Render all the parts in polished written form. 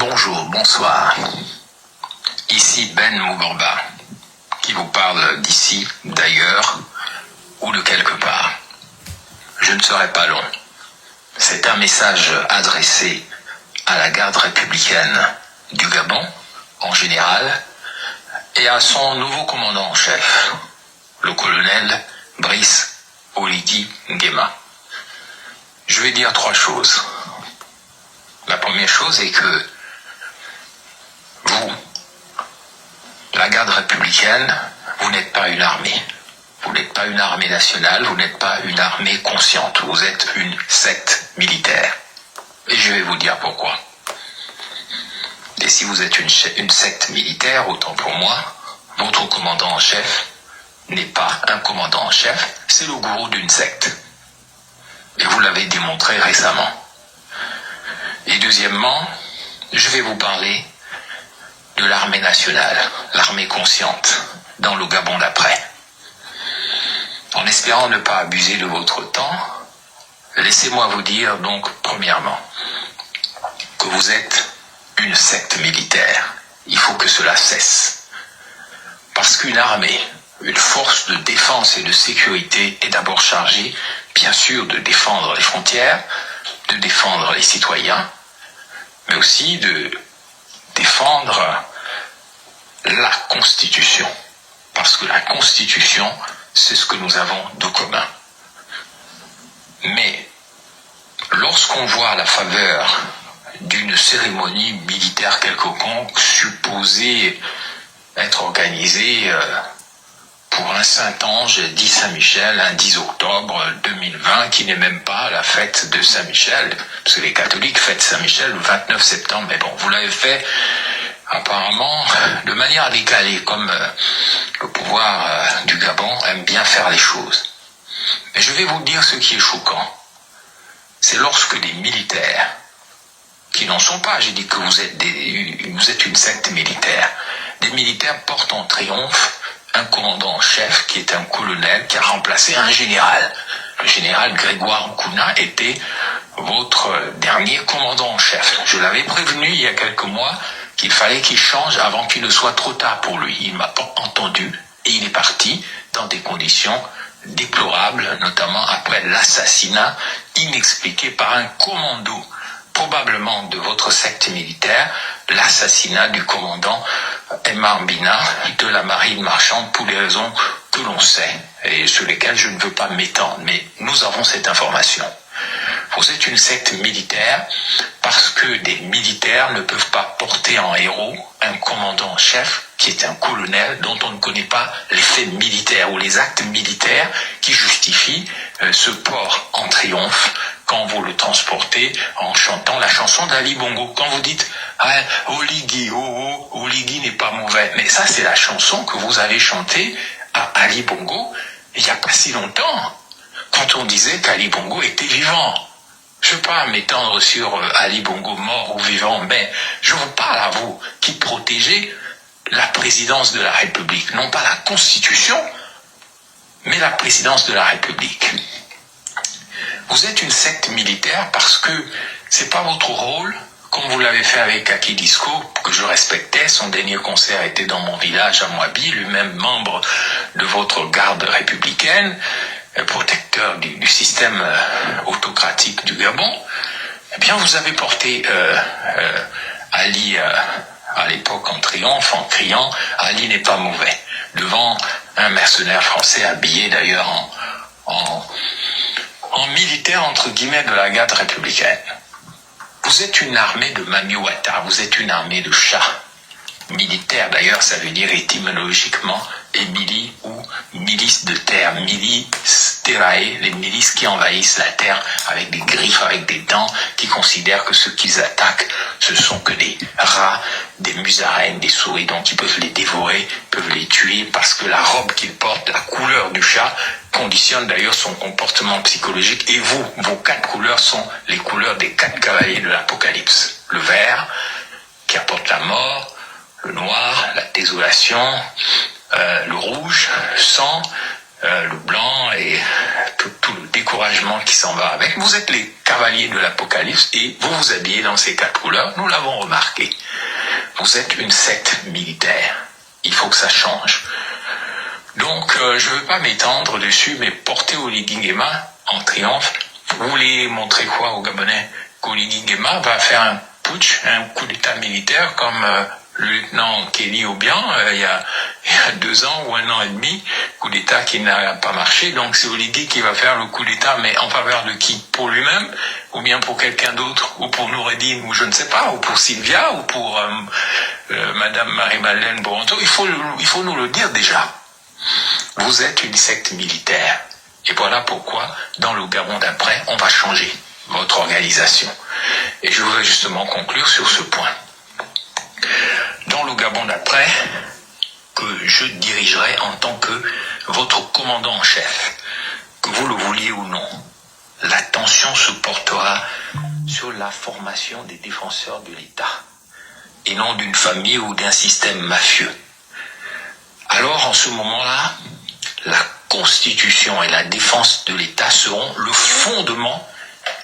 Bonjour, bonsoir. Ici Ben Mougorba, qui vous parle d'ici, d'ailleurs, ou de quelque part. Je ne serai pas long. C'est un message adressé à la garde républicaine du Gabon, en général, et à son nouveau commandant en chef, le colonel Brice Oligui Nguema. Je vais dire 3 choses. La première chose est que vous, la garde républicaine, vous n'êtes pas une armée. Vous n'êtes pas une armée nationale, vous n'êtes pas une armée consciente. Vous êtes une secte militaire. Et je vais vous dire pourquoi. Et si vous êtes une secte militaire, autant pour moi, votre commandant en chef n'est pas un commandant en chef, c'est le gourou d'une secte. Et vous l'avez démontré récemment. Et deuxièmement, je vais vous parler de l'armée nationale, l'armée consciente, dans le Gabon d'après. En espérant ne pas abuser de votre temps, laissez-moi vous dire donc, premièrement, que vous êtes une secte militaire. Il faut que cela cesse. Parce qu'une armée, une force de défense et de sécurité est d'abord chargée, bien sûr, de défendre les frontières, de défendre les citoyens, mais aussi de défendre la Constitution. Parce que la Constitution, c'est ce que nous avons de commun. Mais lorsqu'on voit à la faveur d'une cérémonie militaire quelconque supposée être organisée pour un Saint-Ange dit Saint-Michel, un 10 octobre 2020, qui n'est même pas la fête de Saint-Michel, parce que les catholiques fêtent Saint-Michel le 29 septembre, mais bon, vous l'avez fait apparemment de manière décalée, comme le pouvoir du Gabon aime bien faire les choses. Mais je vais vous dire ce qui est choquant. C'est lorsque des militaires, qui n'en sont pas, j'ai dit que vous êtes une secte militaire, des militaires portent en triomphe un commandant en chef qui est un colonel qui a remplacé un général. Le général Grégoire Nkuna était votre dernier commandant en chef. Je l'avais prévenu il y a quelques mois qu'il fallait qu'il change avant qu'il ne soit trop tard pour lui. Il m'a pas entendu et il est parti dans des conditions déplorables, notamment après l'assassinat inexpliqué par un commando, probablement de votre secte militaire, l'assassinat du commandant Emar Bina de la marine marchande pour des raisons que l'on sait et sur lesquelles je ne veux pas m'étendre, mais nous avons cette information. Vous êtes une secte militaire parce que des militaires ne peuvent pas porter en héros un commandant en chef qui est un colonel dont on ne connaît pas les faits militaires ou les actes militaires qui justifient ce port en triomphe quand vous le transportez en chantant la chanson d'Ali Bongo. Quand vous dites ah, Oligui, oh, oh, Oligui n'est pas mauvais, mais ça c'est la chanson que vous avez chantée à Ali Bongo il n'y a pas si longtemps, quand on disait qu'Ali Bongo était vivant. Je ne veux pas m'étendre sur Ali Bongo mort ou vivant, mais je vous parle à vous qui protégez la présidence de la République, non pas la Constitution, mais la présidence de la République. Vous êtes une secte militaire parce que c'est pas votre rôle, comme vous l'avez fait avec Aki Disco, que je respectais. Son dernier concert était dans mon village à Moabi, lui-même membre de votre garde républicaine, protecteur du système autocratique du Gabon. Eh bien, vous avez porté Ali à l'époque en triomphe, en criant « Ali n'est pas mauvais », devant un mercenaire français habillé d'ailleurs en militaire, entre guillemets, de la garde républicaine. Vous êtes une armée de Mamiwata, vous êtes une armée de chats. Militaire d'ailleurs, ça veut dire étymologiquement Émilie ou milice de terre, milice terrae, les milices qui envahissent la terre avec des griffes, avec des dents, qui considèrent que ceux qu'ils attaquent, ce sont que des rats, des musaraignes, des souris, donc ils peuvent les dévorer, peuvent les tuer, parce que la robe qu'ils portent, la couleur du chat, conditionne d'ailleurs son comportement psychologique. Et vous, vos 4 couleurs sont les couleurs des 4 cavaliers de l'Apocalypse. Le vert, qui apporte la mort, le noir, la désolation, le rouge, le sang, le blanc et tout le découpage découragement qui s'en va avec. Vous êtes les cavaliers de l'Apocalypse et vous vous habillez dans ces 4 couleurs. Nous l'avons remarqué. Vous êtes une secte militaire. Il faut que ça change. Donc, je ne veux pas m'étendre dessus, mais porter Oligui Nguema en triomphe. Vous voulez montrer quoi aux Gabonais? Qu'Oligui Nguema va faire un putsch, un coup d'état militaire comme le lieutenant Kelly Obiang il y a 2 ans ou 1 an et demi, coup d'état qui n'a pas marché. Donc c'est Oligui qui va faire le coup d'état, mais en faveur de qui? Pour lui-même, ou bien pour quelqu'un d'autre, ou pour Noureddine, ou je ne sais pas, ou pour Sylvia, ou pour Madame Marie-Madeleine Boronto. Il faut nous le dire déjà. Vous êtes une secte militaire. Et voilà pourquoi, dans le Gabon d'après, on va changer votre organisation. Et je voudrais justement conclure sur ce point. Dans le Gabon d'après, que je dirigerai en tant que votre commandant en chef, que vous le vouliez ou non, l'attention se portera sur la formation des défenseurs de l'État, et non d'une famille ou d'un système mafieux. Alors, en ce moment-là, la Constitution et la défense de l'État seront le fondement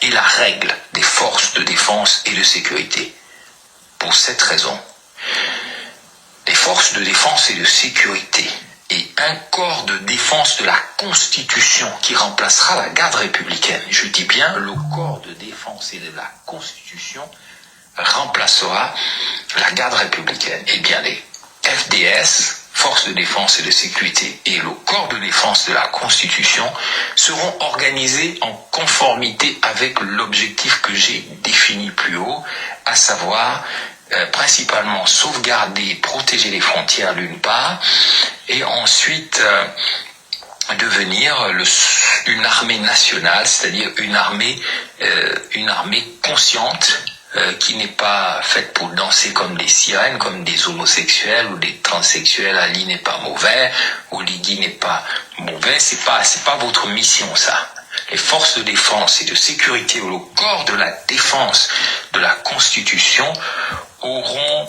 et la règle des forces de défense et de sécurité. Pour cette raison, les forces de défense et de sécurité et un corps de défense de la Constitution qui remplacera la garde républicaine, je dis bien le corps de défense et de la Constitution remplacera la garde républicaine. Eh bien, les FDS, forces de défense et de sécurité, et le corps de défense de la Constitution seront organisés en conformité avec l'objectif que j'ai défini plus haut, à savoir principalement sauvegarder, protéger les frontières d'une part, et ensuite devenir une armée nationale, c'est-à-dire une armée consciente, qui n'est pas faite pour danser comme des sirènes, comme des homosexuels ou des transsexuels. Ali n'est pas mauvais, Oligui n'est pas mauvais, c'est pas votre mission ça. Les forces de défense et de sécurité ou le corps de la défense de la Constitution auront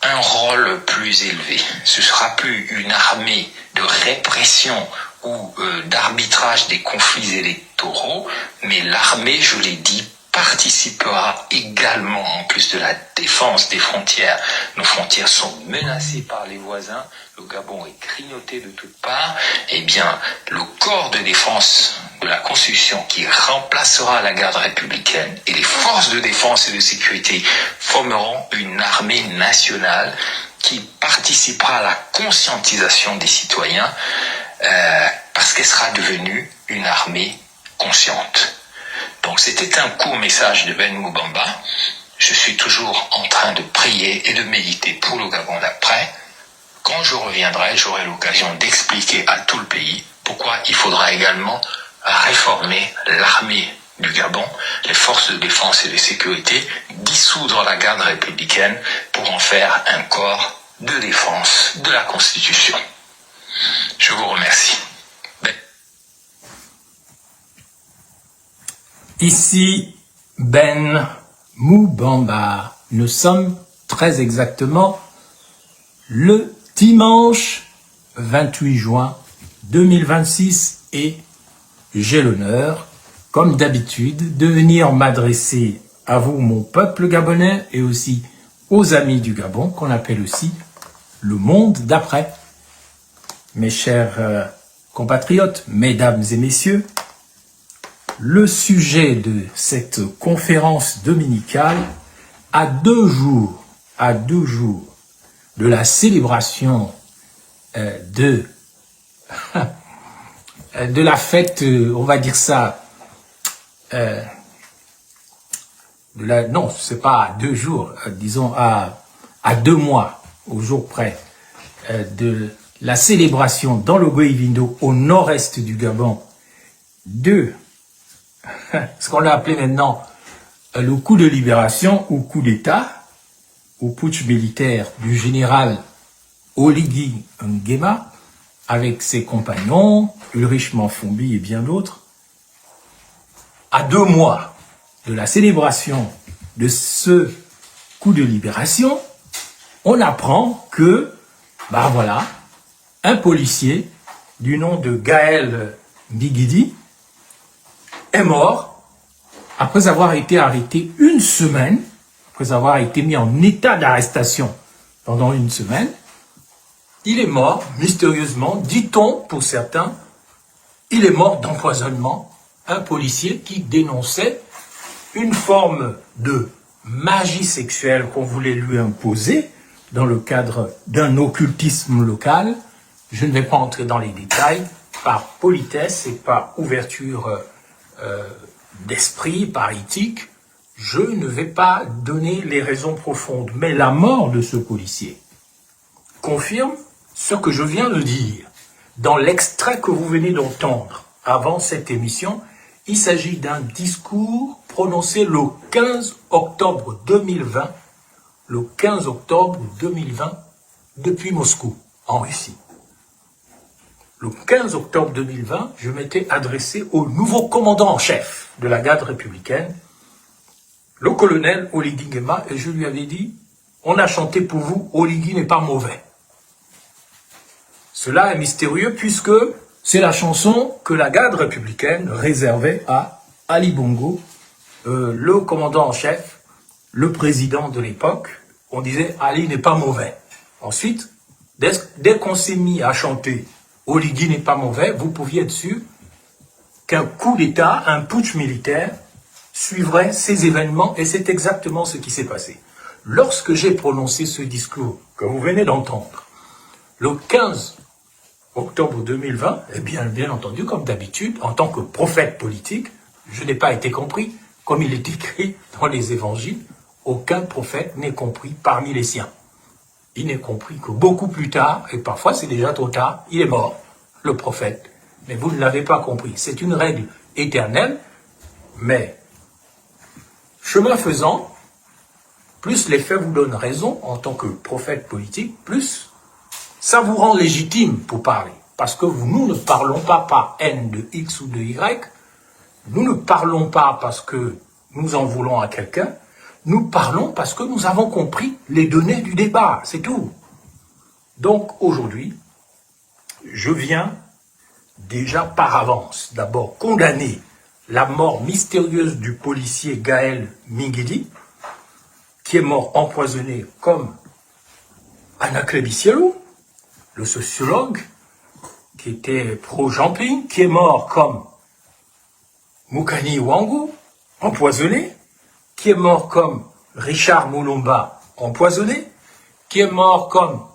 un rôle plus élevé. Ce sera plus une armée de répression ou d'arbitrage des conflits électoraux, mais l'armée, je l'ai dit, participera également, en plus de la défense des frontières. Nos frontières sont menacées par les voisins, le Gabon est grignoté de toutes parts. Eh bien, le corps de défense de la Constitution qui remplacera la garde républicaine et les forces de défense et de sécurité formeront une armée nationale qui participera à la conscientisation des citoyens parce qu'elle sera devenue une armée consciente. Donc c'était un court message de Ben Moubamba. Je suis toujours en train de prier et de méditer pour le Gabon d'après. Quand je reviendrai, j'aurai l'occasion d'expliquer à tout le pays pourquoi il faudra également réformer l'armée du Gabon, les forces de défense et de sécurité, dissoudre la garde républicaine pour en faire un corps de défense de la Constitution. Je vous remercie. Ici Ben Moubamba. Nous sommes très exactement le dimanche 28 juin 2026 et j'ai l'honneur, comme d'habitude, de venir m'adresser à vous, mon peuple gabonais, et aussi aux amis du Gabon, qu'on appelle aussi le monde d'après. Mes chers compatriotes, mesdames et messieurs, le sujet de cette conférence dominicale, à deux jours de la célébration de la fête, on va dire ça, non, c'est pas à 2 jours, disons à 2 mois, au jour près, de la célébration dans le Goïvindo, au nord-est du Gabon, de ce qu'on a appelé maintenant le coup de libération ou coup d'État, au putsch militaire du général Oligui Nguema, avec ses compagnons, Ulrich Manfumbi et bien d'autres. À 2 mois de la célébration de ce coup de libération, on apprend que, bah voilà, un policier du nom de Gaël Biguidi est mort après avoir été arrêté une semaine, après avoir été mis en état d'arrestation pendant une semaine. Il est mort mystérieusement, dit-on pour certains, il est mort d'empoisonnement. Un policier qui dénonçait une forme de magie sexuelle qu'on voulait lui imposer dans le cadre d'un occultisme local. Je ne vais pas entrer dans les détails, par politesse et par ouverture d'esprit, par éthique, je ne vais pas donner les raisons profondes. Mais la mort de ce policier confirme ce que je viens de dire. Dans l'extrait que vous venez d'entendre avant cette émission, il s'agit d'un discours prononcé le 15 octobre 2020, le 15 octobre 2020, depuis Moscou, en Russie. Le 15 octobre 2020, je m'étais adressé au nouveau commandant en chef de la garde républicaine, le colonel Oligui Nguema, et je lui avais dit, on a chanté pour vous, Oligui n'est pas mauvais. Cela est mystérieux puisque c'est la chanson que la garde républicaine réservait à Ali Bongo, le commandant en chef, le président de l'époque. On disait Ali n'est pas mauvais. Ensuite, dès qu'on s'est mis à chanter Oligui n'est pas mauvais, vous pouviez être sûr qu'un coup d'État, un putsch militaire, suivrait ces événements, et c'est exactement ce qui s'est passé. Lorsque j'ai prononcé ce discours que vous venez d'entendre, le 15 octobre 2020, eh bien entendu, comme d'habitude, en tant que prophète politique, je n'ai pas été compris, comme il est écrit dans les évangiles, aucun prophète n'est compris parmi les siens. Il n'est compris que beaucoup plus tard, et parfois c'est déjà trop tard, il est mort, le prophète. Mais vous ne l'avez pas compris. C'est une règle éternelle, mais chemin faisant, plus les faits vous donnent raison en tant que prophète politique, plus ça vous rend légitime pour parler. Parce que nous ne parlons pas par haine de X ou de Y, nous ne parlons pas parce que nous en voulons à quelqu'un, nous parlons parce que nous avons compris les données du débat, c'est tout. Donc aujourd'hui, je viens déjà par avance d'abord condamner la mort mystérieuse du policier Gaël Minguidi, qui est mort empoisonné comme Anaclet Bissiello, le sociologue, qui était pro-Jean-Ping, qui est mort comme Mukani Wangu, empoisonné, qui est mort comme Richard Moulomba, empoisonné, qui est mort comme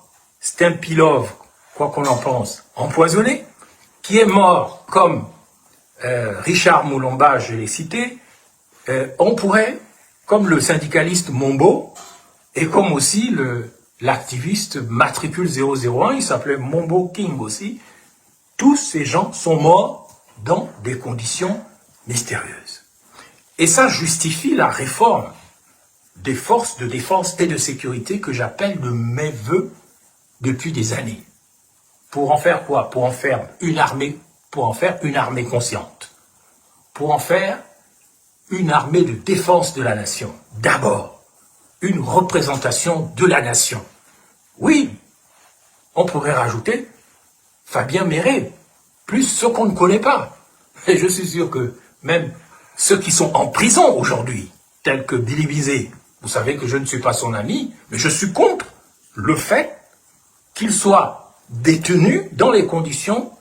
Stempilov, quoi qu'on en pense, empoisonné, qui est mort comme Richard Moulomba, je l'ai cité, on pourrait, comme le syndicaliste Mombo, et comme aussi l'activiste matricule 001, il s'appelait Mombo King aussi, tous ces gens sont morts dans des conditions mystérieuses. Et ça justifie la réforme des forces de défense et de sécurité que j'appelle de mes voeux depuis des années. Pour en faire quoi? Pour en faire une armée consciente. Pour en faire une armée de défense de la nation. D'abord, une représentation de la nation. Oui, on pourrait rajouter Fabien Méré, plus ceux qu'on ne connaît pas. Et je suis sûr que même ceux qui sont en prison aujourd'hui, tels que Billy Bizet, vous savez que je ne suis pas son ami, mais je suis contre le fait qu'il soit détenu dans les conditions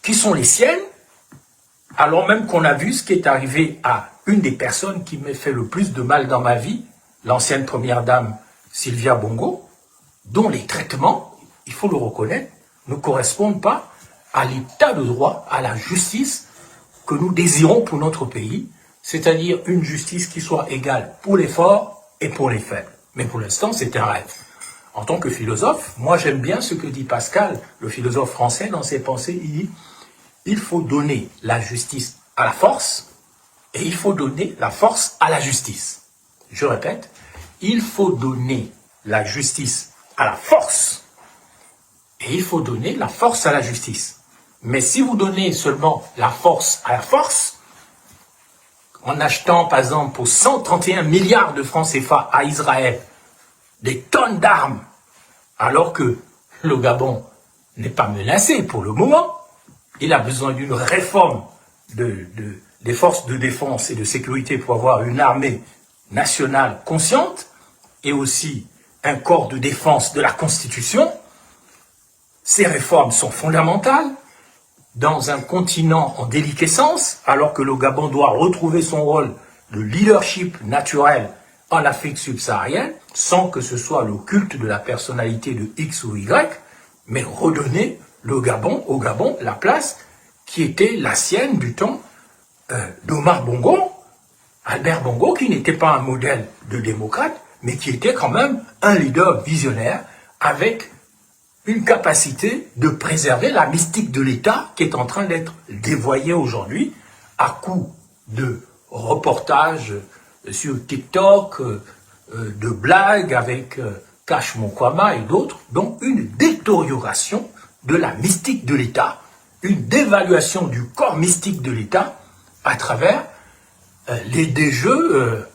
qui sont les siennes, alors même qu'on a vu ce qui est arrivé à une des personnes qui m'a fait le plus de mal dans ma vie, l'ancienne première dame Sylvia Bongo, dont les traitements, il faut le reconnaître, ne correspondent pas à l'état de droit, à la justice que nous désirons pour notre pays, c'est-à-dire une justice qui soit égale pour les forts et pour les faibles. Mais pour l'instant, c'est un rêve. En tant que philosophe, moi j'aime bien ce que dit Pascal, le philosophe français, dans ses pensées. Il dit il faut donner la justice à la force et il faut donner la force à la justice. Je répète, il faut donner la justice à la force et il faut donner la force à la justice. Mais si vous donnez seulement la force à la force, en achetant par exemple pour 131 milliards de francs CFA à Israël des tonnes d'armes, alors que le Gabon n'est pas menacé pour le moment, il a besoin d'une réforme des forces de défense et de sécurité pour avoir une armée nationale consciente et aussi un corps de défense de la Constitution. Ces réformes sont fondamentales dans un continent en déliquescence, alors que le Gabon doit retrouver son rôle de leadership naturel en Afrique subsaharienne, sans que ce soit le culte de la personnalité de X ou Y, mais redonner au Gabon la place qui était la sienne du temps d'Omar Bongo, Albert Bongo, qui n'était pas un modèle de démocrate, mais qui était quand même un leader visionnaire avec une capacité de préserver la mystique de l'État qui est en train d'être dévoyée aujourd'hui à coup de reportages sur TikTok, de blagues avec Cash Mokwama et d'autres, donc une détérioration de la mystique de l'État, une dévaluation du corps mystique de l'État à travers des jeux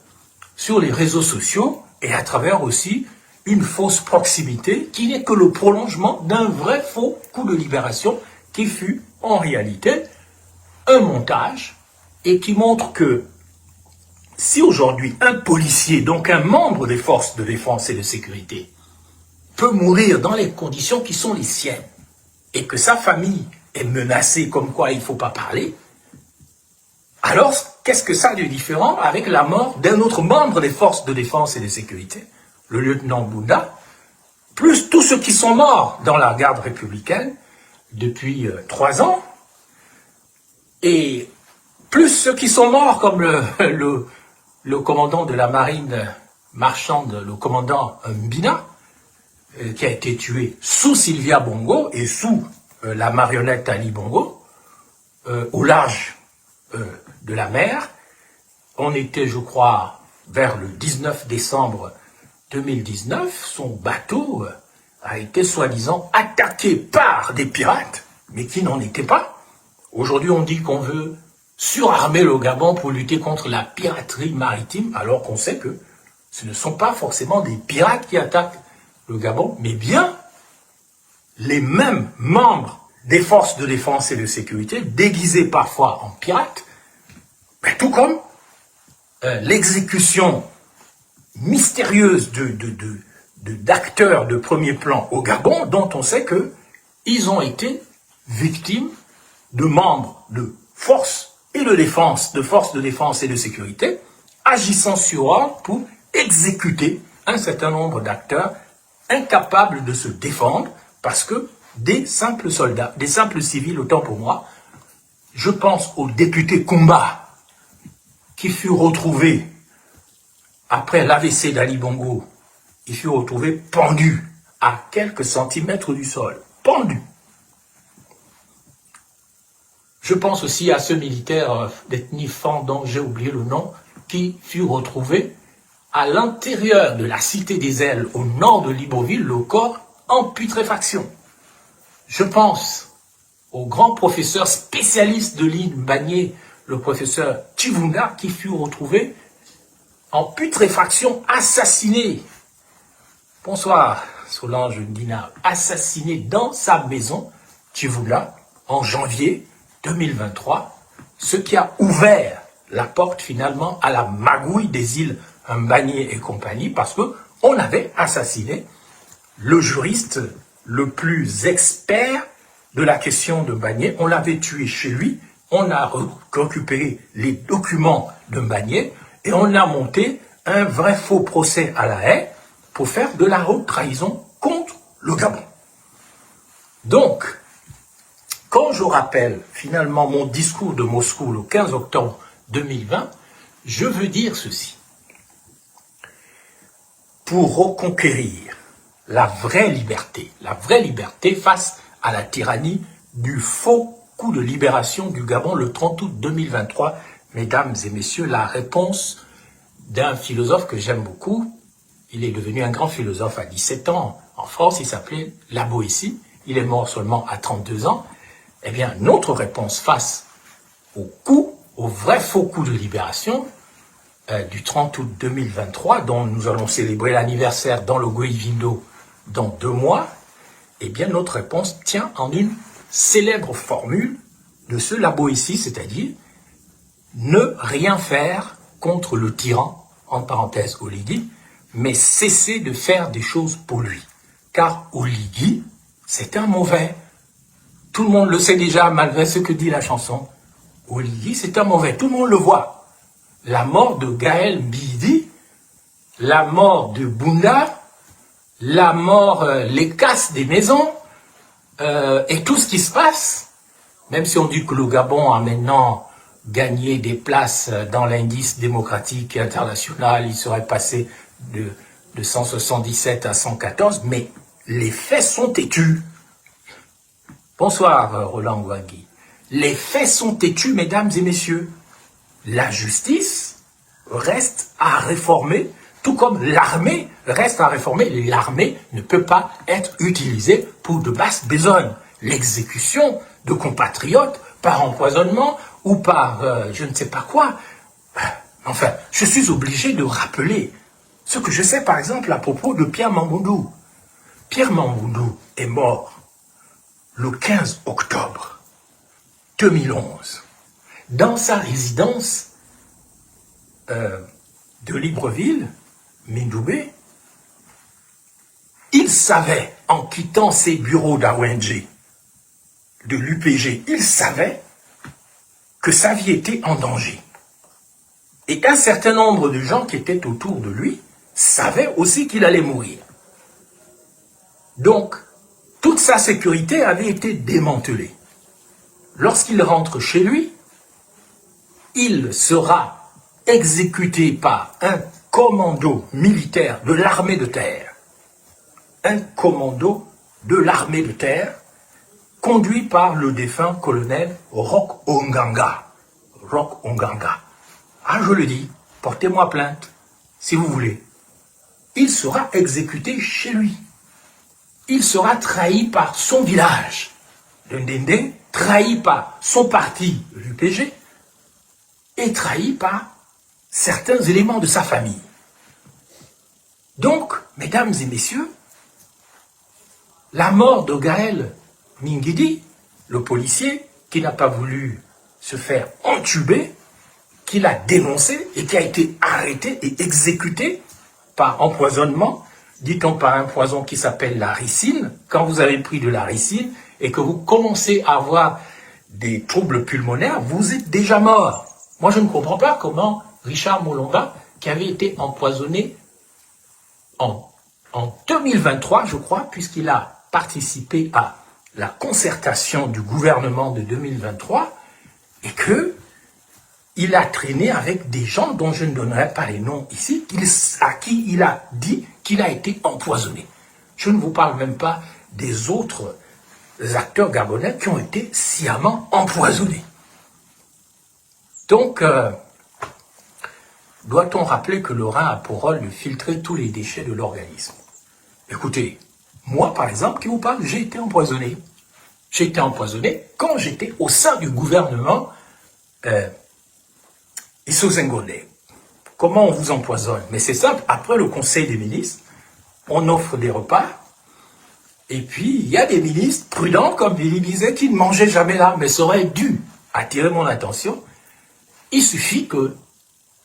sur les réseaux sociaux et à travers aussi une fausse proximité qui n'est que le prolongement d'un vrai faux coup de libération qui fut en réalité un montage et qui montre que si aujourd'hui un policier, donc un membre des forces de défense et de sécurité, peut mourir dans les conditions qui sont les siennes et que sa famille est menacée comme quoi il ne faut pas parler, alors qu'est-ce que ça a de différent avec la mort d'un autre membre des forces de défense et de sécurité, le lieutenant Bounda, plus tous ceux qui sont morts dans la garde républicaine depuis 3 ans, et plus ceux qui sont morts comme le commandant de la marine marchande, le commandant Mbina, qui a été tué sous Sylvia Bongo et sous la marionnette Ali Bongo, au large de la mer. On était, je crois, vers le 19 décembre 2019, son bateau a été soi-disant attaqué par des pirates, mais qui n'en étaient pas. Aujourd'hui, on dit qu'on veut surarmer le Gabon pour lutter contre la piraterie maritime, alors qu'on sait que ce ne sont pas forcément des pirates qui attaquent le Gabon, mais bien les mêmes membres des forces de défense et de sécurité, déguisés parfois en pirates, mais tout comme l'exécution mystérieuse d'acteurs de premier plan au Gabon, dont on sait qu'ils ont été victimes de membres de forces de défense et de sécurité, agissant sur ordre pour exécuter un certain nombre d'acteurs incapables de se défendre, parce que des simples soldats, des simples civils, autant pour moi, je pense au député Kumba, qui fut retrouvé après l'AVC d'Ali Bongo, il fut retrouvé pendu à quelques centimètres du sol. Pendu. Je pense aussi à ce militaire d'ethnie Fan, dont j'ai oublié le nom, qui fut retrouvé à l'intérieur de la Cité des Ailes, au nord de Libreville, le corps en putréfaction. Je pense au grand professeur spécialiste de l'île Mbagné, le professeur Chivunga, qui fut retrouvé en putréfaction, assassiné. Bonsoir, Solange Ndina, assassiné dans sa maison, Chivunga, en janvier 2023, ce qui a ouvert la porte finalement à la magouille des îles Mbagné et compagnie, parce que on avait assassiné le juriste le plus expert de la question de Mbagné. On l'avait tué chez lui, on a récupéré les documents de Mbagné, et on a monté un vrai faux procès à La Haye pour faire de la haute trahison contre le Gabon. Donc, quand je rappelle finalement mon discours de Moscou le 15 octobre 2020, je veux dire ceci. Pour reconquérir la vraie liberté face à la tyrannie du faux coup de libération du Gabon le 30 août 2023, mesdames et messieurs, la réponse d'un philosophe que j'aime beaucoup. Il est devenu un grand philosophe à 17 ans en France, il s'appelait La Boétie, il est mort seulement à 32 ans. Eh bien, notre réponse face au vrai faux coup de libération du 30 août 2023, dont nous allons célébrer l'anniversaire dans le Goïvindo dans 2 mois, eh bien, notre réponse tient en une célèbre formule de ce La Boétie, c'est-à-dire ne rien faire contre le tyran, en parenthèse Oligui, mais cesser de faire des choses pour lui. Car Oligui, c'est un mauvais. Tout le monde le sait déjà, malgré ce que dit la chanson. Oligui, c'est un mauvais. Tout le monde le voit. La mort de Gaël Mbidi, la mort de Bunda, la mort, les casses des maisons, et tout ce qui se passe, même si on dit que le Gabon a maintenant gagné des places dans l'indice démocratique international, il serait passé de 177 à 114, mais les faits sont têtus. Bonsoir Roland Ouagui. Les faits sont têtus, mesdames et messieurs. La justice reste à réformer, tout comme l'armée reste à réformer. L'armée ne peut pas être utilisée pour de basses besognes. L'exécution de compatriotes par empoisonnement ou par je ne sais pas quoi. Enfin, je suis obligé de rappeler ce que je sais par exemple à propos de Pierre Mamboundou. Pierre Mamboundou est mort le 15 octobre 2011 dans sa résidence de Libreville, Mindoubé. Il savait, en quittant ses bureaux d'AONG, de l'UPG, il savait que sa vie était en danger. Et un certain nombre de gens qui étaient autour de lui savaient aussi qu'il allait mourir. Donc, toute sa sécurité avait été démantelée. Lorsqu'il rentre chez lui, il sera exécuté par un commando militaire de l'armée de terre. Un commando de l'armée de terre conduit par le défunt colonel Roch Onganga. Roch Onganga. Ah, je le dis, portez-moi plainte, si vous voulez. Il sera exécuté chez lui. Il sera trahi par son village, le Ndende, trahi par son parti, l'UPG, et trahi par certains éléments de sa famille. Donc, mesdames et messieurs, la mort de Gaël Mingidi, le policier qui n'a pas voulu se faire entuber, qui l'a dénoncé et qui a été arrêté et exécuté par empoisonnement, dit-on par un poison qui s'appelle la ricine. Quand vous avez pris de la ricine et que vous commencez à avoir des troubles pulmonaires, vous êtes déjà mort. Moi, je ne comprends pas comment Richard Molomba, qui avait été empoisonné en 2023, je crois, puisqu'il a participé à la concertation du gouvernement de 2023, et que il a traîné avec des gens dont je ne donnerai pas les noms ici, à qui il a dit qu'il a été empoisonné. Je ne vous parle même pas des autres acteurs gabonais qui ont été sciemment empoisonnés. Donc, doit-on rappeler que le rein a pour rôle de filtrer tous les déchets de l'organisme? Écoutez, moi par exemple, qui vous parle, j'ai été empoisonné. J'ai été empoisonné quand j'étais au sein du gouvernement Issou-Senghonde. Comment on vous empoisonne? Mais c'est simple, après le conseil des ministres, on offre des repas, et puis il y a des ministres prudents comme Billy Bizet qui ne mangeaient jamais là, mais ça aurait dû attirer mon attention. Il suffit que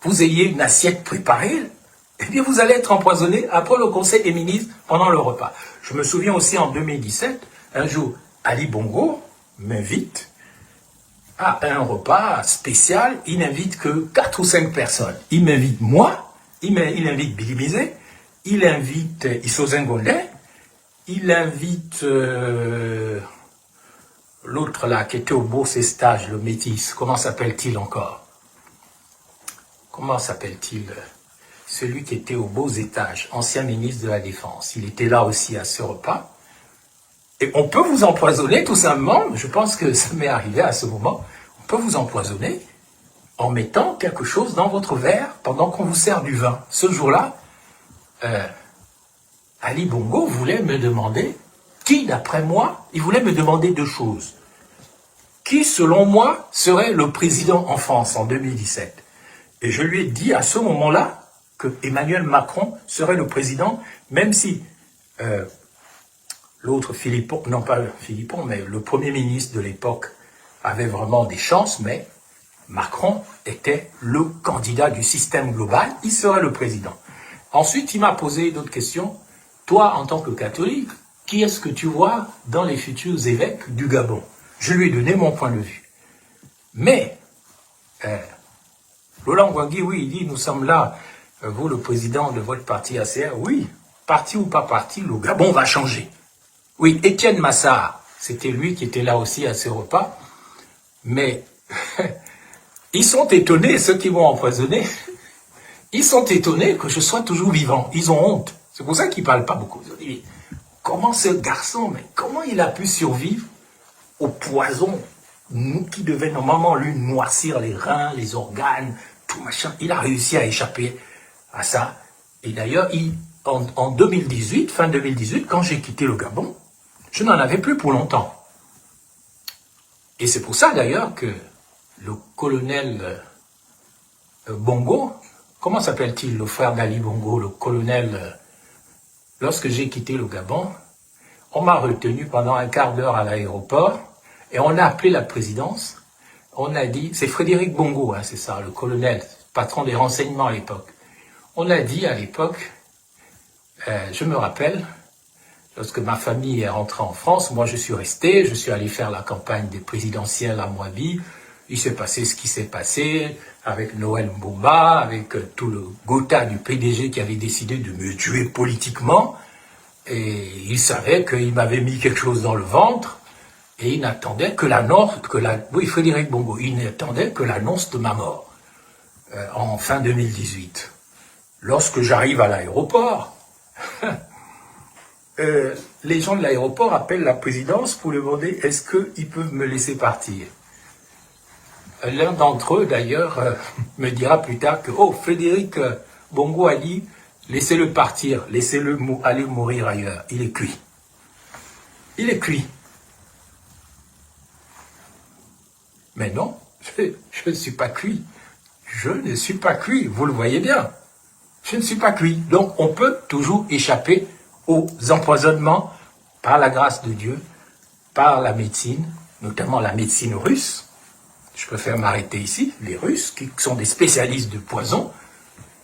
vous ayez une assiette préparée, et bien vous allez être empoisonné après le conseil des ministres pendant le repas. Je me souviens aussi en 2017, un jour, Ali Bongo m'invite à un repas spécial, il n'invite que 4 ou 5 personnes. Il m'invite moi, il invite Billy Bizet, il invite Issou-Senghonde, il invite l'autre là qui était au beau stage, le métis, comment s'appelle-t-il encore? Comment s'appelle-t-il? Celui qui était aux beaux étages, ancien ministre de la Défense. Il était là aussi à ce repas. Et on peut vous empoisonner tout simplement, je pense que ça m'est arrivé à ce moment, on peut vous empoisonner en mettant quelque chose dans votre verre pendant qu'on vous sert du vin. Ce jour-là, Ali Bongo voulait me demander, qui d'après moi, il voulait me demander 2 choses. Qui, selon moi, serait le président en France en 2017? Et je lui ai dit à ce moment-là que Emmanuel Macron serait le président, même si l'autre Philippon, non pas Philippon, mais le Premier ministre de l'époque avait vraiment des chances, mais Macron était le candidat du système global, il serait le président. Ensuite, il m'a posé d'autres questions. Toi, en tant que catholique, qui est-ce que tu vois dans les futurs évêques du Gabon? Je lui ai donné mon point de vue. Mais, Laurent Gbagbo, oui, il dit, nous sommes là, vous, le président de votre parti ACR, oui, parti ou pas parti, le Gabon va changer. Oui, Étienne Massard, c'était lui qui était là aussi à ces repas, mais ils sont étonnés, ceux qui m'ont empoisonné, ils sont étonnés que je sois toujours vivant. Ils ont honte. C'est pour ça qu'ils ne parlent pas beaucoup. Ils ont dit, comment ce garçon, mais comment il a pu survivre au poison qui devait normalement lui noircir les reins, les organes, tout machin. Il a réussi à échapper à ça. Et d'ailleurs, en 2018, fin 2018, quand j'ai quitté le Gabon, je n'en avais plus pour longtemps. Et c'est pour ça d'ailleurs que le colonel Bongo, comment s'appelle-t-il, le frère d'Ali Bongo, le colonel, lorsque j'ai quitté le Gabon, on m'a retenu pendant un quart d'heure à l'aéroport et on a appelé la présidence. On a dit, c'est Frédéric Bongo, hein, c'est ça, le colonel, patron des renseignements à l'époque. On a dit à l'époque, je me rappelle, lorsque ma famille est rentrée en France, moi je suis resté, je suis allé faire la campagne des présidentielles à Moabi. Il s'est passé ce qui s'est passé avec Noël Mbomba, avec tout le Gotha du PDG qui avait décidé de me tuer politiquement. Et il savait qu'il m'avait mis quelque chose dans le ventre et il n'attendait que oui, Frédéric Bongo, il n'attendait que l'annonce de ma mort en fin 2018. Lorsque j'arrive à l'aéroport, les gens de l'aéroport appellent la présidence pour demander est-ce qu'ils peuvent me laisser partir. L'un d'entre eux, d'ailleurs, me dira plus tard que Frédéric Bongo a dit laissez-le partir, laissez-le aller mourir ailleurs. Il est cuit. Il est cuit. Mais non, je ne suis pas cuit. Je ne suis pas cuit, vous le voyez bien. Je ne suis pas cuit. Donc on peut toujours échapper aux empoisonnements par la grâce de Dieu, par la médecine, notamment la médecine russe. Je préfère m'arrêter ici. Les Russes, qui sont des spécialistes de poison,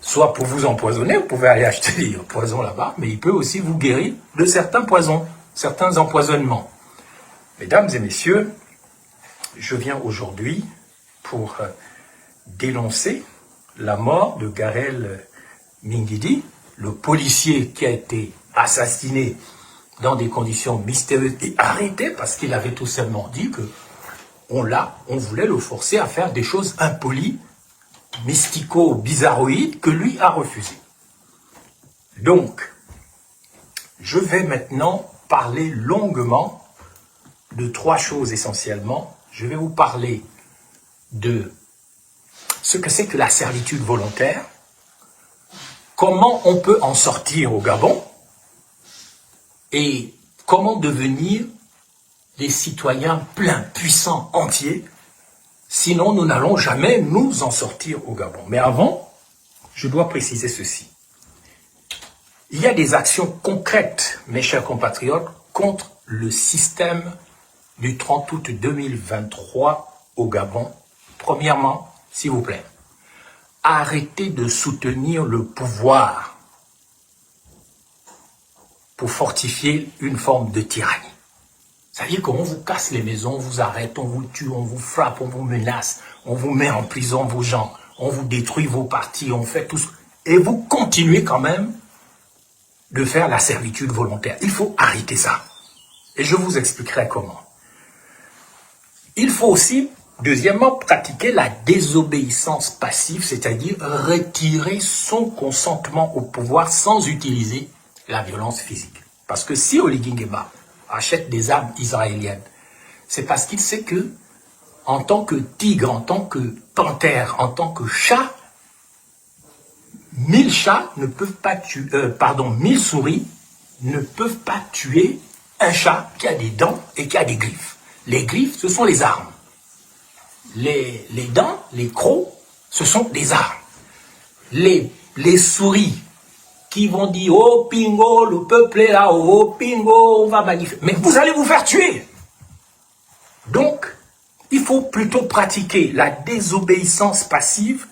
soit pour vous empoisonner, vous pouvez aller acheter des poisons là-bas, mais il peut aussi vous guérir de certains poisons, certains empoisonnements. Mesdames et messieurs, je viens aujourd'hui pour dénoncer la mort de Garel Mingidi, le policier qui a été assassiné dans des conditions mystérieuses et arrêté parce qu'il avait tout simplement dit que on voulait le forcer à faire des choses impolies, mystico-bizarroïdes, que lui a refusé. Donc, je vais maintenant parler longuement de trois choses essentiellement. Je vais vous parler de ce que c'est que la servitude volontaire, comment on peut en sortir au Gabon et comment devenir des citoyens pleins, puissants, entiers. Sinon, nous n'allons jamais nous en sortir au Gabon. Mais avant, je dois préciser ceci. Il y a des actions concrètes, mes chers compatriotes, contre le système du 30 août 2023 au Gabon. Premièrement, s'il vous plaît, arrêtez de soutenir le pouvoir pour fortifier une forme de tyrannie. C'est-à-dire qu'on vous casse les maisons, on vous arrête, on vous tue, on vous frappe, on vous menace, on vous met en prison vos gens, on vous détruit vos partis, on fait tout ça. Et vous continuez quand même de faire la servitude volontaire. Il faut arrêter ça. Et je vous expliquerai comment. Il faut aussi, deuxièmement, pratiquer la désobéissance passive, c'est-à-dire retirer son consentement au pouvoir sans utiliser la violence physique. Parce que si Oligui Nguema achète des armes israéliennes, c'est parce qu'il sait que, en tant que tigre, en tant que panthère, en tant que chat, 1000 chats ne peuvent pas tuer, 1000 souris ne peuvent pas tuer un chat qui a des dents et qui a des griffes. Les griffes, ce sont les armes. Les dents, les crocs, ce sont des armes. Les souris qui vont dire « Oh Pingo, le peuple est là, oh Pingo, on va manifester ». Mais vous allez vous faire tuer. Donc, Il faut plutôt pratiquer la désobéissance passive,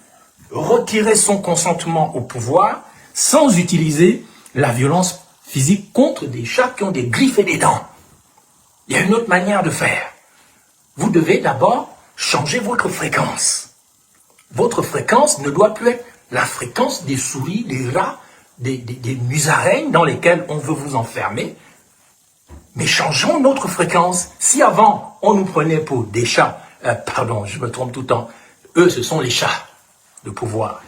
retirer son consentement au pouvoir sans utiliser la violence physique contre des chats qui ont des griffes et des dents. Il y a une autre manière de faire. Vous devez d'abord changer votre fréquence. Votre fréquence ne doit plus être la fréquence des souris, des rats, des musaraignes dans lesquelles on veut vous enfermer. Mais changeons notre fréquence. Si avant, on nous prenait pour des chats, pardon, je me trompe tout le temps, eux, ce sont les chats de pouvoir.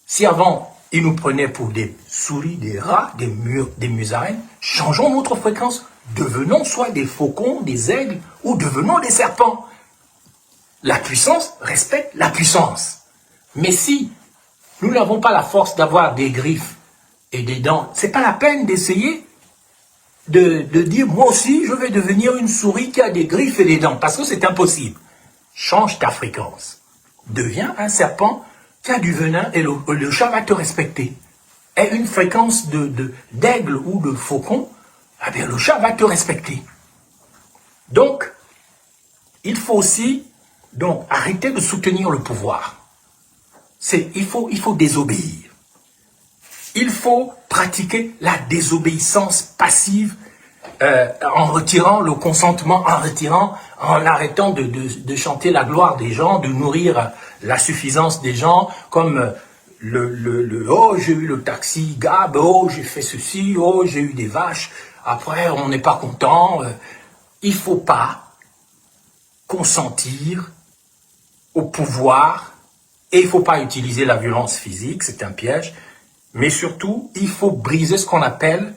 Si avant, ils nous prenaient pour des souris, des rats, des musaraignes, changeons notre fréquence. Devenons soit des faucons, des aigles, ou devenons des serpents. La puissance respecte la puissance. Mais si nous n'avons pas la force d'avoir des griffes et des dents, c'est pas la peine d'essayer de dire, moi aussi, je vais devenir une souris qui a des griffes et des dents, parce que c'est impossible. Change ta fréquence. Deviens un serpent qui a du venin et le chat va te respecter. Et une fréquence d'aigle ou de faucon, eh bien, le chat va te respecter. Donc, il faut aussi arrêter de soutenir le pouvoir. Il faut désobéir. Il faut pratiquer la désobéissance passive en retirant le consentement, en arrêtant de chanter la gloire des gens, de nourrir la suffisance des gens, comme oh, j'ai eu le taxi Gab, oh, j'ai fait ceci, oh, j'ai eu des vaches, après, on n'est pas content. Il ne faut pas consentir au pouvoir et il ne faut pas utiliser la violence physique, c'est un piège. Mais surtout, il faut briser ce qu'on appelle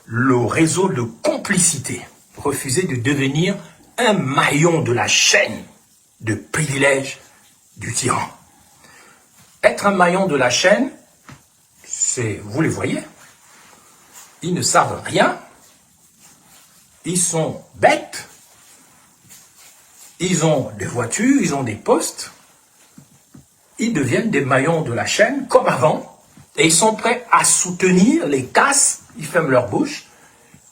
le réseau de complicité. Refuser de devenir un maillon de la chaîne de privilèges du tyran. Être un maillon de la chaîne, c'est, vous les voyez, ils ne savent rien, ils sont bêtes, ils ont des voitures, ils ont des postes, ils deviennent des maillons de la chaîne comme avant, et ils sont prêts à soutenir les casses, ils ferment leur bouche,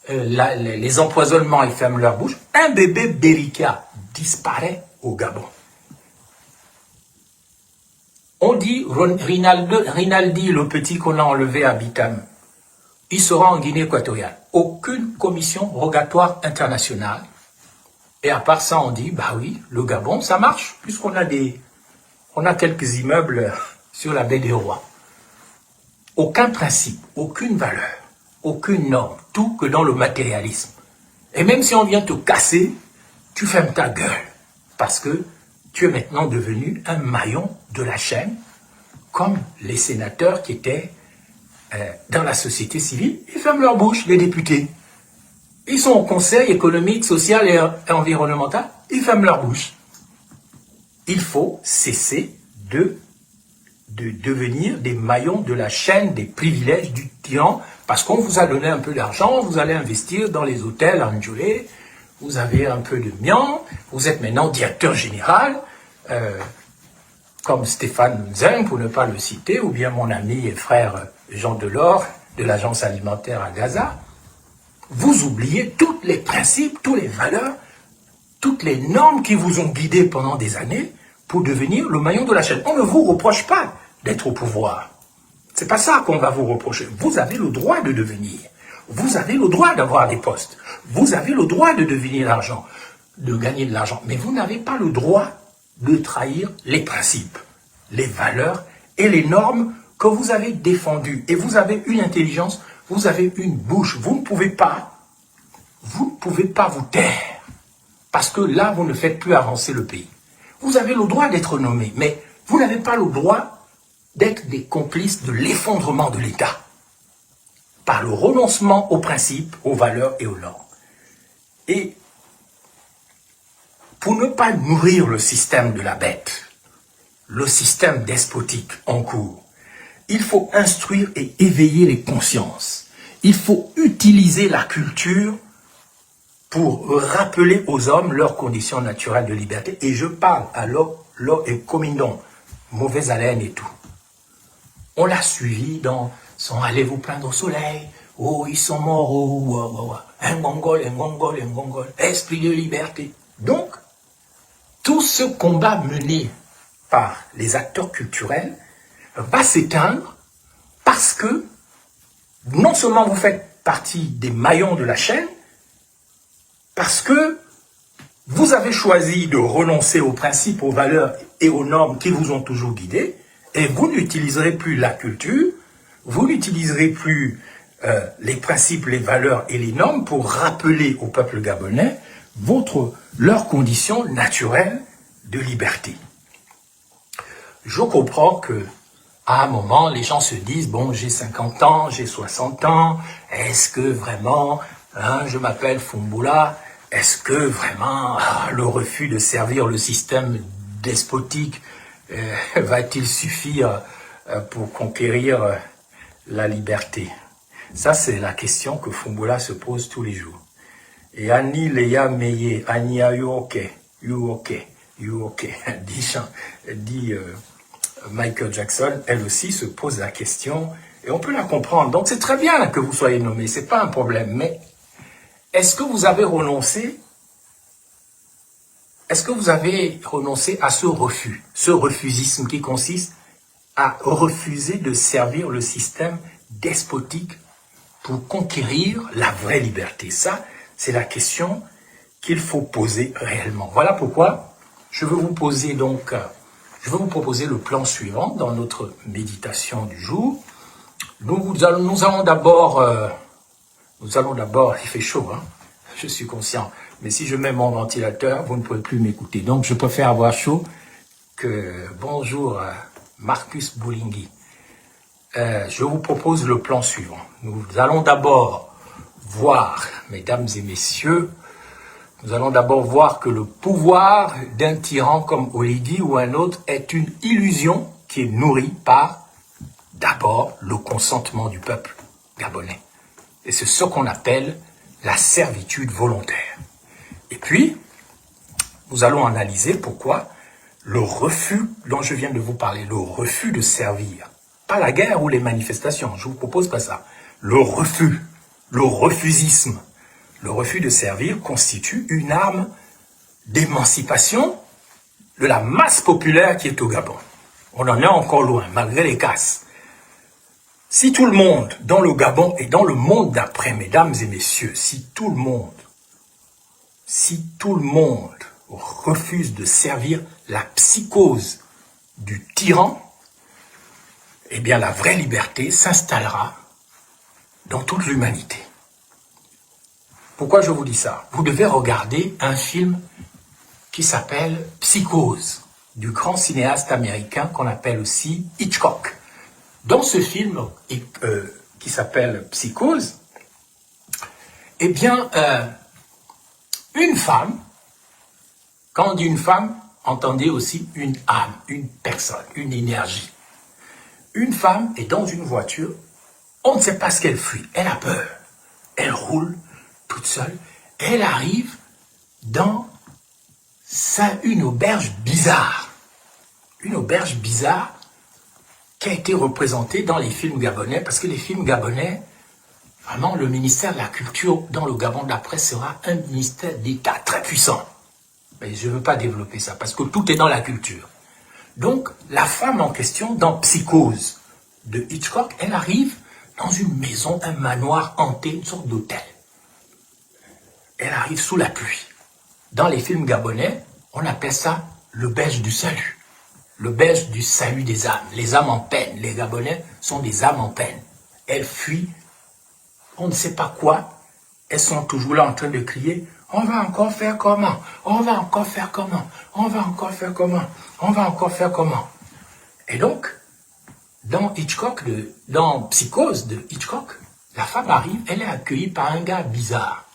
les empoisonnements, ils ferment leur bouche. Un bébé Berikia disparaît au Gabon. On dit Rinaldi, le petit qu'on a enlevé à Bitam, il sera en Guinée équatoriale. Aucune commission rogatoire internationale. Et à part ça, on dit, bah oui, le Gabon, ça marche, puisqu'on a quelques immeubles sur la baie des Rois. Aucun principe, aucune valeur, aucune norme, tout que dans le matérialisme. Et même si on vient te casser, tu fermes ta gueule, parce que tu es maintenant devenu un maillon de la chaîne, comme les sénateurs qui étaient dans la société civile, ils ferment leur bouche, les députés. Ils sont au Conseil économique, social et environnemental, ils ferment leur bouche. Il faut cesser de devenir des maillons de la chaîne des privilèges du tyran, parce qu'on vous a donné un peu d'argent, vous allez investir dans les hôtels en Ndjolé, vous avez un peu de mian, vous êtes maintenant directeur général, comme Stéphane Nzeng, pour ne pas le citer, ou bien mon ami et frère Jean Delors, de l'agence alimentaire à Gaza. Vous oubliez tous les principes, toutes les valeurs, toutes les normes qui vous ont guidé pendant des années pour devenir le maillon de la chaîne. On ne vous reproche pas d'être au pouvoir. C'est pas ça qu'on va vous reprocher. Vous avez le droit de devenir. Vous avez le droit d'avoir des postes. Vous avez le droit de devenir l'argent, de gagner de l'argent. Mais vous n'avez pas le droit de trahir les principes, les valeurs et les normes que vous avez défendues. Et vous avez une intelligence, vous avez une bouche. Vous ne pouvez pas vous taire. Parce que là, vous ne faites plus avancer le pays. Vous avez le droit d'être nommé, mais vous n'avez pas le droit d'être des complices de l'effondrement de l'État. Par le renoncement aux principes, aux valeurs et aux normes. Et pour ne pas nourrir le système de la bête, le système despotique en cours, il faut instruire et éveiller les consciences. Il faut utiliser la culture pour rappeler aux hommes leurs conditions naturelles de liberté. Et je parle à l'eau et comindon, mauvaise haleine et tout. On l'a suivi dans son « Allez vous plaindre au soleil »,« Oh, ils sont morts, oh, un gongol, esprit de liberté ». Donc, tout ce combat mené par les acteurs culturels va s'éteindre parce que non seulement vous faites partie des maillons de la chaîne, parce que vous avez choisi de renoncer aux principes, aux valeurs et aux normes qui vous ont toujours guidé, et vous n'utiliserez plus la culture, vous n'utiliserez plus les principes, les valeurs et les normes pour rappeler au peuple gabonais leurs conditions naturelles de liberté. Je comprends que à un moment, les gens se disent, bon, j'ai 50 ans, j'ai 60 ans, est-ce que vraiment, je m'appelle Fumbola, est-ce que vraiment le refus de servir le système despotique va-t-il suffire pour conquérir la liberté? Ça, c'est la question que Fumbola se pose tous les jours. Et Annie Leia Meye, Ania, you okay, you okay, you okay, dit Michael Jackson, elle aussi se pose la question, et on peut la comprendre. Donc c'est très bien que vous soyez nommé, c'est pas un problème, mais est-ce que vous avez renoncé à ce refus, ce refusisme qui consiste à refuser de servir le système despotique pour conquérir la vraie liberté? Ça, c'est la question qu'il faut poser réellement. Voilà pourquoi je vais vous proposer le plan suivant dans notre méditation du jour. Nous allons d'abord, il fait chaud, hein, je suis conscient, mais si je mets mon ventilateur, vous ne pouvez plus m'écouter. Donc je préfère avoir chaud que bonjour Marcus Boulingui. Je vous propose le plan suivant. Nous allons d'abord voir, mesdames et messieurs, nous allons d'abord voir que le pouvoir d'un tyran comme Olidi ou un autre est une illusion qui est nourrie par d'abord le consentement du peuple gabonais. Et c'est ce qu'on appelle la servitude volontaire. Et puis, nous allons analyser pourquoi le refus dont je viens de vous parler, le refus de servir, pas la guerre ou les manifestations, je ne vous propose pas ça, le refus, le refusisme, le refus de servir constitue une arme d'émancipation de la masse populaire qui est au Gabon. On en est encore loin, malgré les casses. Si tout le monde, dans le Gabon et dans le monde d'après, mesdames et messieurs, si tout le monde refuse de servir la psychose du tyran, eh bien la vraie liberté s'installera dans toute l'humanité. Pourquoi je vous dis ça? Vous devez regarder un film qui s'appelle Psychose, du grand cinéaste américain qu'on appelle aussi Hitchcock. Dans ce film qui s'appelle Psychose, eh bien, une femme, quand on dit une femme, entendez aussi une âme, une personne, une énergie. Une femme est dans une voiture, on ne sait pas ce qu'elle fuit, elle a peur, elle roule toute seule, elle arrive dans une auberge bizarre. Une auberge bizarre qui a été représentée dans les films gabonais, parce que les films gabonais, vraiment, le ministère de la Culture dans le Gabon d'après sera un ministère d'État très puissant. Mais je ne veux pas développer ça, parce que tout est dans la culture. Donc, la femme en question, dans Psychose de Hitchcock, elle arrive dans une maison, un manoir hanté, une sorte d'hôtel. Elle arrive sous la pluie. Dans les films gabonais, on appelle ça l'auberge du salut. L'auberge du salut des âmes. Les âmes en peine. Les Gabonais sont des âmes en peine. Elles fuient, on ne sait pas quoi. Elles sont toujours là en train de crier, on va encore faire comment? On va encore faire comment? On va encore faire comment? On va encore faire comment? Et donc, dans Psychose de Hitchcock, la femme arrive, elle est accueillie par un gars bizarre.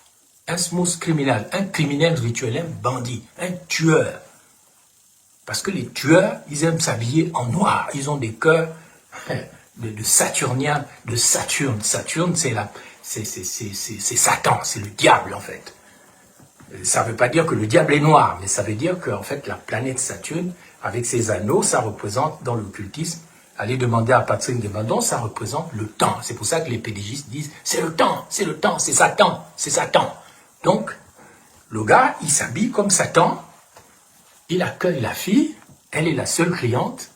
Un smooth criminel, un criminel rituel, un bandit, un tueur. Parce que les tueurs, ils aiment s'habiller en noir. Ils ont des cœurs de Saturnien, de Saturne. Saturne, c'est Satan, c'est le diable en fait. Ça ne veut pas dire que le diable est noir, mais ça veut dire que en fait, la planète Saturne, avec ses anneaux, ça représente dans l'occultisme, allez demander à Patrick Guémandon, ça représente le temps. C'est pour ça que les pédégistes disent, c'est le temps, c'est Satan, c'est Satan. Donc, le gars, il s'habille comme Satan, Il accueille la fille, elle est la seule cliente,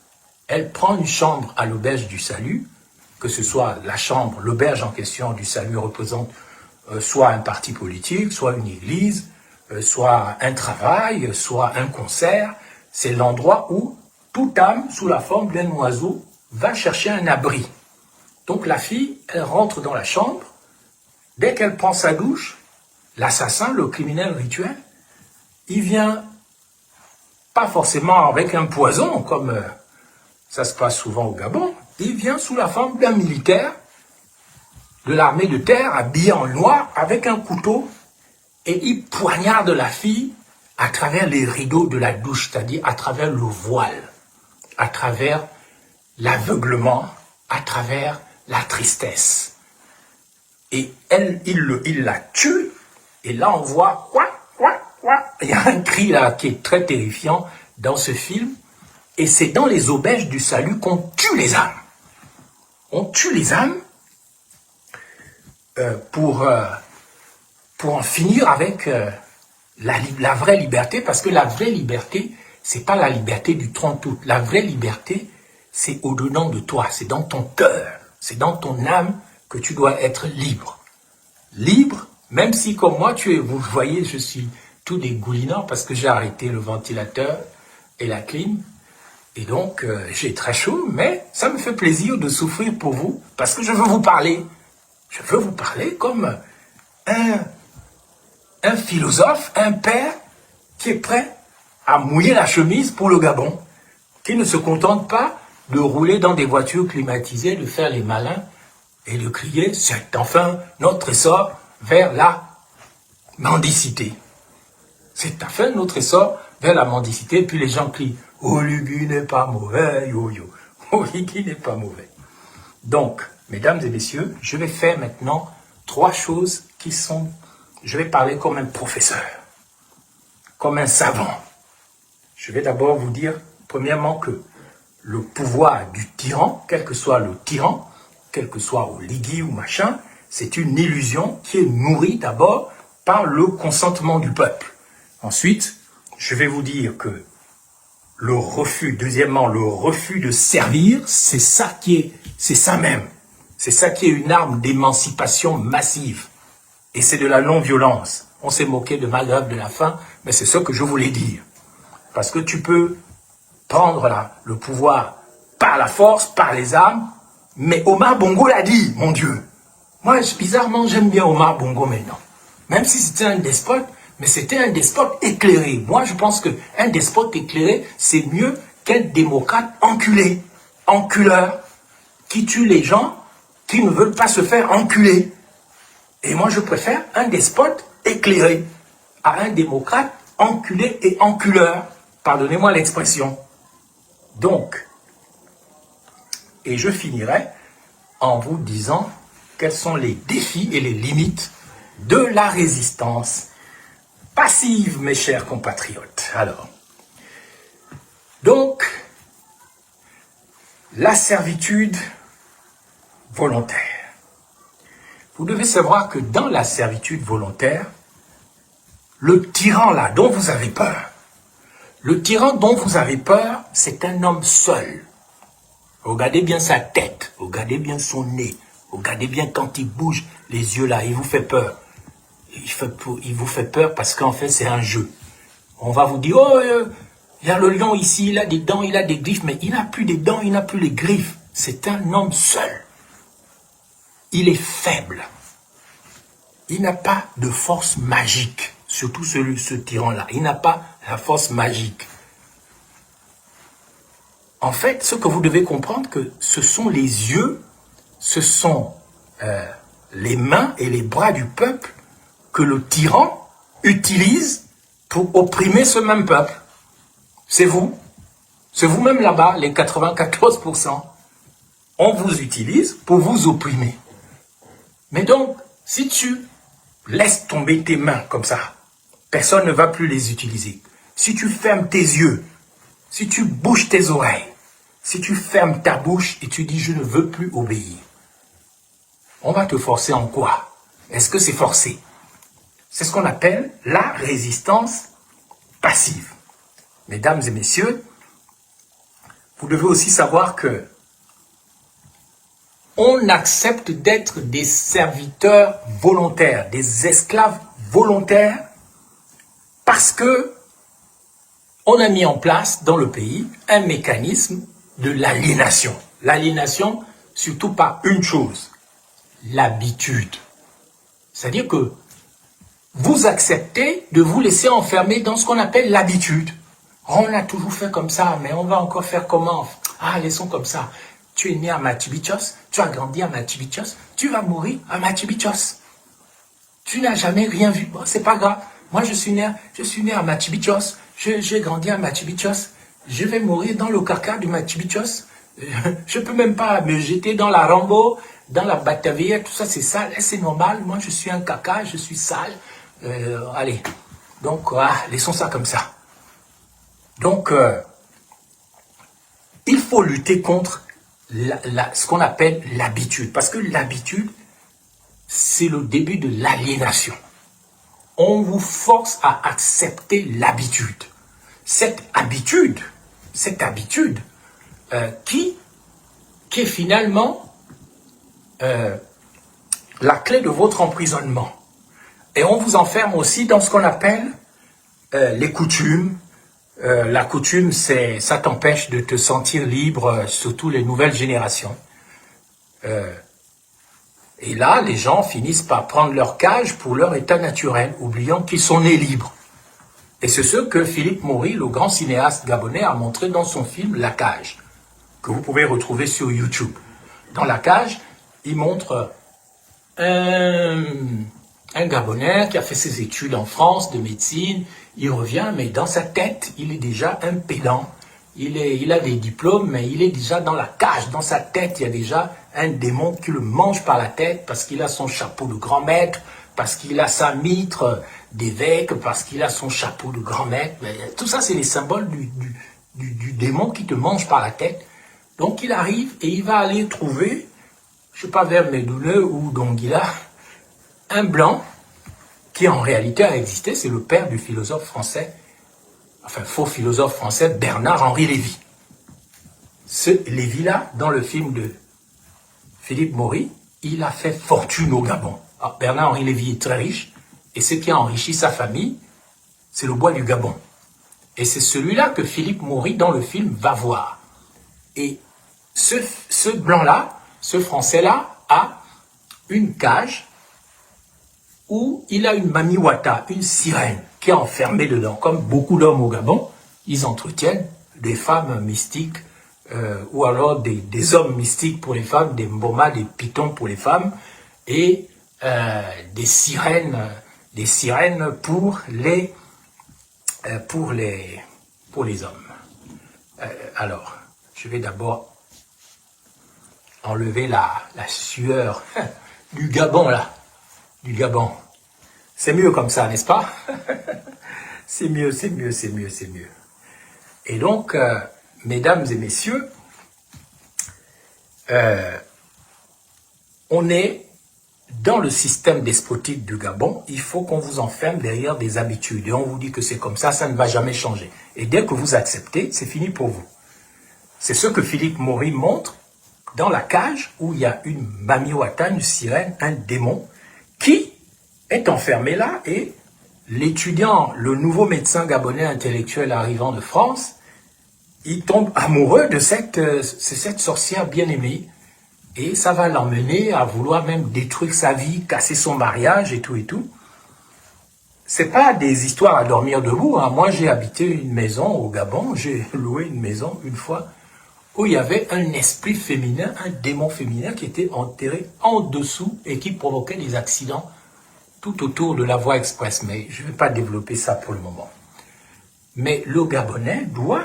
elle prend une chambre à l'auberge du Salut, que ce soit la chambre, l'auberge en question du Salut représente soit un parti politique, soit une église, soit un travail, soit un concert. C'est l'endroit où toute âme, sous la forme d'un oiseau, va chercher un abri. Donc la fille, elle rentre dans la chambre, dès qu'elle prend sa douche, l'assassin, le criminel rituel, il vient pas forcément avec un poison, comme ça se passe souvent au Gabon, il vient sous la forme d'un militaire de l'armée de terre, habillé en noir, avec un couteau, et il poignarde la fille à travers les rideaux de la douche, c'est-à-dire à travers le voile, à travers l'aveuglement, à travers la tristesse. Et il la tue, et là on voit quoi. Il y a un cri là qui est très terrifiant dans ce film, et c'est dans les auberges du Salut qu'on tue les âmes. On tue les âmes pour en finir avec la vraie liberté, parce que la vraie liberté, c'est pas la liberté du 30 août. La vraie liberté, c'est au-dedans de toi, c'est dans ton cœur, c'est dans ton âme que tu dois être libre. Libre, même si comme moi, vous voyez, je suis tout dégoulinant parce que j'ai arrêté le ventilateur et la clim. Et donc, j'ai très chaud, mais ça me fait plaisir de souffrir pour vous parce que je veux vous parler. Je veux vous parler comme un philosophe, un père qui est prêt à mouiller la chemise pour le Gabon, qui ne se contente pas de rouler dans des voitures climatisées, de faire les malins et de crier « c'est enfin notre essor vers la mendicité ». C'est enfin notre essor vers la mendicité, et puis les gens crient « Oligui n'est pas mauvais, yo-yo, Oligui n'est pas mauvais ». Donc, mesdames et messieurs, je vais faire maintenant 3 choses qui sont... Je vais parler comme un professeur, comme un savant. Je vais d'abord vous dire, premièrement, que le pouvoir du tyran, quel que soit le tyran, quel que soit Oligui ou machin, c'est une illusion qui est nourrie d'abord par le consentement du peuple. Ensuite, je vais vous dire que le refus, deuxièmement, le refus de servir, c'est ça même. C'est ça qui est une arme d'émancipation massive. Et c'est de la non-violence. On s'est moqué de ma grève de la faim, mais c'est ce que je voulais dire. Parce que tu peux prendre le pouvoir par la force, par les armes, mais Omar Bongo l'a dit, mon Dieu. Moi, bizarrement, j'aime bien Omar Bongo maintenant. Même si c'était un despote, mais c'était un despote éclairé. Moi, je pense qu'un despote éclairé, c'est mieux qu'un démocrate enculé, enculeur, qui tue les gens qui ne veulent pas se faire enculer. Et moi, je préfère un despote éclairé à un démocrate enculé et enculeur. Pardonnez-moi l'expression. Donc, et je finirai en vous disant quels sont les défis et les limites de la résistance passive, mes chers compatriotes. Alors, donc, la servitude volontaire. Vous devez savoir que dans la servitude volontaire, le tyran là dont vous avez peur, le tyran dont vous avez peur, c'est un homme seul. Regardez bien sa tête, regardez bien son nez, regardez bien quand il bouge les yeux là, il vous fait peur. Il vous fait peur parce qu'en fait c'est un jeu. On va vous dire, oh, il y a le lion ici, il a des dents, il a des griffes, mais il n'a plus des dents, il n'a plus les griffes. C'est un homme seul. Il est faible. Il n'a pas de force magique, surtout ce tyran-là. Il n'a pas la force magique. En fait, ce que vous devez comprendre, que ce sont les yeux, ce sont les mains et les bras du peuple que le tyran utilise pour opprimer ce même peuple. C'est vous. C'est vous-même là-bas, les 94%. On vous utilise pour vous opprimer. Mais donc, si tu laisses tomber tes mains comme ça, personne ne va plus les utiliser. Si tu fermes tes yeux, si tu bouges tes oreilles, si tu fermes ta bouche et tu dis « je ne veux plus obéir », on va te forcer en quoi? Est-ce que c'est forcé? C'est ce qu'on appelle la résistance passive. mesdames et messieurs, vous devez aussi savoir que on accepte d'être des serviteurs volontaires, des esclaves volontaires, parce que on a mis en place dans le pays un mécanisme de l'aliénation. L'aliénation, surtout par une chose, l'habitude. C'est-à-dire que vous acceptez de vous laisser enfermer dans ce qu'on appelle l'habitude. On a toujours fait comme ça, mais on va encore faire comment? Ah, laissons comme ça. Tu es né à Machu Picchu, tu as grandi à Machu Picchu, tu vas mourir à Machu Picchu. Tu n'as jamais rien vu. Bon, c'est pas grave. Moi, je suis né à Machu Picchu. J'ai grandi à Machu Picchu. Je vais mourir dans le caca du Machu Picchu. Je peux même pas me jeter dans la Rambo, dans la Batavia, tout ça, c'est sale. C'est normal. Moi, je suis un caca, je suis sale. Allez. Donc, laissons ça comme ça. Donc, il faut lutter contre ce qu'on appelle l'habitude. Parce que l'habitude, c'est le début de l'aliénation. On vous force à accepter l'habitude. Cette habitude qui est finalement la clé de votre emprisonnement. Et on vous enferme aussi dans ce qu'on appelle les coutumes. La coutume, ça t'empêche de te sentir libre, surtout les nouvelles générations. Et là, les gens finissent par prendre leur cage pour leur état naturel, oubliant qu'ils sont nés libres. Et c'est ce que Philippe Maury, le grand cinéaste gabonais, a montré dans son film La Cage, que vous pouvez retrouver sur YouTube. Dans La Cage, il montre un Gabonais qui a fait ses études en France de médecine. Il revient, mais dans sa tête, il est déjà un pédant. Il a des diplômes, mais il est déjà dans la cage. Dans sa tête, il y a déjà un démon qui le mange par la tête parce qu'il a son chapeau de grand maître, parce qu'il a sa mitre d'évêque, parce qu'il a son chapeau de grand maître. Tout ça, c'est les symboles du démon qui te mange par la tête. Donc, il arrive et il va aller trouver, je ne sais pas, vers Medoune ou Donguila, un blanc qui en réalité a existé. C'est le père du philosophe français, enfin faux philosophe français, Bernard-Henri Lévy. Ce Lévy-là, dans le film de Philippe Maury, il a fait fortune au Gabon. Bernard-Henri Lévy est très riche, et ce qui a enrichi sa famille, c'est le bois du Gabon. Et c'est celui-là que Philippe Maury, dans le film, va voir. Et ce blanc-là, ce Français-là, a une cage où il a une mamiwata, une sirène, qui est enfermée dedans. Comme beaucoup d'hommes au Gabon, ils entretiennent des femmes mystiques, ou alors des hommes mystiques pour les femmes, des mboma, des pitons pour les femmes, et des sirènes pour les hommes. Alors, je vais d'abord enlever la sueur du Gabon, là. Du Gabon. C'est mieux comme ça, n'est-ce pas? C'est mieux, c'est mieux, c'est mieux, c'est mieux. Et donc, mesdames et messieurs, on est dans le système despotique du Gabon. Il faut qu'on vous enferme derrière des habitudes. Et on vous dit que c'est comme ça ne va jamais changer. Et dès que vous acceptez, c'est fini pour vous. C'est ce que Philippe Maury montre dans La Cage, où il y a une mamiwata, une sirène, un démon, qui est enfermé là, et l'étudiant, le nouveau médecin gabonais intellectuel arrivant de France, il tombe amoureux de cette sorcière bien-aimée, et ça va l'emmener à vouloir même détruire sa vie, casser son mariage et tout et tout. C'est pas des histoires à dormir debout, hein. Moi, j'ai habité une maison au Gabon, j'ai loué une maison une fois, où il y avait un esprit féminin, un démon féminin qui était enterré en dessous et qui provoquait des accidents tout autour de la voie express. Mais je ne vais pas développer ça pour le moment. Mais le Gabonais doit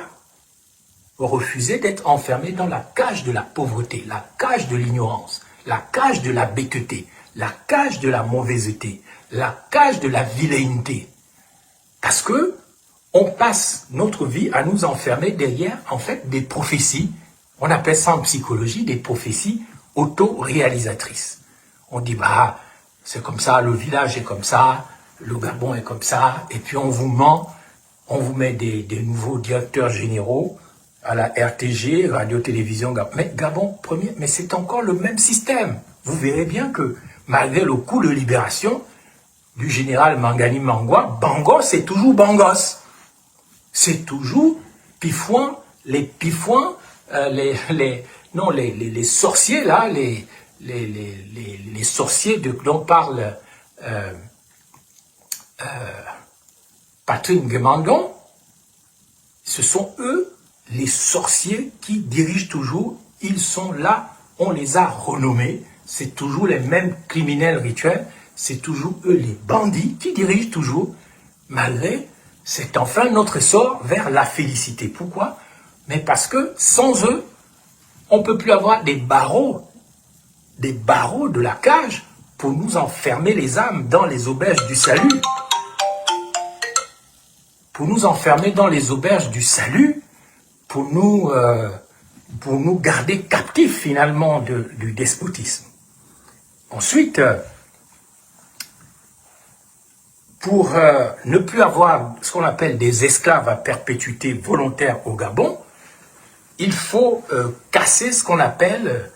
refuser d'être enfermé dans la cage de la pauvreté, la cage de l'ignorance, la cage de la bêteté, la cage de la mauvaiseté, la cage de la vilaineté. Parce que on passe notre vie à nous enfermer derrière, en fait, des prophéties. On appelle ça en psychologie des prophéties auto-réalisatrices. On dit, bah, c'est comme ça, le village est comme ça, le Gabon est comme ça, et puis on vous ment on vous met des nouveaux directeurs généraux à la RTG, Radio-Télévision Gabon. Mais Gabon, premier, mais c'est encore le même système. Vous verrez bien que malgré le coup de libération du général Mangani Mangwa, Bangos, c'est toujours Bangos. C'est toujours Pifouin, les Pifouins, les sorciers là, les sorciers dont parle Patrick Nguemandon, ce sont eux les sorciers qui dirigent toujours. Ils sont là, on les a renommés, c'est toujours les mêmes criminels rituels, c'est toujours eux les bandits qui dirigent toujours, malgré c'est enfin notre essor vers la félicité. Pourquoi? Mais parce que sans eux, on ne peut plus avoir des barreaux de la cage pour nous enfermer les âmes dans les auberges du salut. Pour nous enfermer dans les auberges du salut, pour nous garder captifs finalement du despotisme. Ensuite, pour ne plus avoir ce qu'on appelle des esclaves à perpétuité volontaire au Gabon, il faut casser ce qu'on appelle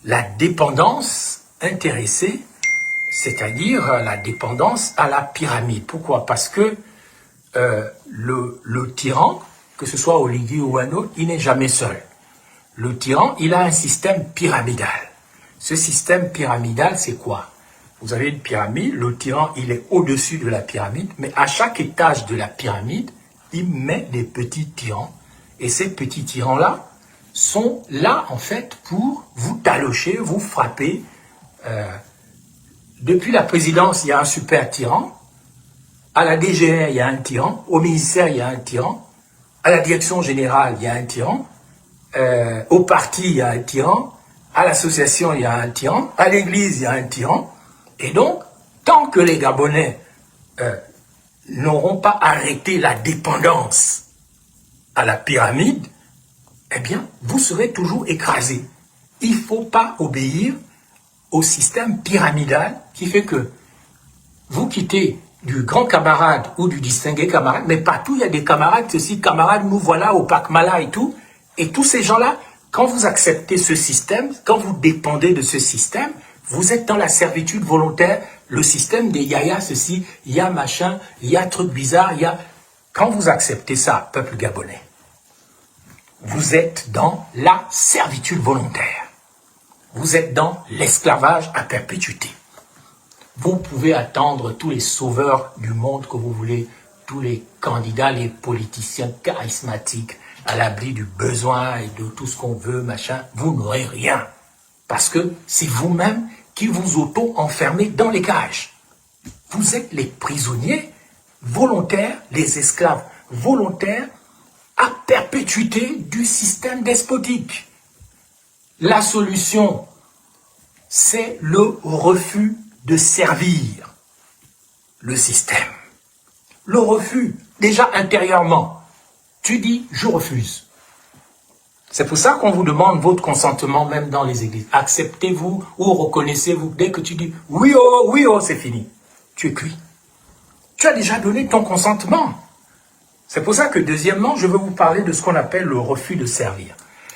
la dépendance intéressée, c'est-à-dire la dépendance à la pyramide. Pourquoi? Parce que le tyran, que ce soit Oligui ou un autre, il n'est jamais seul. Le tyran, il a un système pyramidal. Ce système pyramidal, c'est quoi? Vous avez une pyramide, le tyran, il est au-dessus de la pyramide, mais à chaque étage de la pyramide, il met des petits tyrans. Et ces petits tyrans-là sont là, en fait, pour vous talocher, vous frapper. Depuis la présidence, il y a un super tyran. À la DGR, il y a un tyran. Au ministère, il y a un tyran. À la direction générale, il y a un tyran. Au parti, il y a un tyran. À l'association, il y a un tyran. À l'église, il y a un tyran. Et donc, tant que les Gabonais n'auront pas arrêté la dépendance à la pyramide, eh bien, vous serez toujours écrasés. Il ne faut pas obéir au système pyramidal qui fait que vous quittez du grand camarade ou du distingué camarade, mais partout il y a des camarades, ceci, camarades, nous voilà au Parc Mala et tout. Et tous ces gens-là, quand vous acceptez ce système, quand vous dépendez de ce système, vous êtes dans la servitude volontaire, le système des yaya, ceci, il y a machin, il y a truc bizarre, il y a... Quand vous acceptez ça, peuple gabonais, vous êtes dans la servitude volontaire. Vous êtes dans l'esclavage à perpétuité. Vous pouvez attendre tous les sauveurs du monde que vous voulez, tous les candidats, les politiciens charismatiques, à l'abri du besoin et de tout ce qu'on veut, machin, vous n'aurez rien. Parce que c'est vous-même qui vous auto-enfermez dans les cages. Vous êtes les prisonniers volontaires, les esclaves volontaires à perpétuité du système despotique. La solution, c'est le refus de servir le système. Le refus, déjà intérieurement, tu dis « je refuse ». C'est pour ça qu'on vous demande votre consentement même dans les églises. Acceptez-vous ou reconnaissez-vous. Dès que tu dis « oui oh, c'est fini », tu es cuit. Tu as déjà donné ton consentement. C'est pour ça que deuxièmement, je veux vous parler de ce qu'on appelle le refus de servir.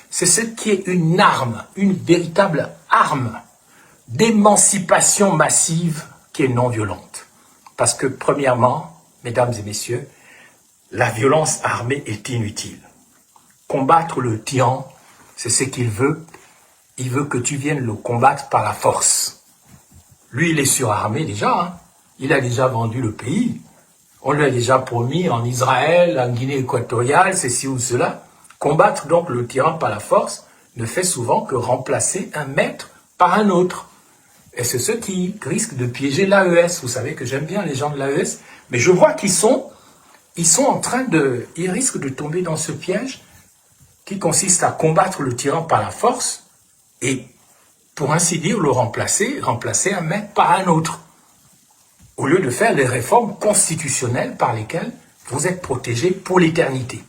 C'est ce qui est une arme, une véritable arme d'émancipation massive qui est non violente. Parce que premièrement, mesdames et messieurs, la violence armée est inutile. Combattre le tyran, c'est ce qu'il veut. Il veut que tu viennes le combattre par la force. Lui, il est surarmé déjà. Hein. Il a déjà vendu le pays. On lui a déjà promis en Israël, en Guinée équatoriale, ceci ou cela. Combattre donc le tyran par la force ne fait souvent que remplacer un maître par un autre. Et c'est ceux qui risquent de piéger l'AES. Vous savez que j'aime bien les gens de l'AES, mais je vois qu'ils sont en train de... Ils risquent de tomber dans ce piège qui consiste à combattre le tyran par la force et, pour ainsi dire, le remplacer un maître par un autre. Au lieu de faire les réformes constitutionnelles par lesquelles vous êtes protégés pour l'éternité.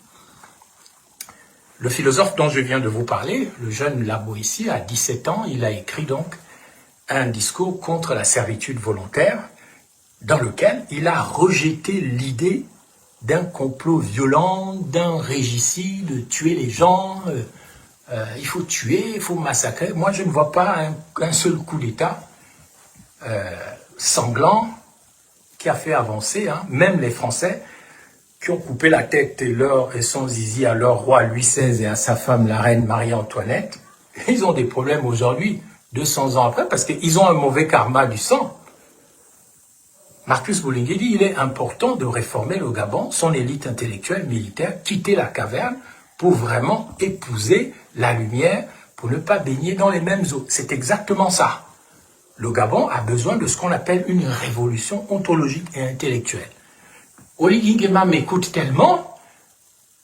Le philosophe dont je viens de vous parler, le jeune Laboïsi, à 17 ans, il a écrit donc un discours contre la servitude volontaire dans lequel il a rejeté l'idée d'un complot violent, d'un régicide, de tuer les gens, il faut tuer, il faut massacrer. Moi, je ne vois pas un seul coup d'État sanglant qui a fait avancer, même les Français qui ont coupé la tête et son zizi à leur roi Louis XVI et à sa femme, la reine Marie-Antoinette. Ils ont des problèmes aujourd'hui, 200 ans après, parce qu'ils ont un mauvais karma du sang. Marcus Bulingui dit il est important de réformer le Gabon, son élite intellectuelle, militaire, quitter la caverne pour vraiment épouser la lumière, pour ne pas baigner dans les mêmes eaux. C'est exactement ça. Le Gabon a besoin de ce qu'on appelle une révolution ontologique et intellectuelle. Oligui Nguema m'écoute tellement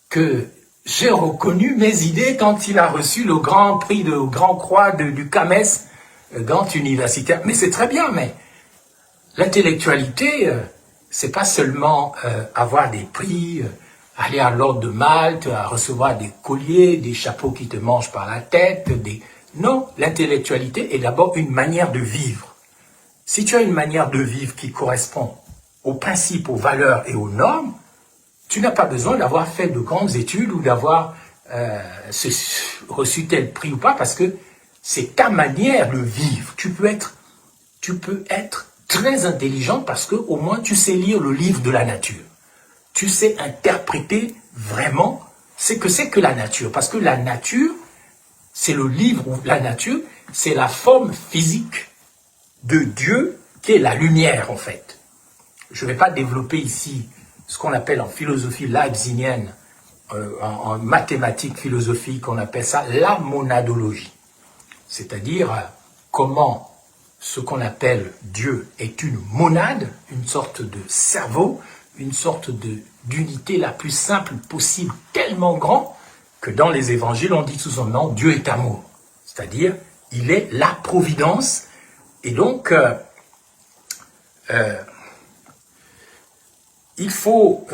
que j'ai reconnu mes idées quand il a reçu le grand prix de Grand Croix du CAMES, Gand universitaire. Mais c'est très bien, mais l'intellectualité, c'est pas seulement avoir des prix, aller à l'ordre de Malte, à recevoir des colliers, des chapeaux qui te mangent par la tête. Non, l'intellectualité est d'abord une manière de vivre. Si tu as une manière de vivre qui correspond aux principes, aux valeurs et aux normes, tu n'as pas besoin d'avoir fait de grandes études ou d'avoir reçu tel prix ou pas, parce que c'est ta manière de vivre. Tu peux être très intelligent parce que au moins tu sais lire le livre de la nature. Tu sais interpréter vraiment ce que c'est que la nature. Parce que la nature, c'est le livre où la nature, c'est la forme physique de Dieu qui est la lumière en fait. Je ne vais pas développer ici ce qu'on appelle en philosophie leibnizienne, en mathématiques philosophiques, on appelle ça la monadologie. C'est-à-dire comment ce qu'on appelle Dieu est une monade, une sorte de cerveau, une sorte d'unité la plus simple possible, tellement grand que dans les évangiles, on dit sous son nom, Dieu est amour. C'est-à-dire, il est la providence. Et donc, il faut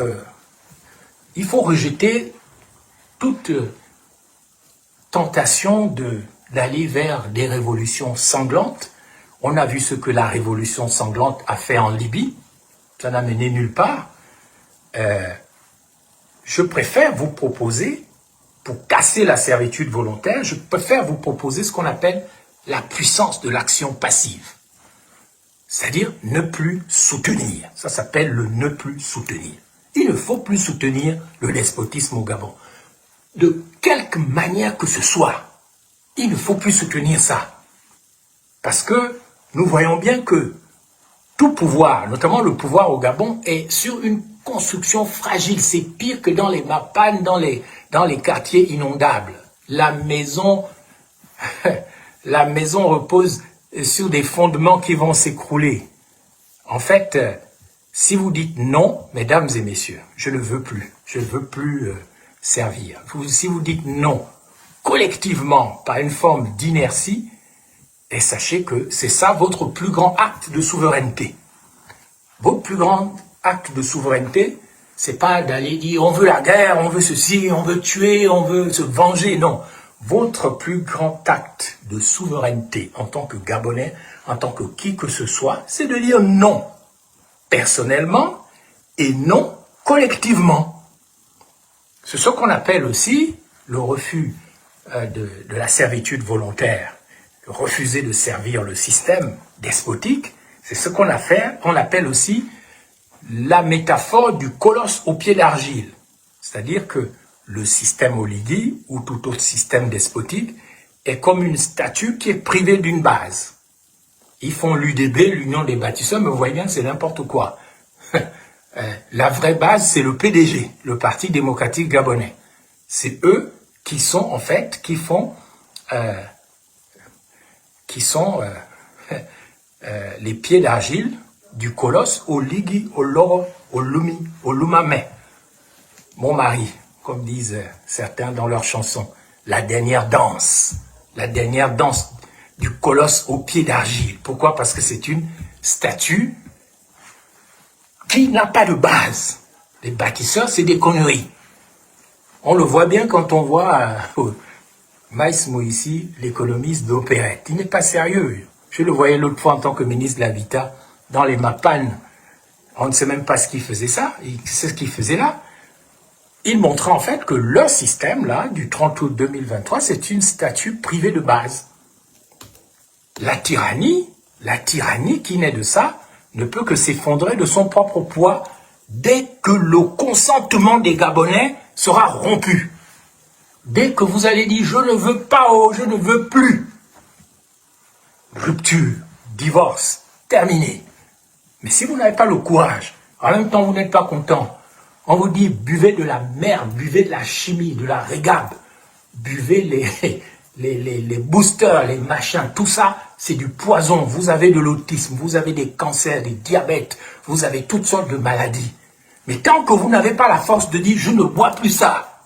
rejeter toute tentation d'aller vers des révolutions sanglantes. On a vu ce que la révolution sanglante a fait en Libye. Ça n'a mené nulle part. Je préfère vous proposer, pour casser la servitude volontaire, je préfère vous proposer ce qu'on appelle la puissance de l'action passive. C'est-à-dire ne plus soutenir. Ça s'appelle le ne plus soutenir. Il ne faut plus soutenir le despotisme au Gabon. De quelque manière que ce soit, il ne faut plus soutenir ça. Parce que nous voyons bien que tout pouvoir, notamment le pouvoir au Gabon, est sur une construction fragile. C'est pire que dans les mapanes, dans les quartiers inondables. La maison repose sur des fondements qui vont s'écrouler. En fait, si vous dites non, mesdames et messieurs, je ne veux plus servir. Si vous dites non, collectivement, par une forme d'inertie, et sachez que c'est ça votre plus grand acte de souveraineté. Votre plus grand acte de souveraineté, c'est pas d'aller dire on veut la guerre, on veut ceci, on veut tuer, on veut se venger, non. Votre plus grand acte de souveraineté en tant que Gabonais, en tant que qui que ce soit, c'est de dire non personnellement et non collectivement. C'est ce qu'on appelle aussi le refus de la servitude volontaire, refuser de servir le système despotique. C'est ce qu'on appelle aussi la métaphore du colosse au pied d'argile. C'est-à-dire que le système oligui ou tout autre système despotique est comme une statue qui est privée d'une base. Ils font l'UDB, l'Union des bâtisseurs, mais vous voyez bien que c'est n'importe quoi. La vraie base, c'est le PDG, le Parti démocratique gabonais. C'est eux qui sont, en fait, qui font les pieds d'argile du colosse au Ligi, au Loro, au Lumi, au Lumamé. Mon mari, comme disent certains dans leurs chansons, la dernière danse du colosse au pied d'argile. Pourquoi? Parce que c'est une statue qui n'a pas de base. Les bâtisseurs, c'est des conneries. On le voit bien quand on voit Maïs Moïsi, l'économiste d'opérette. Il n'est pas sérieux. Je le voyais l'autre fois en tant que ministre de l'Habitat dans les Mapanes. On ne sait même pas ce qu'ils faisaient ça, c'est ce qu'ils faisaient là. Ils montraient en fait que leur système, là, du 30 août 2023, c'est une statue privée de base. La tyrannie qui naît de ça, ne peut que s'effondrer de son propre poids dès que le consentement des Gabonais sera rompu. Dès que vous allez dire « je ne veux pas, oh, je ne veux plus », rupture, divorce, terminé. Mais si vous n'avez pas le courage, en même temps vous n'êtes pas content, on vous dit buvez de la merde, buvez de la chimie, de la régabe, buvez les boosters, les machins, tout ça, c'est du poison. Vous avez de l'autisme, vous avez des cancers, des diabètes, vous avez toutes sortes de maladies. Mais tant que vous n'avez pas la force de dire je ne bois plus ça,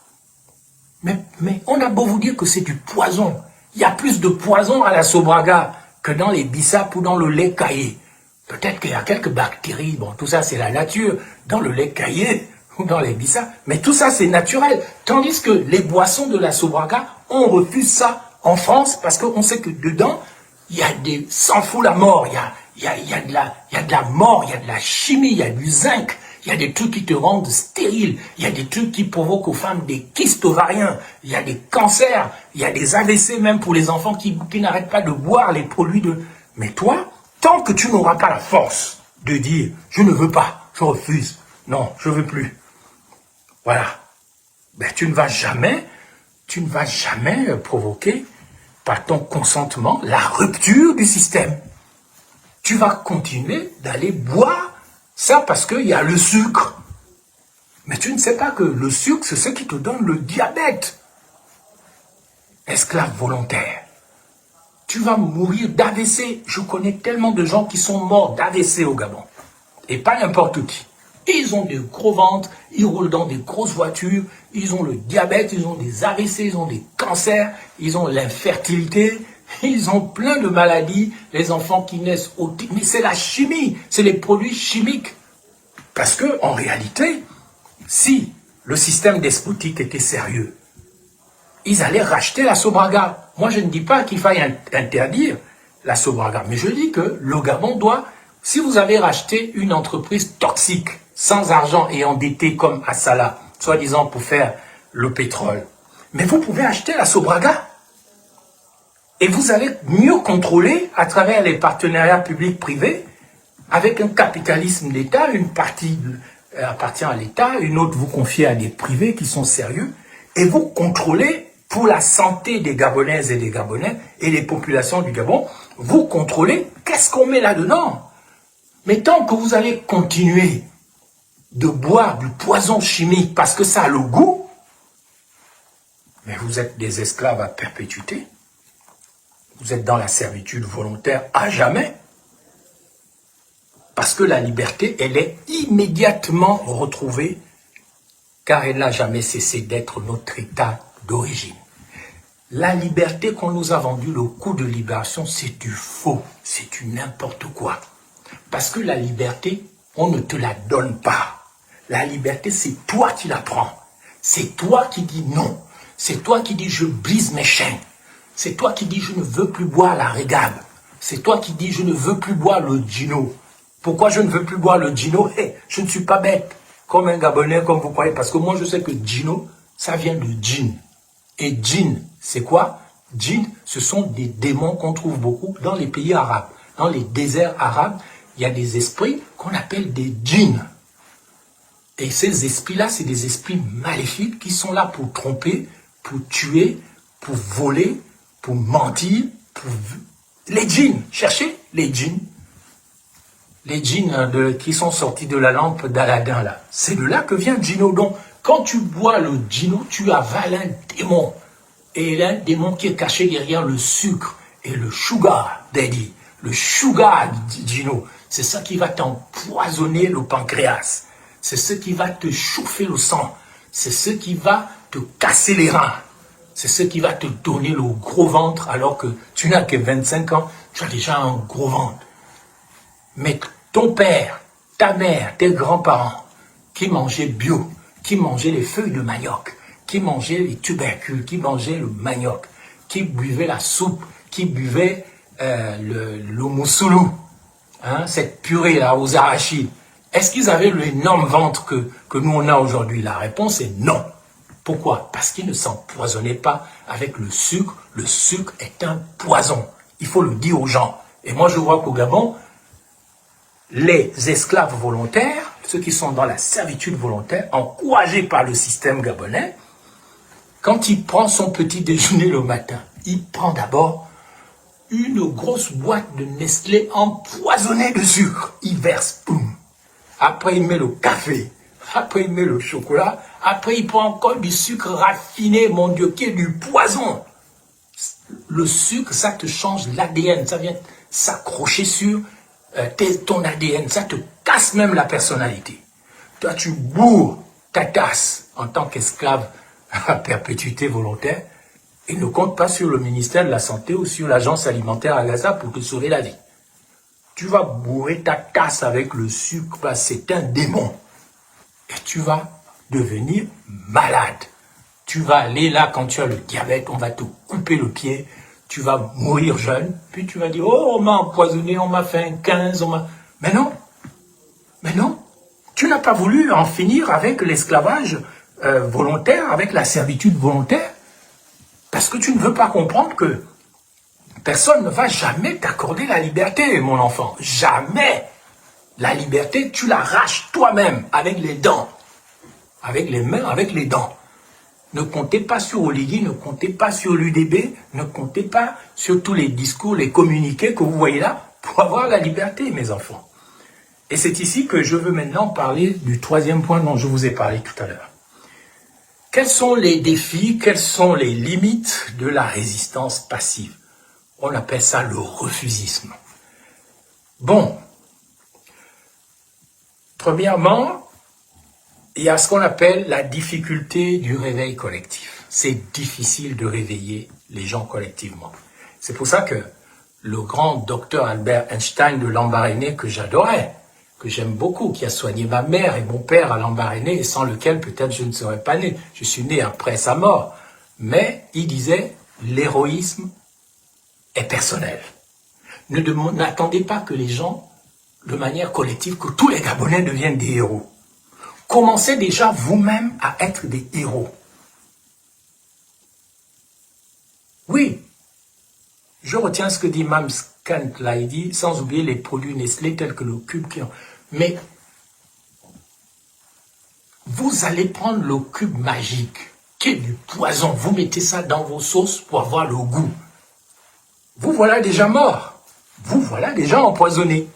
mais on a beau vous dire que c'est du poison. Il y a plus de poison à la Sobraga que dans les bissap ou dans le lait caillé. Peut-être qu'il y a quelques bactéries, bon, tout ça c'est la nature, dans le lait caillé ou dans les bissap, mais tout ça c'est naturel. Tandis que les boissons de la Sobraga, on refuse ça en France parce qu'on sait que dedans, il y a des sans fou la mort, il y a de la mort, il y a de la chimie, il y a du zinc, il y a des trucs qui te rendent stérile, il y a des trucs qui provoquent aux femmes des kystes ovariens, il y a des cancers, il y a des AVC même pour les enfants qui n'arrêtent pas de boire les produits de... Mais toi, tant que tu n'auras pas la force de dire « je ne veux pas, je refuse, non, je ne veux plus », voilà, ben, tu ne vas jamais provoquer par ton consentement la rupture du système. Tu vas continuer d'aller boire ça parce qu'il y a le sucre. Mais tu ne sais pas que le sucre, c'est ce qui te donne le diabète. Esclave volontaire. Tu vas mourir d'AVC. Je connais tellement de gens qui sont morts d'AVC au Gabon. Et pas n'importe qui. Ils ont des gros ventres, ils roulent dans des grosses voitures, ils ont le diabète, ils ont des AVC, ils ont des cancers, ils ont l'infertilité, ils ont plein de maladies, les enfants qui naissent autiques. Mais c'est la chimie, c'est les produits chimiques. Parce que en réalité, si le système despotique était sérieux, ils allaient racheter la Sobraga. Moi, je ne dis pas qu'il faille interdire la Sobraga, mais je dis que le Gabon doit, si vous avez racheté une entreprise toxique, sans argent et endetté comme Assala, soi-disant pour faire le pétrole, mais vous pouvez acheter la Sobraga. Et vous allez mieux contrôler à travers les partenariats publics-privés, avec un capitalisme d'État, une partie appartient à l'État, une autre vous confiez à des privés qui sont sérieux, et vous contrôlez pour la santé des Gabonaises et des Gabonais et les populations du Gabon, vous contrôlez qu'est-ce qu'on met là-dedans. Mais tant que vous allez continuer de boire du poison chimique parce que ça a le goût, mais vous êtes des esclaves à perpétuité. Vous êtes dans la servitude volontaire à jamais. Parce que la liberté, elle est immédiatement retrouvée, car elle n'a jamais cessé d'être notre état d'origine. La liberté qu'on nous a vendue, le coup de libération, c'est du faux, c'est du n'importe quoi. Parce que la liberté, on ne te la donne pas. La liberté, c'est toi qui la prends. C'est toi qui dis non. C'est toi qui dis je brise mes chaînes. C'est toi qui dis je ne veux plus boire la régabe. C'est toi qui dis je ne veux plus boire le gino. Pourquoi je ne veux plus boire le gino? Je ne suis pas bête, comme un Gabonais, comme vous croyez. Parce que moi, je sais que gino, ça vient de djinn. Et djinn, c'est quoi? Djinn, ce sont des démons qu'on trouve beaucoup dans les pays arabes. Dans les déserts arabes, il y a des esprits qu'on appelle des djinns. Et ces esprits-là, c'est des esprits maléfiques qui sont là pour tromper, pour tuer, pour voler, pour mentir. Les djinns, cherchez les djinns. Les djinns qui sont sortis de la lampe d'Aladin, là. C'est de là que vient Gino. Donc, quand tu bois le Gino, tu avales un démon. Et il y a un démon qui est caché derrière le sucre et le sugar daddy. Le sugar Gino. C'est ça qui va t'empoisonner le pancréas. C'est ce qui va te chauffer le sang. C'est ce qui va te casser les reins. C'est ce qui va te donner le gros ventre alors que tu n'as que 25 ans. Tu as déjà un gros ventre. Mais ton père, ta mère, tes grands-parents, qui mangeaient bio, qui mangeaient les feuilles de manioc, qui mangeaient les tubercules, qui mangeaient le manioc, qui buvaient la soupe, qui buvaient le moussoulou, hein, cette purée là aux arachides, Est-ce qu'ils avaient l'énorme ventre que nous on a aujourd'hui? La réponse est non. Pourquoi? Parce qu'ils ne s'empoisonnaient pas avec le sucre. Le sucre est un poison. Il faut le dire aux gens. Et moi, je vois qu'au Gabon, les esclaves volontaires, ceux qui sont dans la servitude volontaire, encouragés par le système gabonais, quand il prend son petit déjeuner le matin, il prend d'abord une grosse boîte de Nestlé empoisonnée de sucre. Il verse, boum. Après, il met le café. Après, il met le chocolat. Après, il prend encore du sucre raffiné, mon Dieu, qui est du poison. Le sucre, ça te change l'ADN. Ça vient s'accrocher sur ton ADN. Ça te casse même la personnalité. Toi, tu bourres ta tasse en tant qu'esclave à perpétuité volontaire et ne compte pas sur le ministère de la Santé ou sur l'agence alimentaire à Gaza pour te sauver la vie. Tu vas bourrer ta tasse avec le sucre, c'est un démon. Et tu vas devenir malade. Tu vas aller là, quand tu as le diabète, on va te couper le pied, tu vas mourir jeune, puis tu vas dire, oh, on m'a empoisonné, on m'a fait un 15, on m'a... Mais non, tu n'as pas voulu en finir avec l'esclavage volontaire, avec la servitude volontaire, parce que tu ne veux pas comprendre que personne ne va jamais t'accorder la liberté, mon enfant. Jamais. La liberté, tu l'arraches toi-même, avec les dents. Avec les mains, avec les dents. Ne comptez pas sur Oligui, ne comptez pas sur l'UDB, ne comptez pas sur tous les discours, les communiqués que vous voyez là, pour avoir la liberté, mes enfants. Et c'est ici que je veux maintenant parler du troisième point dont je vous ai parlé tout à l'heure. Quels sont les défis, quelles sont les limites de la résistance passive? On appelle ça le refusisme. Bon, premièrement, il y a ce qu'on appelle la difficulté du réveil collectif. C'est difficile de réveiller les gens collectivement. C'est pour ça que le grand docteur Albert Einstein de Lambaréné, que j'adorais, que j'aime beaucoup, qui a soigné ma mère et mon père à Lambaréné, et sans lequel peut-être je ne serais pas né. Je suis né après sa mort. Mais il disait, l'héroïsme est personnel. N'attendez pas que les gens, de manière collective, que tous les Gabonais deviennent des héros. Commencez déjà vous-même à être des héros. Oui, je retiens ce que dit Mams Kant, là, il dit, sans oublier les produits Nestlé tels que le cube qui ont... Mais vous allez prendre le cube magique, qui est du poison, vous mettez ça dans vos sauces pour avoir le goût. Vous voilà déjà mort. Vous voilà déjà empoisonné.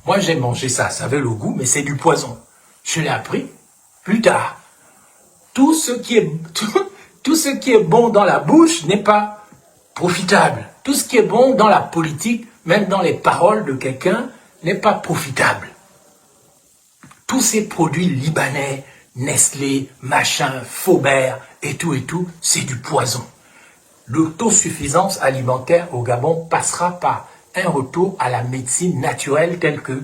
Moi, j'ai mangé ça, ça avait le goût, mais c'est du poison. Je l'ai appris plus tard. Tout ce qui est bon dans la bouche n'est pas profitable. Tout ce qui est bon dans la politique, même dans les paroles de quelqu'un, n'est pas profitable. Tous ces produits libanais, Nestlé, machin, Faubert et tout, c'est du poison. L'autosuffisance alimentaire au Gabon passera par un retour à la médecine naturelle telle que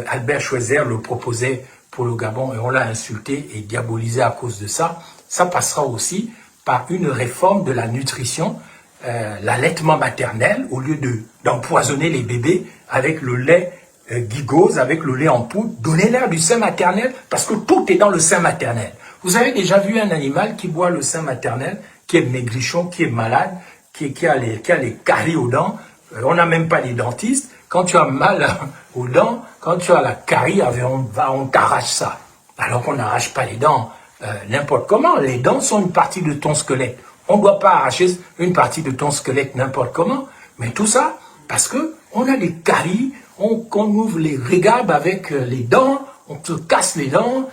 Albert Schweitzer le proposait pour le Gabon et on l'a insulté et diabolisé à cause de ça. Ça passera aussi par une réforme de la nutrition, l'allaitement maternel, au lieu d'empoisonner les bébés avec le lait Gigose, avec le lait en poudre, donnez-leur du sein maternel parce que tout est dans le sein maternel. Vous avez déjà vu un animal qui boit le sein maternel, qui est maigrichon, qui est malade, qui a les caries aux dents, on n'a même pas les dentistes. Quand tu as mal aux dents, quand tu as la carie, on t'arrache ça. Alors qu'on n'arrache pas les dents n'importe comment. Les dents sont une partie de ton squelette. On ne doit pas arracher une partie de ton squelette n'importe comment. Mais tout ça, parce que on a des caries, qu'on ouvre les régabes avec les dents, on te casse les dents,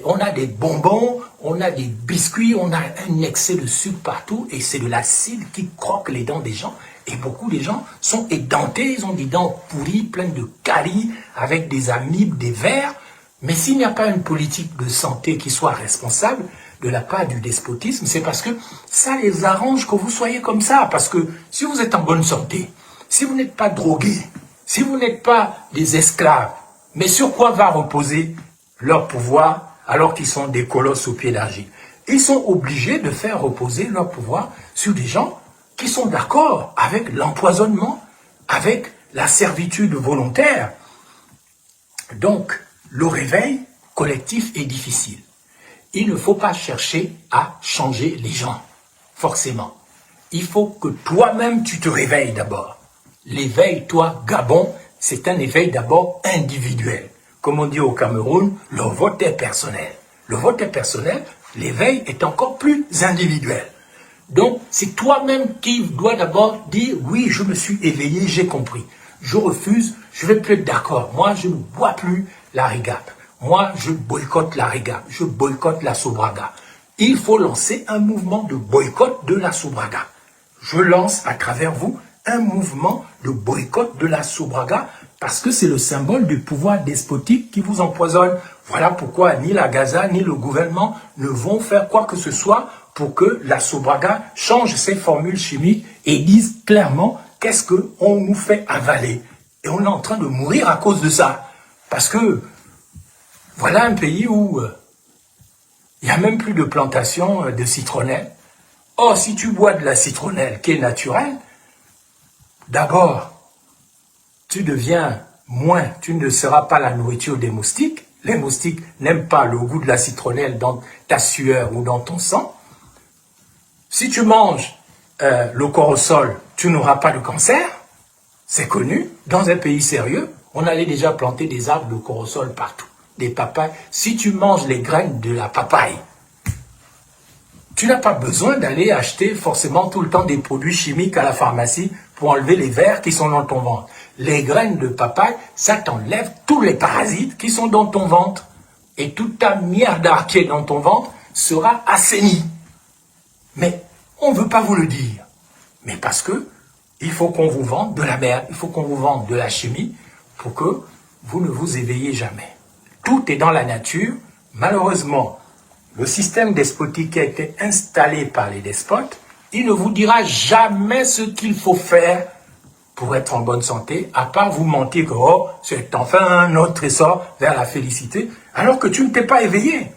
on a des bonbons, on a des biscuits, on a un excès de sucre partout et c'est de l'acide qui croque les dents des gens. Et beaucoup des gens sont édentés, ils ont des dents pourries, pleines de caries, avec des amibes, des vers. Mais s'il n'y a pas une politique de santé qui soit responsable de la part du despotisme, c'est parce que ça les arrange que vous soyez comme ça. Parce que si vous êtes en bonne santé, si vous n'êtes pas drogués, si vous n'êtes pas des esclaves, mais sur quoi va reposer leur pouvoir alors qu'ils sont des colosses aux pieds d'argile? Ils sont obligés de faire reposer leur pouvoir sur des gens qui sont d'accord avec l'empoisonnement, avec la servitude volontaire. Donc, le réveil collectif est difficile. Il ne faut pas chercher à changer les gens, forcément. Il faut que toi-même tu te réveilles d'abord. L'éveil, toi, Gabon, c'est un éveil d'abord individuel. Comme on dit au Cameroun, le vote est personnel. Le vote est personnel, l'éveil est encore plus individuel. Donc, c'est toi-même qui dois d'abord dire, oui, je me suis éveillé, j'ai compris. Je refuse, je ne vais plus être d'accord. Moi, je ne bois plus la régate. Moi, je boycotte la régate. Je boycotte la Sobraga. Il faut lancer un mouvement de boycott de la Sobraga. Je lance à travers vous un mouvement de boycott de la Sobraga parce que c'est le symbole du pouvoir despotique qui vous empoisonne. Voilà pourquoi ni la Gaza ni le gouvernement ne vont faire quoi que ce soit pour que la Sobraga change ses formules chimiques et dise clairement qu'est-ce qu'on nous fait avaler. Et on est en train de mourir à cause de ça. Parce que voilà un pays où il n'y a même plus de plantation de citronnelle. Or, si tu bois de la citronnelle qui est naturelle, d'abord, tu deviens moins, tu ne seras pas la nourriture des moustiques. Les moustiques n'aiment pas le goût de la citronnelle dans ta sueur ou dans ton sang. Si tu manges le corosol, tu n'auras pas de cancer. C'est connu. Dans un pays sérieux, on allait déjà planter des arbres de corosol partout. Des papayes. Si tu manges les graines de la papaye, tu n'as pas besoin d'aller acheter forcément tout le temps des produits chimiques à la pharmacie pour enlever les vers qui sont dans ton ventre. Les graines de papaye, ça t'enlève tous les parasites qui sont dans ton ventre. Et toute ta merde qui est dans ton ventre sera assainie. Mais on ne veut pas vous le dire. Mais parce que il faut qu'on vous vende de la merde, il faut qu'on vous vende de la chimie pour que vous ne vous éveillez jamais. Tout est dans la nature. Malheureusement, le système despotique qui a été installé par les despotes, il ne vous dira jamais ce qu'il faut faire pour être en bonne santé, à part vous mentir que oh, c'est enfin un autre essor vers la félicité, alors que tu ne t'es pas éveillé.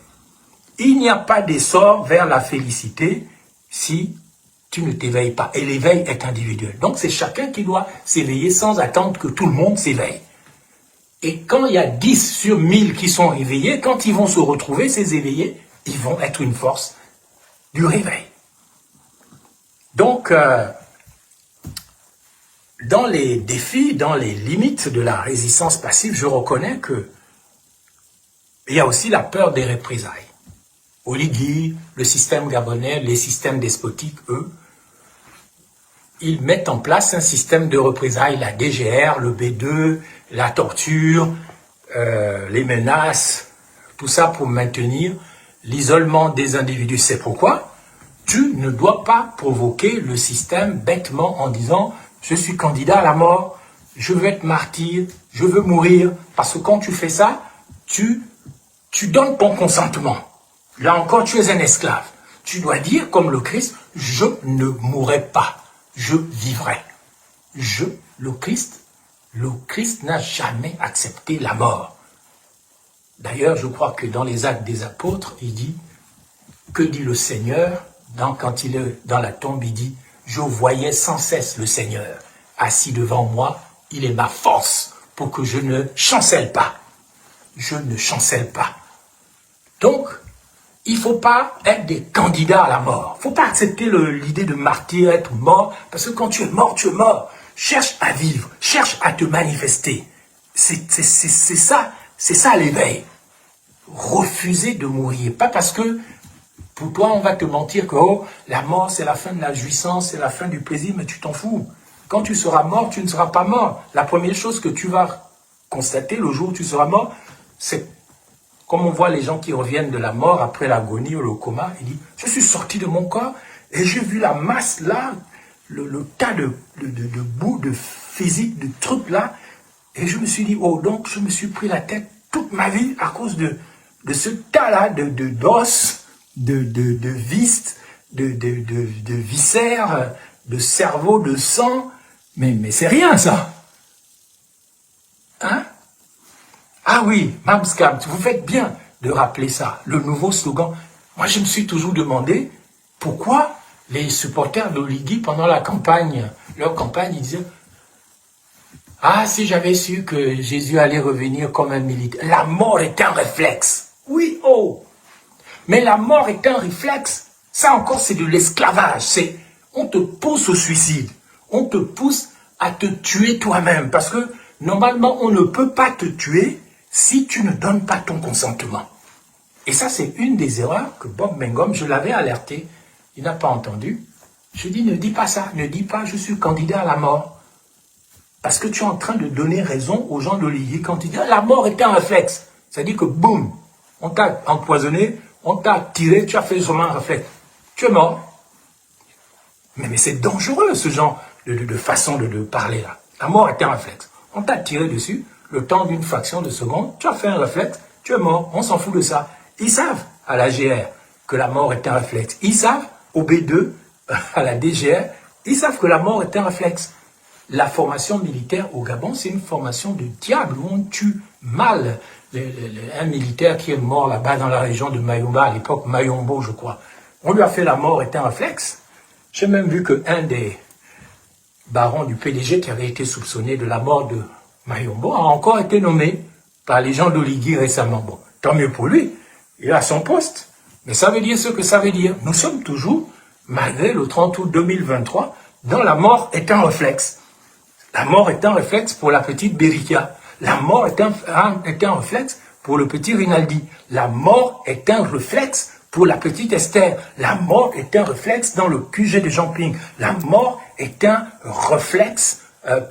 Il n'y a pas d'essor vers la félicité si tu ne t'éveilles pas. Et l'éveil est individuel. Donc c'est chacun qui doit s'éveiller sans attendre que tout le monde s'éveille. Et quand il y a 10 sur 1000 qui sont éveillés, quand ils vont se retrouver, ces éveillés, ils vont être une force du réveil. Donc, dans les défis, dans les limites de la résistance passive, je reconnais que il y a aussi la peur des représailles. Oligui, le système gabonais, les systèmes despotiques, eux, ils mettent en place un système de représailles, la DGR, le B2, la torture, les menaces, tout ça pour maintenir l'isolement des individus. C'est pourquoi tu ne dois pas provoquer le système bêtement en disant « je suis candidat à la mort, je veux être martyr, je veux mourir ». Parce que quand tu fais ça, tu donnes ton consentement. Là encore, tu es un esclave. Tu dois dire comme le Christ « je ne mourrai pas, je vivrai ». Le Christ n'a jamais accepté la mort. D'ailleurs, je crois que dans les Actes des Apôtres, il dit, que dit le Seigneur, quand il est dans la tombe, il dit, je voyais sans cesse le Seigneur assis devant moi, il est ma force pour que je ne chancelle pas. Je ne chancelle pas. Donc, il ne faut pas être des candidats à la mort. Il ne faut pas accepter l'idée de martyr, être mort, parce que quand tu es mort, tu es mort. Cherche à vivre, cherche à te manifester. C'est ça l'éveil. Refuser de mourir. Pas parce que pour toi on va te mentir que oh, la mort c'est la fin de la jouissance, c'est la fin du plaisir, mais tu t'en fous. Quand tu seras mort, tu ne seras pas mort. La première chose que tu vas constater le jour où tu seras mort, c'est comme on voit les gens qui reviennent de la mort après l'agonie ou le coma, il dit, je suis sorti de mon corps et j'ai vu la masse là, le tas de boue, de physique, de trucs là, et je me suis dit, oh, donc je me suis pris la tête toute ma vie à cause de ce tas-là d'os, de vis, de viscères, de cerveau, de sang. Mais c'est rien, ça. Hein? Ah oui, Mamskam, vous faites bien de rappeler ça, le nouveau slogan. Moi, je me suis toujours demandé pourquoi les supporters d'Oligui, pendant la campagne, leur campagne, ils disaient Ah, si j'avais su que Jésus allait revenir comme un militaire. La mort est un réflexe. Oui, oh. Mais la mort est un réflexe. Ça encore, c'est de l'esclavage. C'est, on te pousse au suicide. On te pousse à te tuer toi-même. Parce que, normalement, on ne peut pas te tuer si tu ne donnes pas ton consentement. Et ça, c'est une des erreurs que Bob Mengom, je l'avais alerté. Il n'a pas entendu. Je dis, ne dis pas ça. Ne dis pas, je suis candidat à la mort. Parce que tu es en train de donner raison aux gens de l'Olivier quand ils disent la mort est un réflexe. C'est-à-dire que boum, on t'a empoisonné, on t'a tiré, tu as fait seulement un réflexe. Tu es mort. Mais c'est dangereux ce genre de façon de parler là. La mort est un réflexe. On t'a tiré dessus, le temps d'une fraction de seconde, tu as fait un réflexe, tu es mort, on s'en fout de ça. Ils savent à la GR que la mort est un réflexe. Ils savent au B2, à la DGR, ils savent que la mort est un réflexe. La formation militaire au Gabon, c'est une formation de diable où on tue mal un militaire qui est mort là-bas dans la région de Mayomba, à l'époque Mayombo, je crois. On lui a fait la mort est un réflexe. J'ai même vu qu'un des barons du PDG qui avait été soupçonné de la mort de Mayombo a encore été nommé par les gens d'Oligui récemment. Bon, tant mieux pour lui, il a son poste. Mais ça veut dire ce que ça veut dire. Nous sommes toujours, malgré le 30 août 2023, dans la mort est un réflexe. La mort est un réflexe pour la petite Berikia. La mort est un réflexe pour le petit Rinaldi. La mort est un réflexe pour la petite Esther. La mort est un réflexe dans le QG de Jean-Ping. La mort est un réflexe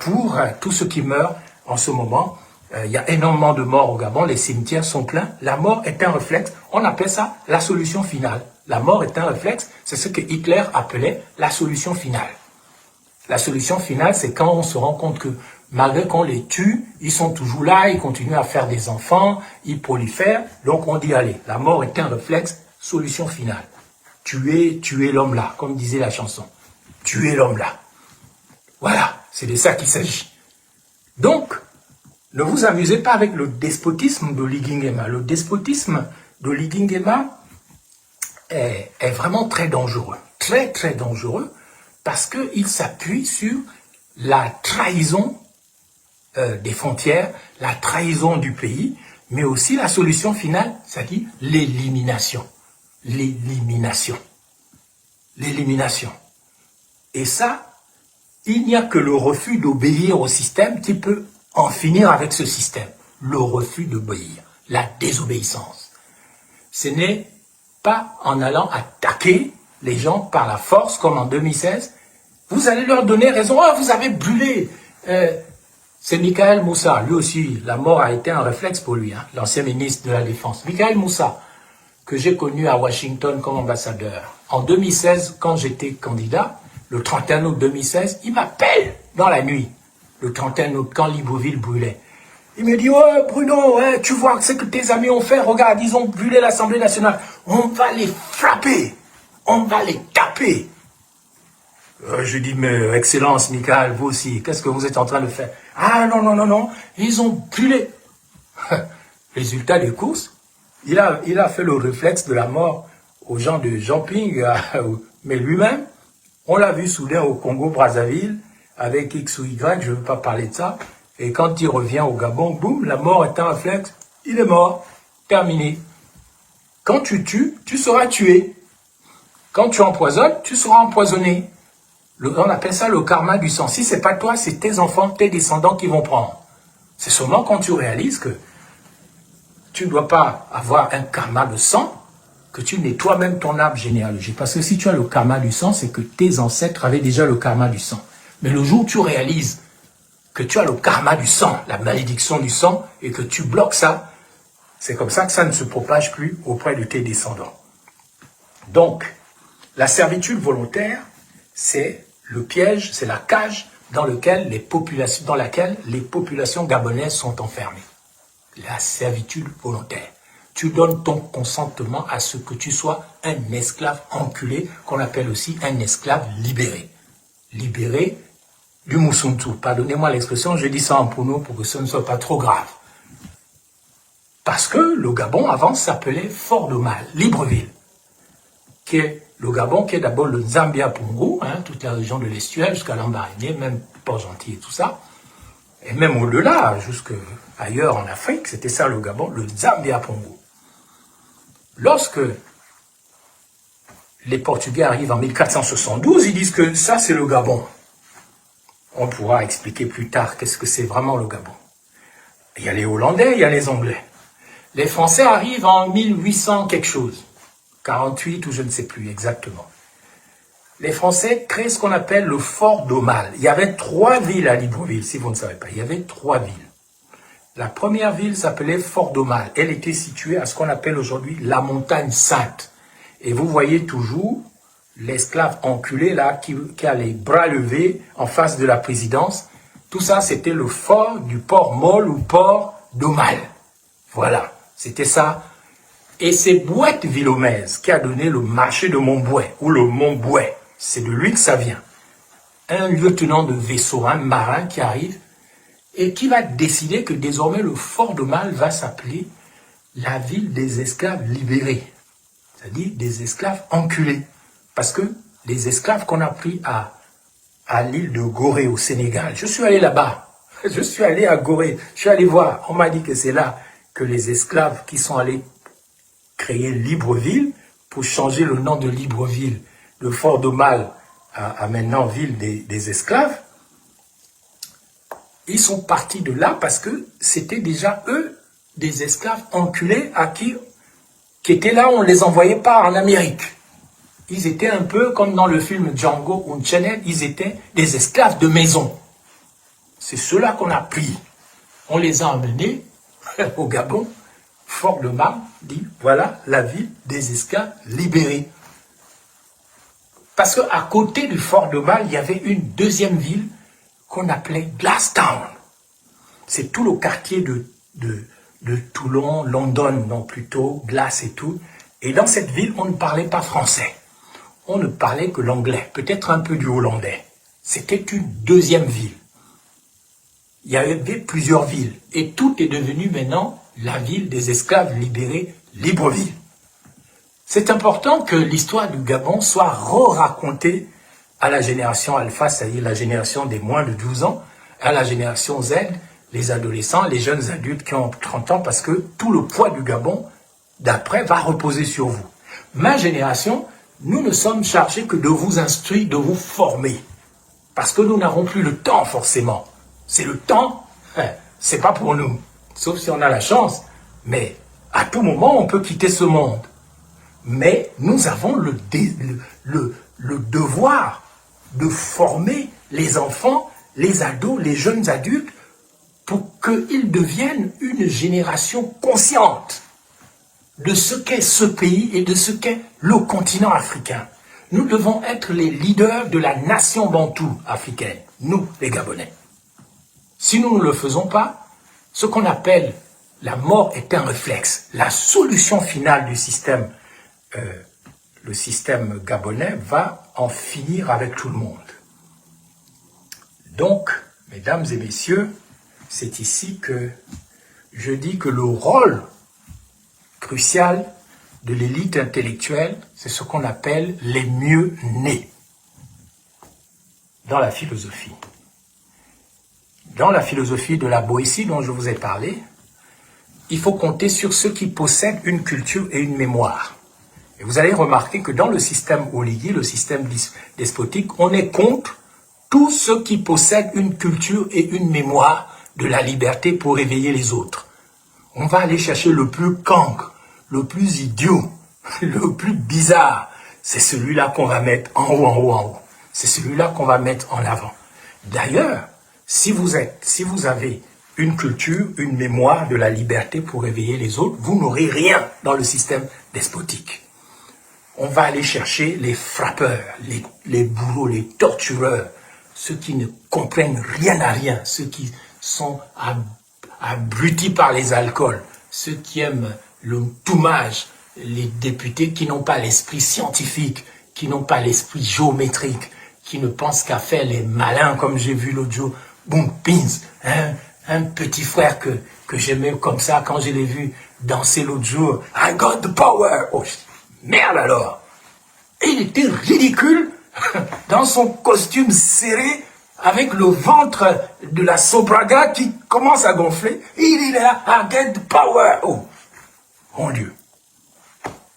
pour tous ceux qui meurent en ce moment. Il y a énormément de morts au Gabon, les cimetières sont pleins. La mort est un réflexe. On appelle ça la solution finale. La mort est un réflexe, c'est ce que Hitler appelait la solution finale. La solution finale, c'est quand on se rend compte que malgré qu'on les tue, ils sont toujours là, ils continuent à faire des enfants, ils prolifèrent. Donc on dit, allez, la mort est un réflexe, solution finale. Tuer l'homme là, comme disait la chanson. Tuer l'homme là. Voilà, c'est de ça qu'il s'agit. Donc, ne vous amusez pas avec le despotisme de Ligingema. Le despotisme de Ligingema est vraiment très dangereux. Très, très dangereux. Parce qu'il s'appuie sur la trahison des frontières, la trahison du pays, mais aussi la solution finale, c'est-à-dire l'élimination. L'élimination. L'élimination. Et ça, il n'y a que le refus d'obéir au système qui peut en finir avec ce système. Le refus d'obéir, la désobéissance. Ce n'est pas en allant attaquer les gens par la force, comme en 2016, vous allez leur donner raison. Ah, vous avez brûlé. C'est Michael Moussa. Lui aussi, la mort a été un réflexe pour lui, hein, l'ancien ministre de la Défense. Michael Moussa, que j'ai connu à Washington comme ambassadeur. En 2016, quand j'étais candidat, le 31 août 2016, il m'appelle dans la nuit. Le 31 août, quand Libreville brûlait. Il me dit, ouais, Bruno, hein, tu vois ce que tes amis ont fait. Regarde, ils ont brûlé l'Assemblée nationale. On va les frapper. On va les taper. Je dis, mais Excellence, Michael, vous aussi, qu'est-ce que vous êtes en train de faire? Ah non, non, non, non, ils ont brûlé. Résultat des courses, il a fait le réflexe de la mort aux gens de Jean-Ping, mais lui-même, on l'a vu soudain au Congo-Brazzaville, avec X ou Y, je ne veux pas parler de ça, et quand il revient au Gabon, boum, la mort est un réflexe, il est mort, terminé. Quand tu tues, tu seras tué. Quand tu empoisonnes, tu seras empoisonné. On appelle ça le karma du sang. Si c'est pas toi, c'est tes enfants, tes descendants qui vont prendre. C'est seulement quand tu réalises que tu ne dois pas avoir un karma de sang, que tu n'es toi-même ton arbre généalogique. Parce que si tu as le karma du sang, c'est que tes ancêtres avaient déjà le karma du sang. Mais le jour où tu réalises que tu as le karma du sang, la malédiction du sang, et que tu bloques ça, c'est comme ça que ça ne se propage plus auprès de tes descendants. Donc, la servitude volontaire, c'est le piège, c'est la cage dans laquelle les populations gabonaises sont enfermées. La servitude volontaire. Tu donnes ton consentement à ce que tu sois un esclave enculé, qu'on appelle aussi un esclave libéré. Libéré du Moussuntou. Pardonnez-moi l'expression, je dis ça en prono pour que ce ne soit pas trop grave. Parce que le Gabon, avant, s'appelait Fort-de-Mal, Libreville, qui est le Gabon, qui est d'abord le Zambia-Pongo, hein, toute la région de l'estuaire jusqu'à Lambaréné, même Port-Gentil et tout ça. et même au-delà, jusque ailleurs en Afrique, c'était ça le Gabon, le Zambia-Pongo. Lorsque les Portugais arrivent en 1472, ils disent que ça c'est le Gabon. On pourra expliquer plus tard qu'est-ce que c'est vraiment le Gabon. Il y a les Hollandais, il y a les Anglais. Les Français arrivent en 1800 quelque chose, 48 ou je ne sais plus exactement. Les Français créent ce qu'on appelle le fort d'Aumale. Il y avait 3 villes à Libreville, si vous ne savez pas. Il y avait 3 villes. La première ville s'appelait Fort d'Aumale. Elle était située à ce qu'on appelle aujourd'hui la Montagne Sainte. Et vous voyez toujours l'esclave enculé là qui a les bras levés en face de la présidence. Tout ça, c'était le fort du port Molle ou port d'Aumale. Voilà, c'était ça. Et c'est Bouette Villomèze qui a donné le marché de Montbouet ou le Montbouet. C'est de lui que ça vient. Un lieutenant de vaisseau, un marin qui arrive et qui va décider que désormais le fort d'Aumale va s'appeler la ville des esclaves libérés. C'est-à-dire des esclaves enculés. Parce que les esclaves qu'on a pris à l'île de Gorée au Sénégal, je suis allé là-bas. Je suis allé à Gorée. Je suis allé voir. On m'a dit que c'est là que les esclaves qui sont allés créer Libreville, pour changer le nom de Libreville, le fort d'Aumale à maintenant ville des esclaves, ils sont partis de là parce que c'était déjà eux, des esclaves enculés qui étaient là, on ne les envoyait pas en Amérique. Ils étaient un peu comme dans le film Django Unchained, ils étaient des esclaves de maison. C'est ceux-là qu'on a pris. On les a emmenés au Gabon. Fort d'Aumale dit, voilà la ville des esclaves libérés. Parce qu'à côté du fort d'Aumale, il y avait une deuxième ville qu'on appelait Glasstown. C'est tout le quartier de Toulon, London, non plutôt, Glace et tout. Et dans cette ville, on ne parlait pas français. On ne parlait que l'anglais, peut-être un peu du hollandais. C'était une deuxième ville. Il y avait plusieurs villes. Et tout est devenu maintenant la ville des esclaves libérés, Libreville. C'est important que l'histoire du Gabon soit re-racontée à la génération alpha, c'est-à-dire la génération des moins de 12 ans, à la génération Z, les adolescents, les jeunes adultes qui ont 30 ans, parce que tout le poids du Gabon, d'après, va reposer sur vous. Ma génération, nous ne sommes chargés que de vous instruire, de vous former. Parce que nous n'avons plus le temps, forcément. C'est le temps, c'est pas pour nous. Sauf si on a la chance. Mais à tout moment, on peut quitter ce monde. Mais nous avons le devoir de former les enfants, les ados, les jeunes adultes, pour qu'ils deviennent une génération consciente de ce qu'est ce pays et de ce qu'est le continent africain. Nous devons être les leaders de la nation bantoue africaine, nous, les Gabonais. Si nous ne le faisons pas, ce qu'on appelle la mort est un réflexe. La solution finale du système, le système gabonais, va en finir avec tout le monde. Donc, mesdames et messieurs, c'est ici que je dis que le rôle crucial de l'élite intellectuelle, c'est ce qu'on appelle les mieux nés dans la philosophie. Dans la philosophie de la Boétie dont je vous ai parlé, il faut compter sur ceux qui possèdent une culture et une mémoire. Et vous allez remarquer que dans le système oligui, le système despotique, on est contre tous ceux qui possèdent une culture et une mémoire de la liberté pour éveiller les autres. On va aller chercher le plus cancre, le plus idiot, le plus bizarre. C'est celui-là qu'on va mettre en haut, en haut, en haut. C'est celui-là qu'on va mettre en avant. D'ailleurs, si vous avez une culture, une mémoire de la liberté pour éveiller les autres, vous n'aurez rien dans le système despotique. On va aller chercher les frappeurs, les bourreaux, les tortureurs, ceux qui ne comprennent rien à rien, ceux qui sont abrutis par les alcools, ceux qui aiment le toumage, les députés qui n'ont pas l'esprit scientifique, qui n'ont pas l'esprit géométrique, qui ne pensent qu'à faire les malins, comme j'ai vu l'autre jour, Boom Pins, un petit frère que j'aimais comme ça quand je l'ai vu danser l'autre jour. I got the power. Oh, merde alors. Et il était ridicule dans son costume serré avec le ventre de la Sobraga qui commence à gonfler. Il est là, I get the power. Oh, mon Dieu.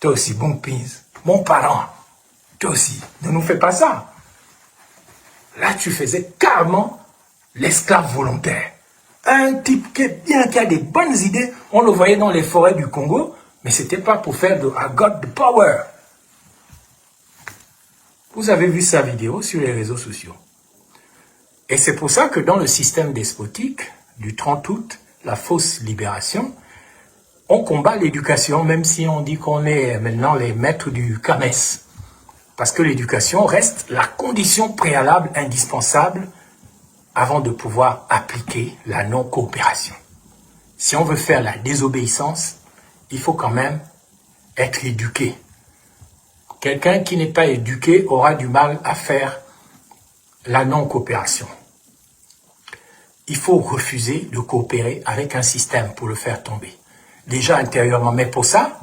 Toi aussi, bon pins, mon parent. Toi aussi, ne nous fais pas ça. Là, tu faisais carrément l'esclave volontaire. Un type qui est bien, qui a des bonnes idées, on le voyait dans les forêts du Congo, mais c'était pas pour faire de I got the power. Vous avez vu sa vidéo sur les réseaux sociaux. Et c'est pour ça que dans le système despotique du 30 août, la fausse libération, on combat l'éducation, même si on dit qu'on est maintenant les maîtres du CAMES. Parce que l'éducation reste la condition préalable indispensable avant de pouvoir appliquer la non-coopération. Si on veut faire la désobéissance, il faut quand même être éduqué. Quelqu'un qui n'est pas éduqué aura du mal à faire la non-coopération. Il faut refuser de coopérer avec un système pour le faire tomber. Déjà intérieurement, mais pour ça,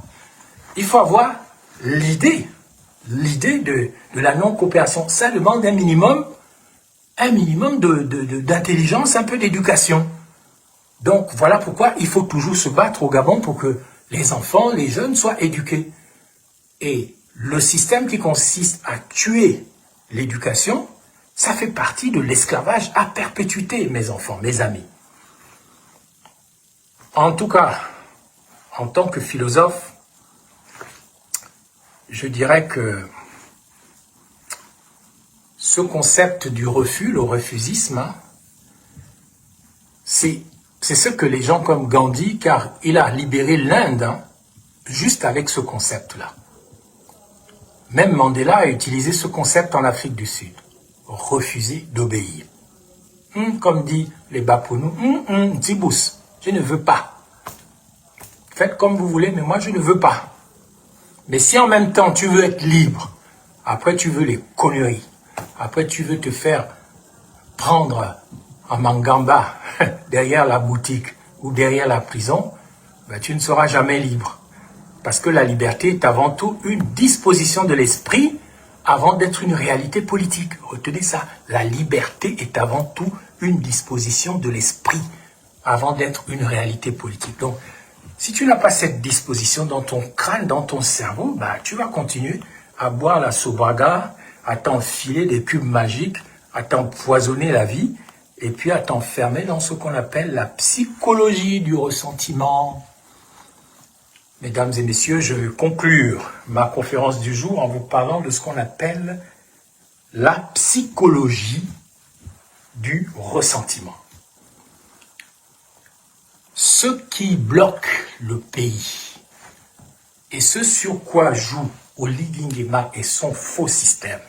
il faut avoir l'idée de la non-coopération. Ça demande un minimum d'intelligence, un peu d'éducation. Donc voilà pourquoi il faut toujours se battre au Gabon pour que les enfants, les jeunes soient éduqués. Et le système qui consiste à tuer l'éducation, ça fait partie de l'esclavage à perpétuité, mes enfants, mes amis. En tout cas, en tant que philosophe, je dirais que ce concept du refus, le refusisme, c'est ce que les gens comme Gandhi, car il a libéré l'Inde, juste avec ce concept-là. Même Mandela a utilisé ce concept en Afrique du Sud. Refuser d'obéir. Comme dit les Bapounou, Tibous, je ne veux pas. Faites comme vous voulez, mais moi je ne veux pas. Mais si en même temps tu veux être libre, après tu veux les conneries, après tu veux te faire prendre en mangamba derrière la boutique ou derrière la prison, ben tu ne seras jamais libre. Parce que la liberté est avant tout une disposition de l'esprit avant d'être une réalité politique. Retenez ça, la liberté est avant tout une disposition de l'esprit avant d'être une réalité politique. Donc, si tu n'as pas cette disposition dans ton crâne, dans ton cerveau, bah, tu vas continuer à boire la sobraga, à t'enfiler des cubes magiques, à t'empoisonner la vie, et puis à t'enfermer dans ce qu'on appelle la psychologie du ressentiment. Mesdames et messieurs, je vais conclure ma conférence du jour en vous parlant de ce qu'on appelle la psychologie du ressentiment. Ce qui bloque le pays et ce sur quoi joue Oligui Nguema et son faux système,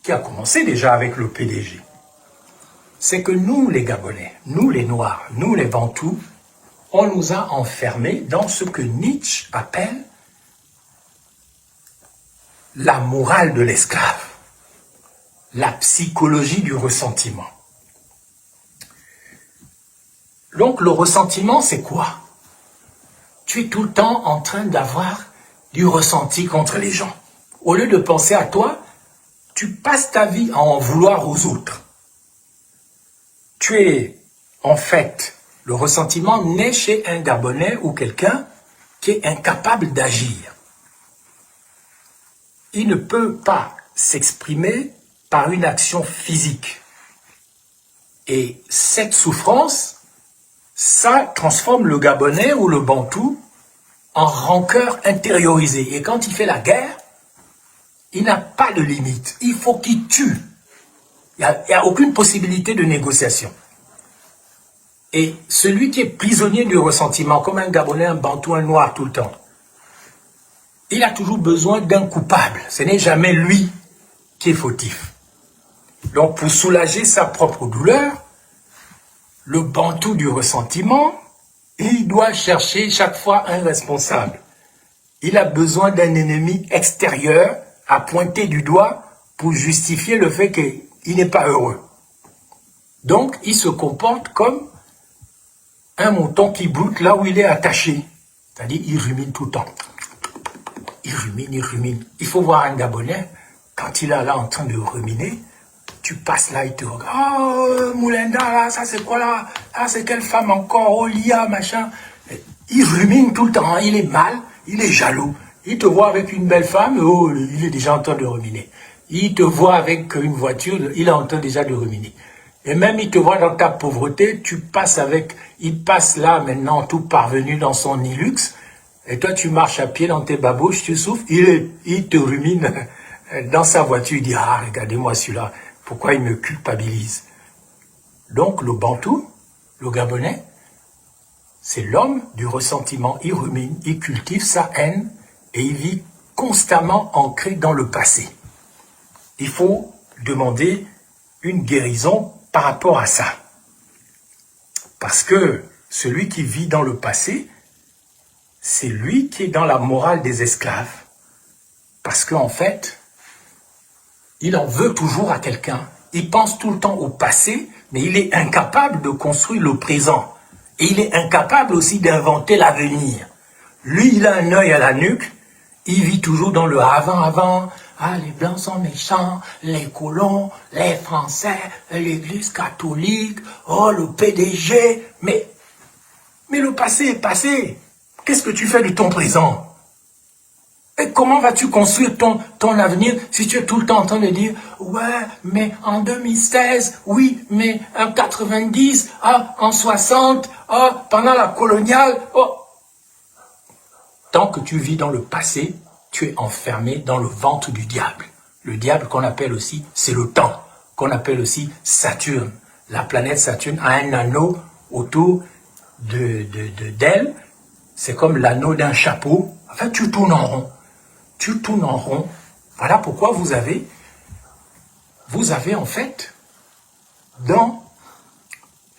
qui a commencé déjà avec le PDG, c'est que nous les Gabonais, nous les Noirs, nous les Bantous, on nous a enfermés dans ce que Nietzsche appelle la morale de l'esclave, la psychologie du ressentiment. Donc le ressentiment, c'est quoi? Tu es tout le temps en train d'avoir du ressenti contre les gens. Au lieu de penser à toi, tu passes ta vie à en vouloir aux autres. Tu es, en fait, le ressentiment naît chez un Gabonais ou quelqu'un qui est incapable d'agir. Il ne peut pas s'exprimer par une action physique. Et cette souffrance, ça transforme le Gabonais ou le Bantou en rancœur intériorisée. Et quand il fait la guerre, il n'a pas de limite. Il faut qu'il tue. Il n'y a aucune possibilité de négociation. Et celui qui est prisonnier du ressentiment, comme un Gabonais, un Bantou, un Noir tout le temps, il a toujours besoin d'un coupable. Ce n'est jamais lui qui est fautif. Donc pour soulager sa propre douleur, le Bantou du ressentiment, il doit chercher chaque fois un responsable. Il a besoin d'un ennemi extérieur à pointer du doigt pour justifier le fait qu'il n'est pas heureux. Donc il se comporte comme un mouton qui broute là où il est attaché. C'est-à-dire, il rumine tout le temps. Il rumine, il rumine. Il faut voir un Gabonais, quand il est là en train de ruminer, tu passes là, il te regarde. Oh, Moulenda, là, ça c'est quoi là? Ah, c'est quelle femme encore? Oh, Lia, machin. Il rumine tout le temps, hein. Il est mal, il est jaloux. Il te voit avec une belle femme, oh, il est déjà en train de ruminer. Il te voit avec une voiture, il est en train déjà de ruminer. Et même il te voit dans ta pauvreté, tu passes avec, il passe là maintenant tout parvenu dans son Hilux, et toi tu marches à pied dans tes babouches, tu souffles, il te rumine dans sa voiture, il dit, ah regardez-moi celui-là, pourquoi il me culpabilise? Donc le Bantou, le Gabonais, c'est l'homme du ressentiment, il rumine, il cultive sa haine, et il vit constamment ancré dans le passé. Il faut demander une guérison par rapport à ça. Parce que celui qui vit dans le passé, c'est lui qui est dans la morale des esclaves. Parce qu'en fait, il en veut toujours à quelqu'un. Il pense tout le temps au passé, mais il est incapable de construire le présent. Et il est incapable aussi d'inventer l'avenir. Lui, il a un œil à la nuque, il vit toujours dans le avant-avant. Ah, les Blancs sont méchants, les colons, les Français, l'Église catholique, oh, le PDG. Mais le passé est passé. Qu'est-ce que tu fais de ton présent? Et comment vas-tu construire ton avenir si tu es tout le temps en train de dire « Ouais, mais en 2016, oui, mais en 90, ah, en 60, ah, pendant la coloniale, oh. » Tant que tu vis dans le passé, tu es enfermé dans le ventre du diable. Le diable qu'on appelle aussi, c'est le temps, qu'on appelle aussi Saturne. La planète Saturne a un anneau autour d'elle. C'est comme l'anneau d'un chapeau. En fait, tu tournes en rond. Tu tournes en rond. Voilà pourquoi vous avez en fait, dans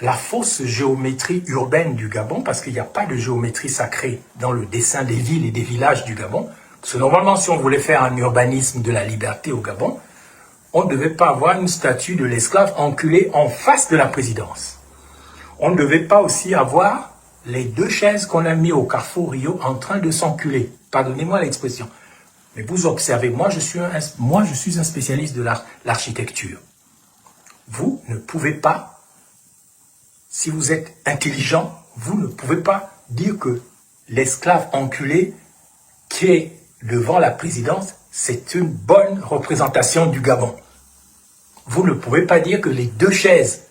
la fausse géométrie urbaine du Gabon, parce qu'il n'y a pas de géométrie sacrée dans le dessin des villes et des villages du Gabon, parce que normalement, si on voulait faire un urbanisme de la liberté au Gabon, on ne devait pas avoir une statue de l'esclave enculé en face de la présidence. On ne devait pas aussi avoir les deux chaises qu'on a mis au Carrefour Rio en train de s'enculer. Pardonnez-moi l'expression. Mais vous observez, moi je suis un spécialiste de l'architecture. Vous ne pouvez pas, si vous êtes intelligent, vous ne pouvez pas dire que l'esclave enculé qui est devant la présidence, c'est une bonne représentation du Gabon. Vous ne pouvez pas dire que les deux chaises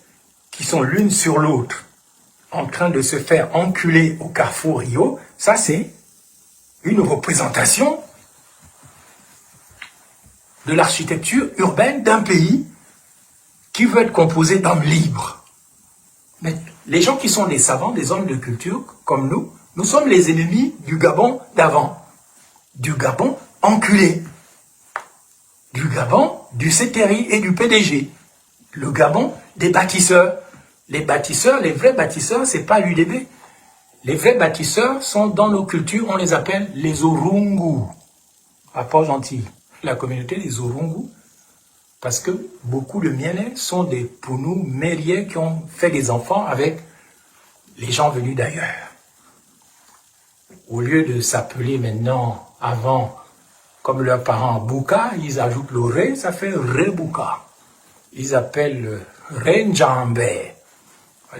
qui sont l'une sur l'autre en train de se faire enculer au Carrefour Rio, ça c'est une représentation de l'architecture urbaine d'un pays qui veut être composé d'hommes libres. Mais les gens qui sont des savants, des hommes de culture, comme nous sommes les ennemis du Gabon d'avant. Du Gabon enculé. Du Gabon, du CTRI et du PDG. Le Gabon des bâtisseurs. Les bâtisseurs, les vrais bâtisseurs, c'est pas l'UDB. Les vrais bâtisseurs sont dans nos cultures, on les appelle les Orungu. À Port-Gentil, la communauté des Orungu. Parce que beaucoup de Mienais sont des Pounou mériers qui ont fait des enfants avec les gens venus d'ailleurs. Au lieu de s'appeler maintenant, avant, comme leurs parents, Bouka, ils ajoutent le Ré, ça fait Rebouka. Ils appellent Renjambe.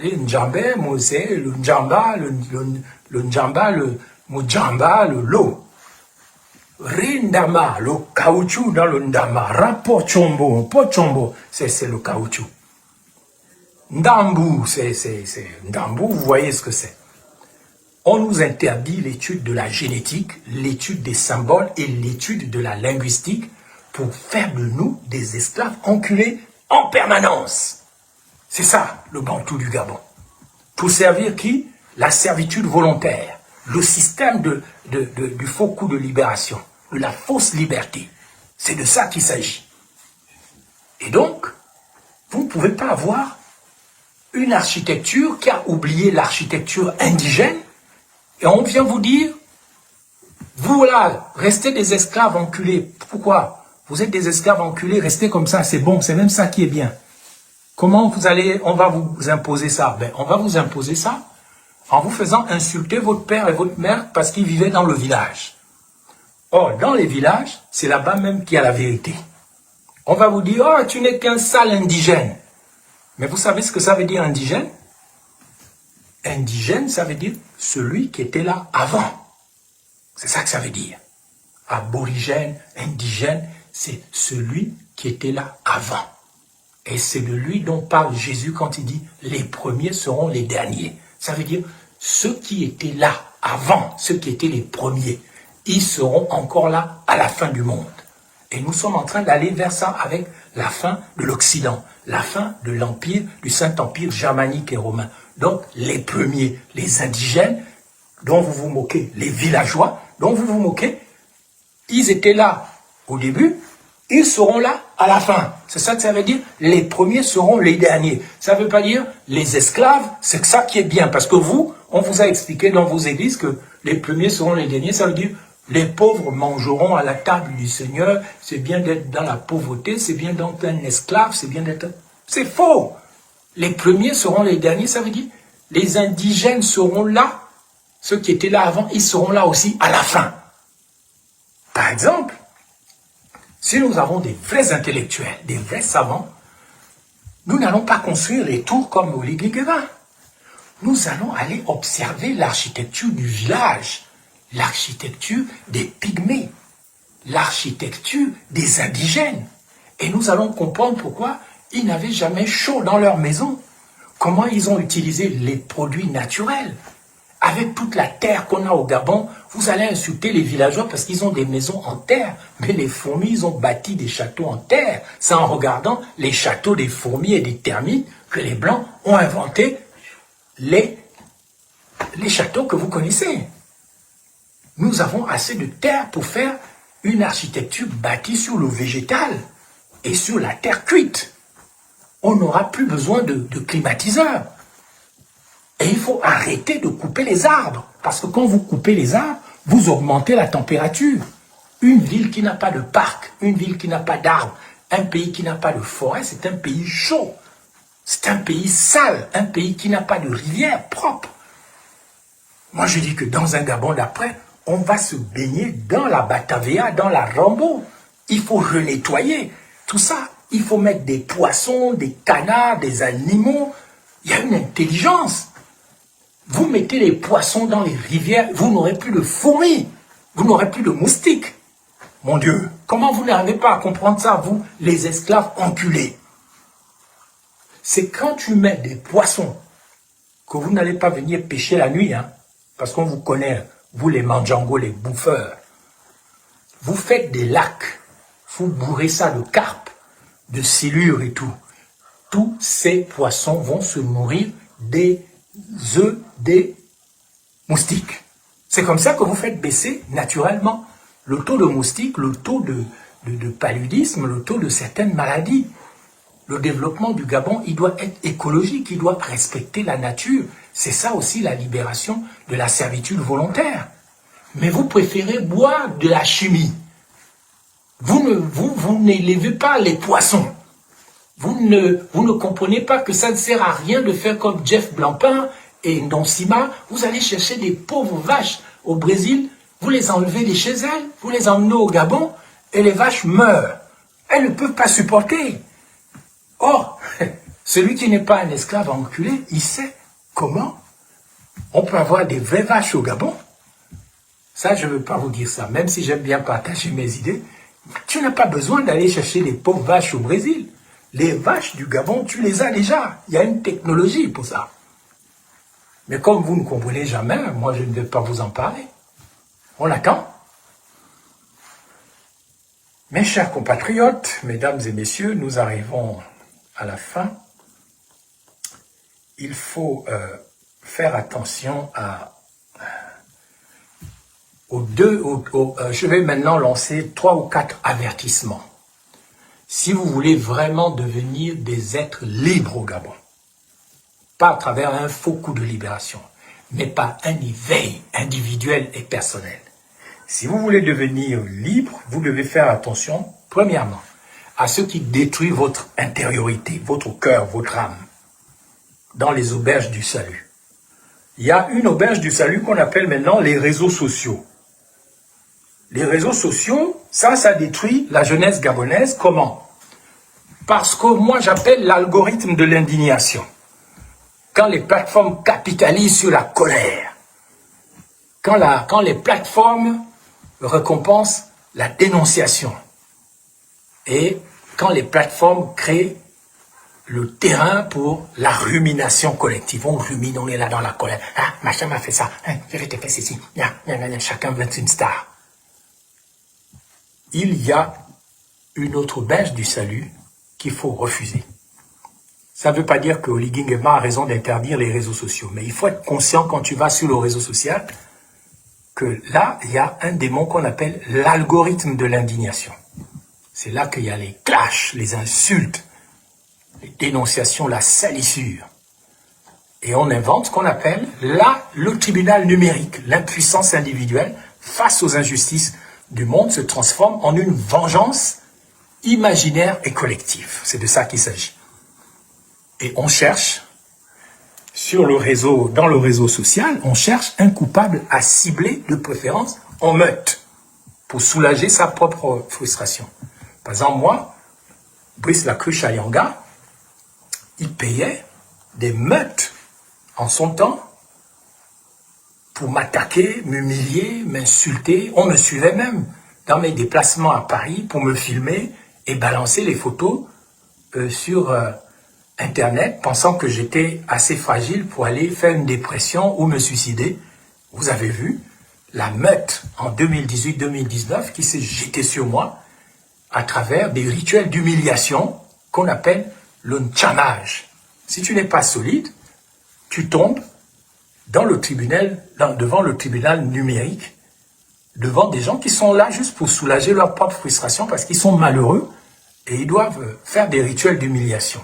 Le Njambe, c'est le Njamba, le Njamba, le Mujamba, le Lo. Rindama, le caoutchouc dans le Ndama. Rapochombo, Pochombo, c'est le caoutchouc. Ndambu, c'est Ndambu, vous voyez ce que c'est. On nous interdit l'étude de la génétique, l'étude des symboles et l'étude de la linguistique pour faire de nous des esclaves enculés en permanence. C'est ça, le Bantou du Gabon. Pour servir qui? La servitude volontaire, le système du faux coup de libération, de la fausse liberté. C'est de ça qu'il s'agit. Et donc, vous ne pouvez pas avoir une architecture qui a oublié l'architecture indigène, et on vient vous dire, vous là, restez des esclaves enculés. Pourquoi? Vous êtes des esclaves enculés, restez comme ça, c'est bon, c'est même ça qui est bien. Comment on va vous imposer ça? Ben, on va vous imposer ça en vous faisant insulter votre père et votre mère parce qu'ils vivaient dans le village. Or, dans les villages, c'est là-bas même qu'il y a la vérité. On va vous dire, oh, tu n'es qu'un sale indigène. Mais vous savez ce que ça veut dire indigène? Indigène, ça veut dire celui qui était là avant. C'est ça que ça veut dire. Aborigène, indigène, c'est celui qui était là avant. Et c'est de lui dont parle Jésus quand il dit « les premiers seront les derniers ». Ça veut dire ceux qui étaient là avant, ceux qui étaient les premiers, ils seront encore là à la fin du monde. Et nous sommes en train d'aller vers ça avec la fin de l'Occident, la fin de l'Empire, du Saint-Empire germanique et romain. Donc les premiers, les indigènes, dont vous vous moquez, les villageois, dont vous vous moquez, ils étaient là au début, ils seront là à la fin. C'est ça que ça veut dire, les premiers seront les derniers. Ça ne veut pas dire les esclaves, c'est ça qui est bien. Parce que vous, on vous a expliqué dans vos églises que les premiers seront les derniers. Ça veut dire les pauvres mangeront à la table du Seigneur. C'est bien d'être dans la pauvreté, c'est bien d'être un esclave, c'est bien d'être... C'est faux. Les premiers seront les derniers, ça veut dire les indigènes seront là. Ceux qui étaient là avant, ils seront là aussi à la fin. Par exemple, si nous avons des vrais intellectuels, des vrais savants, nous n'allons pas construire les tours comme au Guéguérin. Nous allons aller observer l'architecture du village, l'architecture des pygmées, l'architecture des indigènes. Et nous allons comprendre pourquoi ils n'avaient jamais chaud dans leur maison, comment ils ont utilisé les produits naturels. Avec toute la terre qu'on a au Gabon, vous allez insulter les villageois parce qu'ils ont des maisons en terre. Mais les fourmis, ils ont bâti des châteaux en terre. C'est en regardant les châteaux des fourmis et des termites que les Blancs ont inventé les châteaux que vous connaissez. Nous avons assez de terre pour faire une architecture bâtie sur le végétal et sur la terre cuite. On n'aura plus besoin de climatiseurs. Et il faut arrêter de couper les arbres. Parce que quand vous coupez les arbres, vous augmentez la température. Une ville qui n'a pas de parc, une ville qui n'a pas d'arbres, un pays qui n'a pas de forêt, c'est un pays chaud. C'est un pays sale, un pays qui n'a pas de rivière propre. Moi, je dis que dans un Gabon d'après, on va se baigner dans la Batavia, dans la Rambo. Il faut renettoyer tout ça. Il faut mettre des poissons, des canards, des animaux. Il y a une intelligence. Vous mettez les poissons dans les rivières, vous n'aurez plus de fourmis, vous n'aurez plus de moustiques. Mon Dieu, comment vous n'arrivez pas à comprendre ça, vous, les esclaves enculés? C'est quand tu mets des poissons que vous n'allez pas venir pêcher la nuit, hein, parce qu'on vous connaît, vous les mandjangos, les bouffeurs. Vous faites des lacs, vous bourrez ça de carpes, de silures et tout. Tous ces poissons vont se nourrir des œufs des moustiques. C'est comme ça que vous faites baisser naturellement le taux de moustiques, le taux de paludisme, le taux de certaines maladies. Le développement du Gabon, il doit être écologique, il doit respecter la nature. C'est ça aussi la libération de la servitude volontaire. Mais vous préférez boire de la chimie. Vous n'élevez pas les poissons. Vous ne comprenez pas que ça ne sert à rien de faire comme Jeff Blancpain et Nonsima. Vous allez chercher des pauvres vaches au Brésil, vous les enlevez de chez elles, vous les emmenez au Gabon et les vaches meurent. Elles ne peuvent pas supporter. Or, celui qui n'est pas un esclave enculé, il sait comment on peut avoir des vraies vaches au Gabon. Ça, je ne veux pas vous dire ça, même si j'aime bien partager mes idées. Tu n'as pas besoin d'aller chercher des pauvres vaches au Brésil. Les vaches du Gabon, tu les as déjà. Il y a une technologie pour ça. Mais comme vous ne comprenez jamais, moi je ne vais pas vous en parler. On attend. Mes chers compatriotes, mesdames et messieurs, nous arrivons à la fin. Il faut faire attention je vais maintenant lancer 3 ou 4 avertissements. Si vous voulez vraiment devenir des êtres libres au Gabon, pas à travers un faux coup de libération, mais par un éveil individuel et personnel. Si vous voulez devenir libre, vous devez faire attention, premièrement, à ce qui détruit votre intériorité, votre cœur, votre âme, dans les auberges du salut. Il y a une auberge du salut qu'on appelle maintenant les réseaux sociaux. Les réseaux sociaux, ça détruit la jeunesse gabonaise. Comment? Parce que moi, j'appelle l'algorithme de l'indignation. Quand les plateformes capitalisent sur la colère, quand les plateformes récompensent la dénonciation, et quand les plateformes créent le terrain pour la rumination collective. On rumine, on est là dans la colère. Ah, machin m'a fait ça. Hein, je vais te faire ceci. Chacun veut être une star. Il y a une autre auberge du salut qu'il faut refuser. Ça ne veut pas dire que Oli Nguema a raison d'interdire les réseaux sociaux, mais il faut être conscient quand tu vas sur le réseau social que là, il y a un démon qu'on appelle l'algorithme de l'indignation. C'est là qu'il y a les clashs, les insultes, les dénonciations, la salissure. Et on invente ce qu'on appelle le tribunal numérique. L'impuissance individuelle face aux injustices du monde se transforme en une vengeance imaginaire et collective. C'est de ça qu'il s'agit. Et on cherche, dans le réseau social, on cherche un coupable à cibler de préférence en meute pour soulager sa propre frustration. Par exemple, moi, Brice Lacruche Ayanga, il payait des meutes en son temps pour m'attaquer, m'humilier, m'insulter. On me suivait même dans mes déplacements à Paris pour me filmer et balancer les photos sur Internet, pensant que j'étais assez fragile pour aller faire une dépression ou me suicider. Vous avez vu la meute en 2018-2019 qui s'est jetée sur moi à travers des rituels d'humiliation qu'on appelle le ntchamage. Si tu n'es pas solide, tu tombes devant le tribunal numérique, devant des gens qui sont là juste pour soulager leur propre frustration parce qu'ils sont malheureux et ils doivent faire des rituels d'humiliation.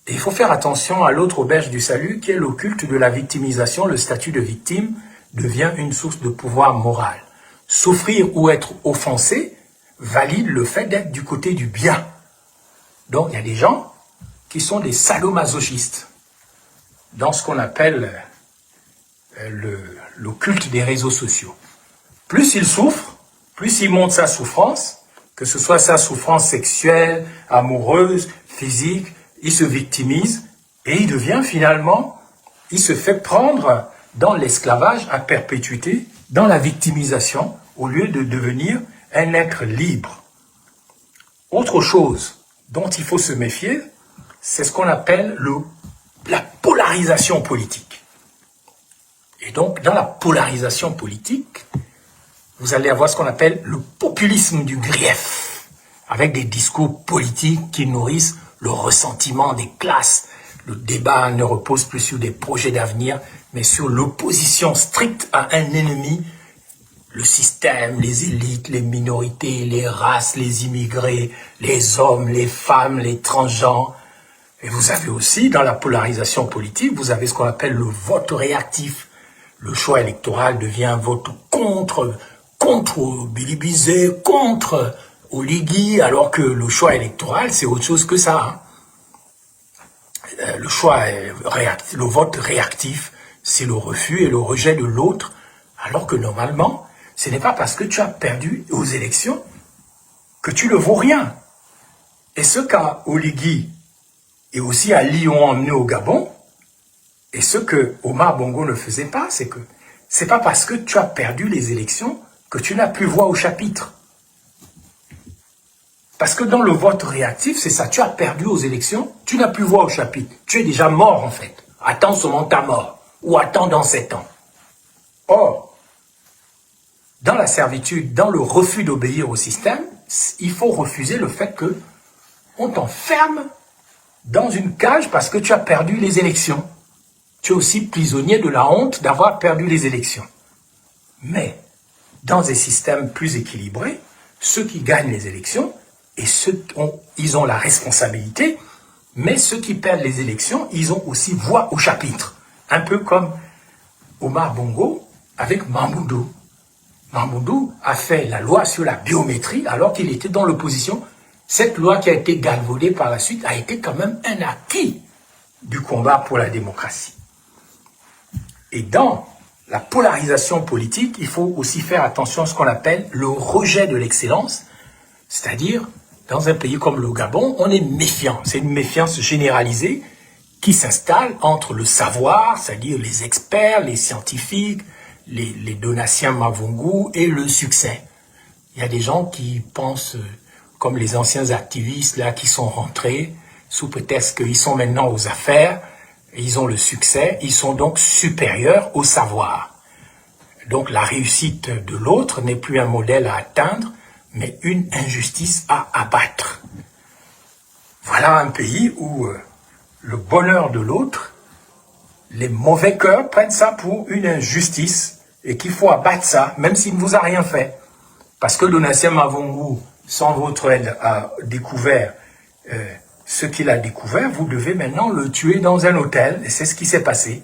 Et il faut faire attention à l'autre auberge du salut qui est le culte de la victimisation. Le statut de victime devient une source de pouvoir moral. Souffrir ou être offensé valide le fait d'être du côté du bien. Donc il y a des gens qui sont des sadomasochistes dans ce qu'on appelle le culte des réseaux sociaux. Plus il souffre, plus il montre sa souffrance, que ce soit sa souffrance sexuelle, amoureuse, physique, il se victimise et il devient finalement, il se fait prendre dans l'esclavage à perpétuité, dans la victimisation, au lieu de devenir un être libre. Autre chose dont il faut se méfier, c'est ce qu'on appelle la polarisation politique. Et donc, dans la polarisation politique, vous allez avoir ce qu'on appelle le populisme du grief, avec des discours politiques qui nourrissent le ressentiment des classes. Le débat ne repose plus sur des projets d'avenir, mais sur l'opposition stricte à un ennemi, le système, les élites, les minorités, les races, les immigrés, les hommes, les femmes, les transgenres. Et vous avez aussi, dans la polarisation politique, vous avez ce qu'on appelle le vote réactif. Le choix électoral devient un vote contre Billy, contre Oligui, alors que le choix électoral, c'est autre chose que ça. Hein. Le vote réactif, c'est le refus et le rejet de l'autre, alors que normalement, ce n'est pas parce que tu as perdu aux élections que tu ne vaux rien. Et ce qu'a Oligui et aussi Ali ont emmené au Gabon, et ce que Omar Bongo ne faisait pas, c'est que c'est pas parce que tu as perdu les élections que tu n'as plus voix au chapitre. Parce que dans le vote réactif, c'est ça, tu as perdu aux élections, tu n'as plus voix au chapitre. Tu es déjà mort en fait. Attends seulement ta mort, ou attends dans 7 ans. Or, dans la servitude, dans le refus d'obéir au système, il faut refuser le fait que on t'enferme dans une cage parce que tu as perdu les élections. Tu es aussi prisonnier de la honte d'avoir perdu les élections. Mais, dans des systèmes plus équilibrés, ceux qui gagnent les élections, ils ont la responsabilité, mais ceux qui perdent les élections, ils ont aussi voix au chapitre. Un peu comme Omar Bongo avec Mamboundou. Mamboundou a fait la loi sur la biométrie alors qu'il était dans l'opposition. Cette loi qui a été galvaudée par la suite a été quand même un acquis du combat pour la démocratie. Et dans la polarisation politique, il faut aussi faire attention à ce qu'on appelle le rejet de l'excellence, c'est-à-dire dans un pays comme le Gabon, on est méfiant. C'est une méfiance généralisée qui s'installe entre le savoir, c'est-à-dire les experts, les scientifiques, les donations Mavungu et le succès. Il y a des gens qui pensent, comme les anciens activistes là qui sont rentrés, sous prétexte qu'ils sont maintenant aux affaires, et ils ont le succès, ils sont donc supérieurs au savoir. Donc la réussite de l'autre n'est plus un modèle à atteindre, mais une injustice à abattre. Voilà un pays où le bonheur de l'autre, les mauvais cœurs prennent ça pour une injustice et qu'il faut abattre ça, même s'il ne vous a rien fait. Parce que Donatien Mavungu, sans votre aide, a découvert ce qu'il a découvert, vous devez maintenant le tuer dans un hôtel, et c'est ce qui s'est passé.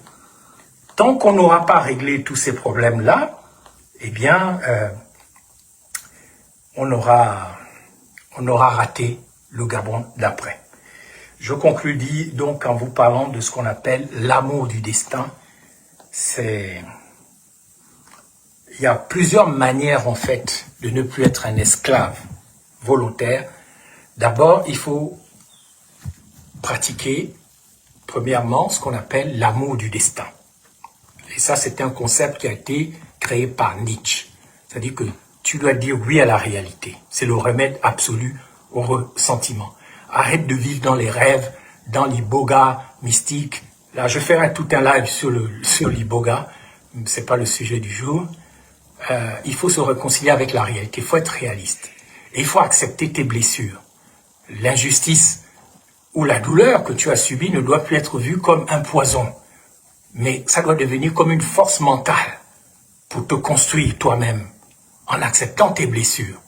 Tant qu'on n'aura pas réglé tous ces problèmes-là, eh bien, on aura raté le Gabon d'après. Je conclus donc en vous parlant de ce qu'on appelle l'amour du destin. Il y a plusieurs manières, en fait, de ne plus être un esclave volontaire. D'abord, il faut pratiquer, premièrement, ce qu'on appelle l'amour du destin. Et ça, c'est un concept qui a été créé par Nietzsche. C'est-à-dire que tu dois dire oui à la réalité. C'est le remède absolu au ressentiment. Arrête de vivre dans les rêves, dans l'iboga mystique. Là, je ferai tout un live sur l'iboga. C'est pas le sujet du jour. Il faut se réconcilier avec la réalité. Il faut être réaliste. Et il faut accepter tes blessures. L'injustice ou la douleur que tu as subie ne doit plus être vue comme un poison. Mais ça doit devenir comme une force mentale pour te construire toi-même en acceptant tes blessures.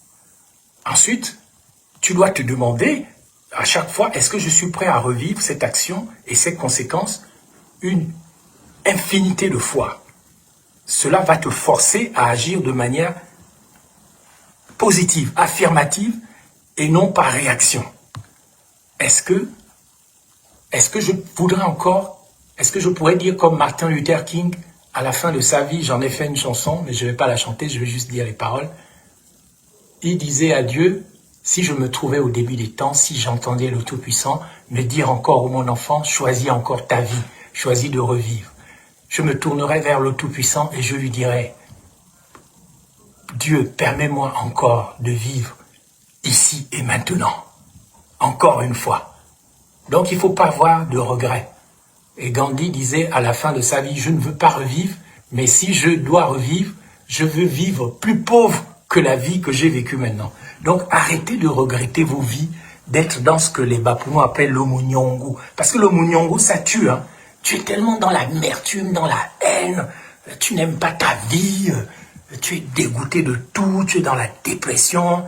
Ensuite, tu dois te demander à chaque fois, est-ce que je suis prêt à revivre cette action et ses conséquences une infinité de fois. Cela va te forcer à agir de manière positive, affirmative et non par réaction. Est-ce que je voudrais encore, est-ce que je pourrais dire comme Martin Luther King, à la fin de sa vie, j'en ai fait une chanson, mais je ne vais pas la chanter, je vais juste dire les paroles. Il disait à Dieu, si je me trouvais au début des temps, si j'entendais le Tout-Puissant me dire encore, ô mon enfant, choisis encore ta vie, choisis de revivre. Je me tournerais vers le Tout-Puissant et je lui dirais, Dieu, permets-moi encore de vivre ici et maintenant, encore une fois. Donc il ne faut pas avoir de regrets. Et Gandhi disait à la fin de sa vie, je ne veux pas revivre, mais si je dois revivre, je veux vivre plus pauvre que la vie que j'ai vécue maintenant. Donc arrêtez de regretter vos vies, d'être dans ce que les Bapounou appellent l'omunyongu. Parce que l'omunyongu, ça tue. Hein. Tu es tellement dans l'amertume, dans la haine, tu n'aimes pas ta vie, tu es dégoûté de tout, tu es dans la dépression,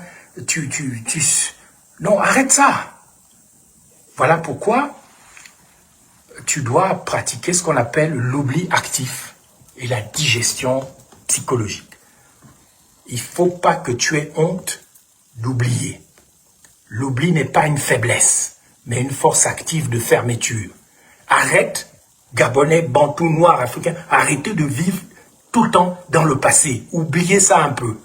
Non, arrête ça. Voilà pourquoi tu dois pratiquer ce qu'on appelle l'oubli actif et la digestion psychologique. Il ne faut pas que tu aies honte d'oublier. L'oubli n'est pas une faiblesse, mais une force active de fermeture. Arrête, Gabonais, Bantou, Noirs, Africains, arrêtez de vivre tout le temps dans le passé. Oubliez ça un peu.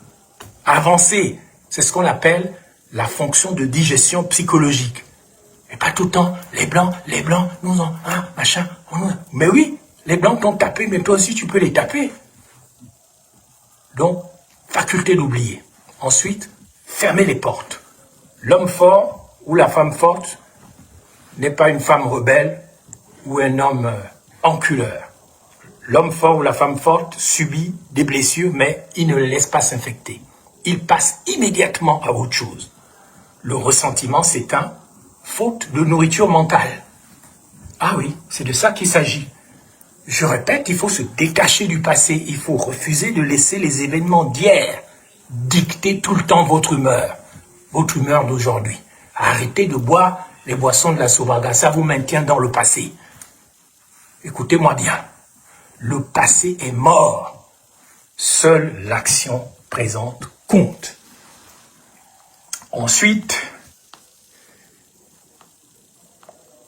Avancez. C'est ce qu'on appelle la fonction de digestion psychologique. Et pas tout le temps, les blancs, nous ont, machin. Mais oui, les blancs t'ont tapé, mais toi aussi tu peux les taper. Donc, faculté d'oublier. Ensuite, fermez les portes. L'homme fort ou la femme forte n'est pas une femme rebelle ou un homme enculeur. L'homme fort ou la femme forte subit des blessures, mais il ne les laisse pas s'infecter. Il passe immédiatement à autre chose. Le ressentiment s'éteint, faute de nourriture mentale. Ah oui, c'est de ça qu'il s'agit. Je répète, il faut se détacher du passé. Il faut refuser de laisser les événements d'hier dicter tout le temps votre humeur d'aujourd'hui. Arrêtez de boire les boissons de la Sobaga, ça vous maintient dans le passé. Écoutez-moi bien, le passé est mort. Seule l'action présente compte. Ensuite,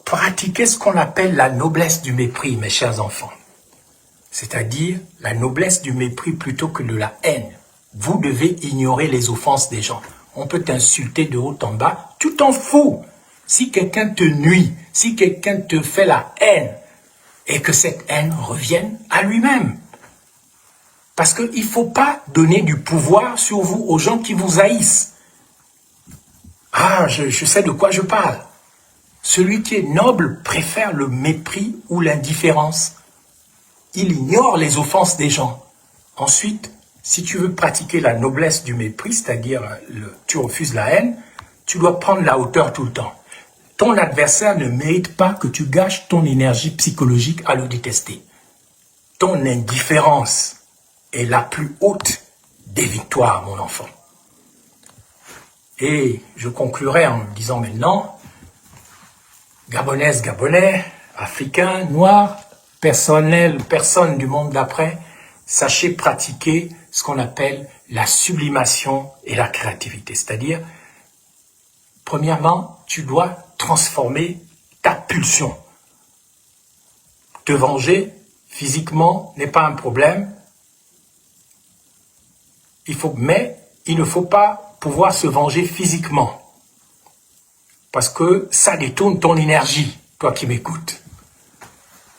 pratiquez ce qu'on appelle la noblesse du mépris, mes chers enfants. C'est-à-dire la noblesse du mépris plutôt que de la haine. Vous devez ignorer les offenses des gens. on peut t'insulter de haut en bas, tu t'en fous. Si quelqu'un te nuit, si quelqu'un te fait la haine, et que cette haine revienne à lui-même. Parce qu'il ne faut pas donner du pouvoir sur vous aux gens qui vous haïssent. Ah, je sais de quoi je parle. Celui qui est noble préfère le mépris ou l'indifférence. Il ignore les offenses des gens. Ensuite, si tu veux pratiquer la noblesse du mépris, c'est-à-dire tu refuses la haine, tu dois prendre la hauteur tout le temps. Ton adversaire ne mérite pas que tu gâches ton énergie psychologique à le détester. Ton indifférence est la plus haute des victoires, mon enfant. Et je conclurai en disant maintenant, Gabonaises, Gabonais, Africains, Noirs, personnes du monde d'après, sachez pratiquer ce qu'on appelle la sublimation et la créativité. C'est-à-dire, premièrement, tu dois transformer ta pulsion. Te venger physiquement n'est pas un problème, mais il ne faut pas pouvoir se venger physiquement. Parce que ça détourne ton énergie, toi qui m'écoutes.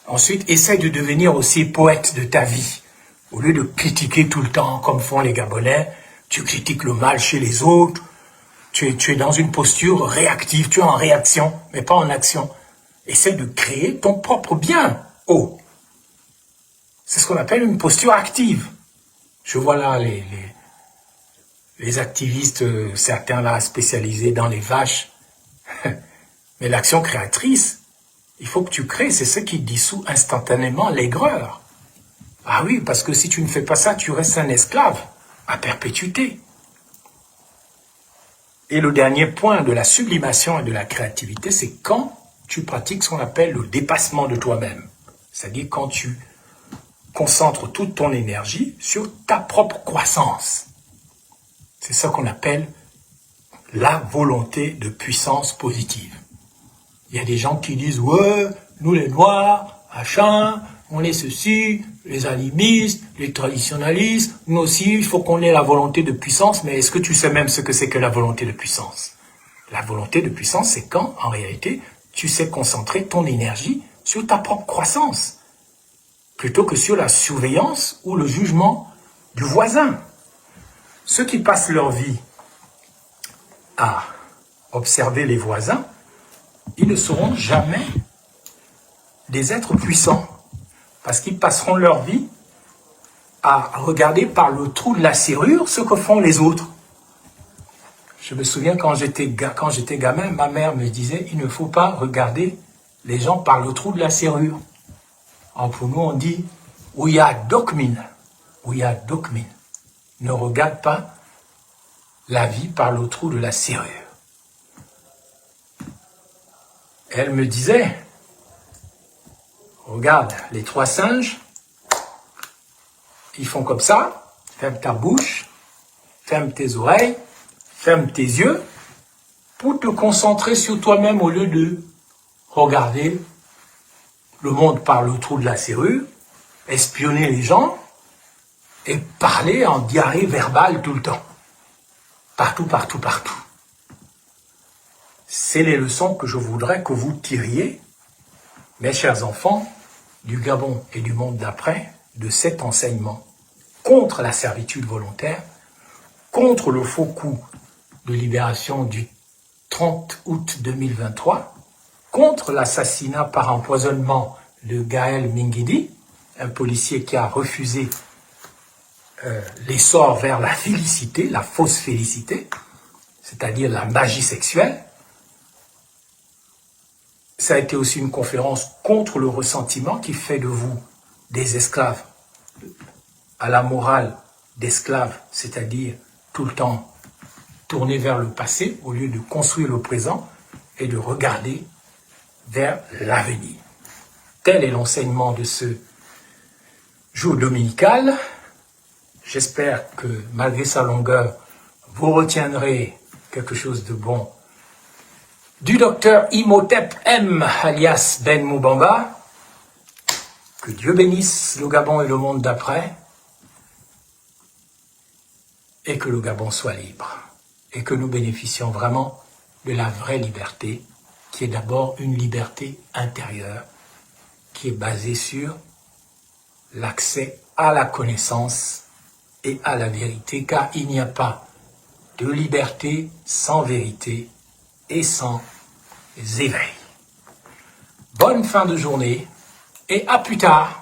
Ensuite, essaye de devenir aussi poète de ta vie. Au lieu de critiquer tout le temps, comme font les Gabonais, tu critiques le mal chez les autres, tu es dans une posture réactive, tu es en réaction, mais pas en action. Essaye de créer ton propre bien. Oh, c'est ce qu'on appelle une posture active. Je vois là les activistes, certains là spécialisés dans les vaches. Mais l'action créatrice, il faut que tu crées, c'est ce qui dissout instantanément l'aigreur. Ah oui, parce que si tu ne fais pas ça, tu restes un esclave à perpétuité. Et le dernier point de la sublimation et de la créativité, c'est quand tu pratiques ce qu'on appelle le dépassement de toi-même. C'est-à-dire quand tu concentres toute ton énergie sur ta propre croissance. C'est ça qu'on appelle la volonté de puissance positive. Il y a des gens qui disent « Ouais, nous les Noirs, machin, on est ceci, les animistes, les traditionalistes, nous aussi, il faut qu'on ait la volonté de puissance. » Mais est-ce que tu sais même ce que c'est que la volonté de puissance? La volonté de puissance, c'est quand, en réalité, tu sais concentrer ton énergie sur ta propre croissance, plutôt que sur la surveillance ou le jugement du voisin. Ceux qui passent leur vie à observer les voisins, ils ne seront jamais des êtres puissants, parce qu'ils passeront leur vie à regarder par le trou de la serrure ce que font les autres. Je me souviens quand j'étais gamin, ma mère me disait « Il ne faut pas regarder les gens par le trou de la serrure ». Alors pour nous, on dit « Ouya dokmin ». Ouya dokmin. Ne regarde pas la vie par le trou de la serrure. Elle me disait, regarde, les trois singes, ils font comme ça, ferme ta bouche, ferme tes oreilles, ferme tes yeux, pour te concentrer sur toi-même au lieu de regarder le monde par le trou de la serrure, espionner les gens et parler en diarrhée verbale tout le temps. Partout, partout, partout. C'est les leçons que je voudrais que vous tiriez, mes chers enfants, du Gabon et du monde d'après, de cet enseignement contre la servitude volontaire, contre le faux coup de libération du 30 août 2023, contre l'assassinat par empoisonnement de Gaël Minguidi, un policier qui a refusé l'essor vers la félicité, la fausse félicité, c'est-à-dire la magie sexuelle. Ça a été aussi une conférence contre le ressentiment qui fait de vous des esclaves à la morale d'esclaves, c'est-à-dire tout le temps tourner vers le passé au lieu de construire le présent et de regarder vers l'avenir. Tel est l'enseignement de ce jour dominical. J'espère que malgré sa longueur, vous retiendrez quelque chose de bon du docteur Imhotep M, alias Ben Moubamba. Que Dieu bénisse le Gabon et le monde d'après, et que le Gabon soit libre. et que nous bénéficions vraiment de la vraie liberté, qui est d'abord une liberté intérieure, qui est basée sur l'accès à la connaissance et à la vérité, car il n'y a pas de liberté sans vérité et sans éveil. Bonne fin de journée et à plus tard.